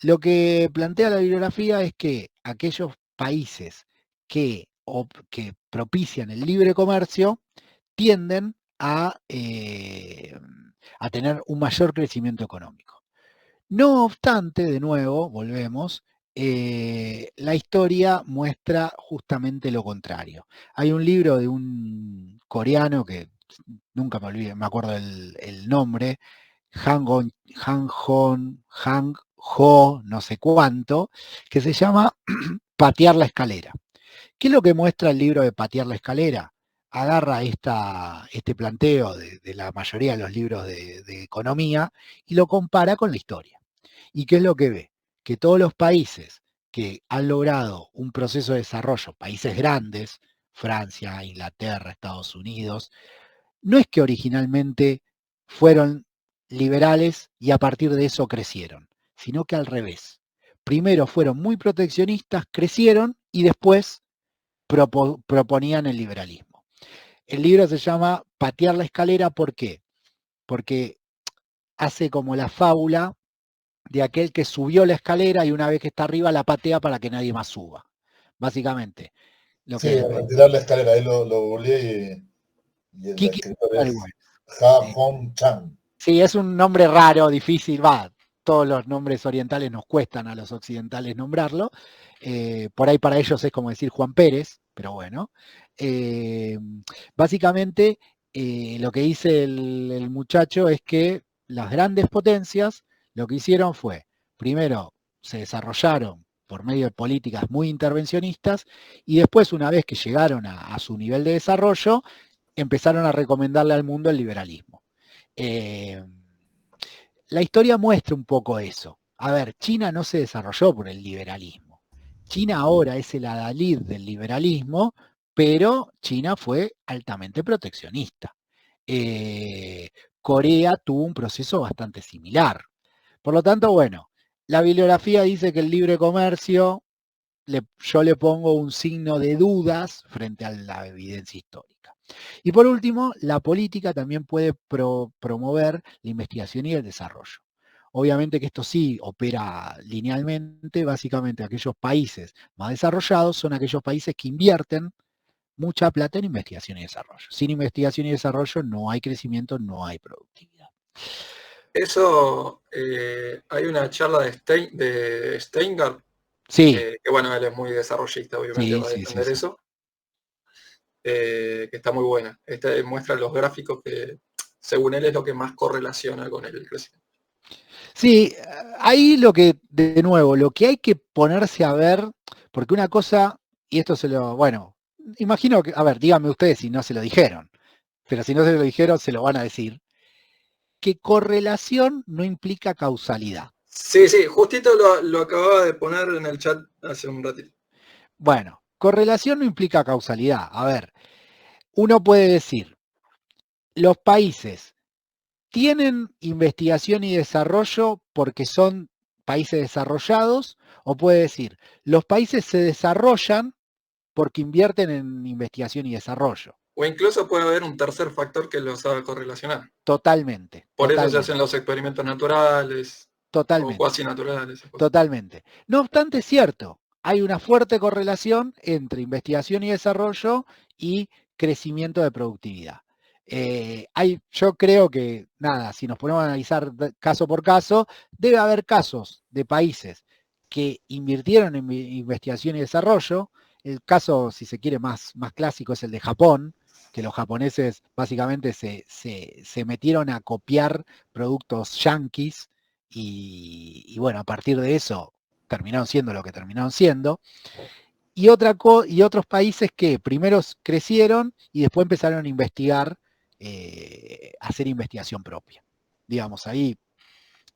Lo que plantea la bibliografía es que aquellos países que propician el libre comercio tienden a tener un mayor crecimiento económico. No obstante, de nuevo, volvemos, la historia muestra justamente lo contrario. Hay un libro de un coreano que nunca me olvidé, me acuerdo el nombre, Hang Jo, no sé cuánto, que se llama Patear la escalera. ¿Qué es lo que muestra el libro de Patear la escalera? Agarra este planteo de la mayoría de los libros de economía y lo compara con la historia. ¿Y qué es lo que ve? Que todos los países que han logrado un proceso de desarrollo, países grandes, Francia, Inglaterra, Estados Unidos, no es que originalmente fueron liberales y a partir de eso crecieron, sino que al revés. Primero fueron muy proteccionistas, crecieron y después proponían el liberalismo. El libro se llama Patear la escalera, ¿por qué? Porque hace como la fábula de aquel que subió la escalera y una vez que está arriba la patea para que nadie más suba. Básicamente. Lo Sí, que retirar la escalera, ahí lo googleé y el Kiki escritor es Airways. Ha Hong Chang. Sí, es un nombre raro, difícil, va. Todos los nombres orientales nos cuestan a los occidentales nombrarlo. Por ahí para ellos es como decir Juan Pérez, pero bueno. Básicamente, lo que dice el muchacho es que las grandes potencias lo que hicieron fue, primero, se desarrollaron por medio de políticas muy intervencionistas y después, una vez que llegaron a su nivel de desarrollo, empezaron a recomendarle al mundo el liberalismo. La historia muestra un poco eso. A ver, China no se desarrolló por el liberalismo. China ahora es el adalid del liberalismo, pero China fue altamente proteccionista. Corea tuvo un proceso bastante similar. Por lo tanto, bueno, la bibliografía dice que el libre comercio, yo le pongo un signo de dudas frente a la evidencia histórica. Y por último, la política también puede promover la investigación y el desarrollo. Obviamente que esto sí opera linealmente, básicamente aquellos países más desarrollados son aquellos países que invierten mucha plata en investigación y desarrollo. Sin investigación y desarrollo no hay crecimiento, no hay productividad. Eso, hay una charla de Steingart, Sí. que bueno, él es muy desarrollista, obviamente va a defender eso, que está muy buena. Muestra los gráficos que, según él, es lo que más correlaciona con el crecimiento. Sí, ahí de nuevo, lo que hay que ponerse a ver, porque una cosa, y esto bueno, imagino que, a ver, díganme ustedes si no se lo dijeron, pero si no se lo dijeron, se lo van a decir, que correlación no implica causalidad. Sí, justito lo acababa de poner en el chat hace un ratito. Bueno, correlación no implica causalidad. A ver, uno puede decir, los países tienen investigación y desarrollo porque son países desarrollados, o puede decir, los países se desarrollan porque invierten en investigación y desarrollo. O incluso puede haber un tercer factor que los haga correlacionar. Totalmente. Por eso se hacen los experimentos naturales. Totalmente. O cuasi naturales. Totalmente. No obstante, es cierto, hay una fuerte correlación entre investigación y desarrollo y crecimiento de productividad. Yo creo que, nada, si nos ponemos a analizar caso por caso, debe haber casos de países que invirtieron en investigación y desarrollo. El caso, si se quiere, más clásico es el de Japón, que los japoneses básicamente se metieron a copiar productos yanquis y bueno, a partir de eso terminaron siendo lo que terminaron siendo. Y otros países que primero crecieron y después empezaron a investigar, hacer investigación propia. Digamos, ahí,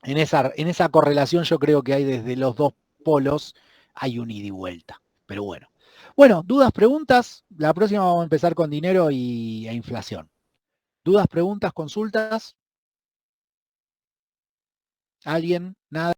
en esa correlación yo creo que hay desde los dos polos, hay un ida y vuelta. Pero bueno. Bueno, dudas, preguntas. La próxima vamos a empezar con dinero e inflación. ¿Dudas, preguntas, consultas? ¿Alguien? ¿Nada?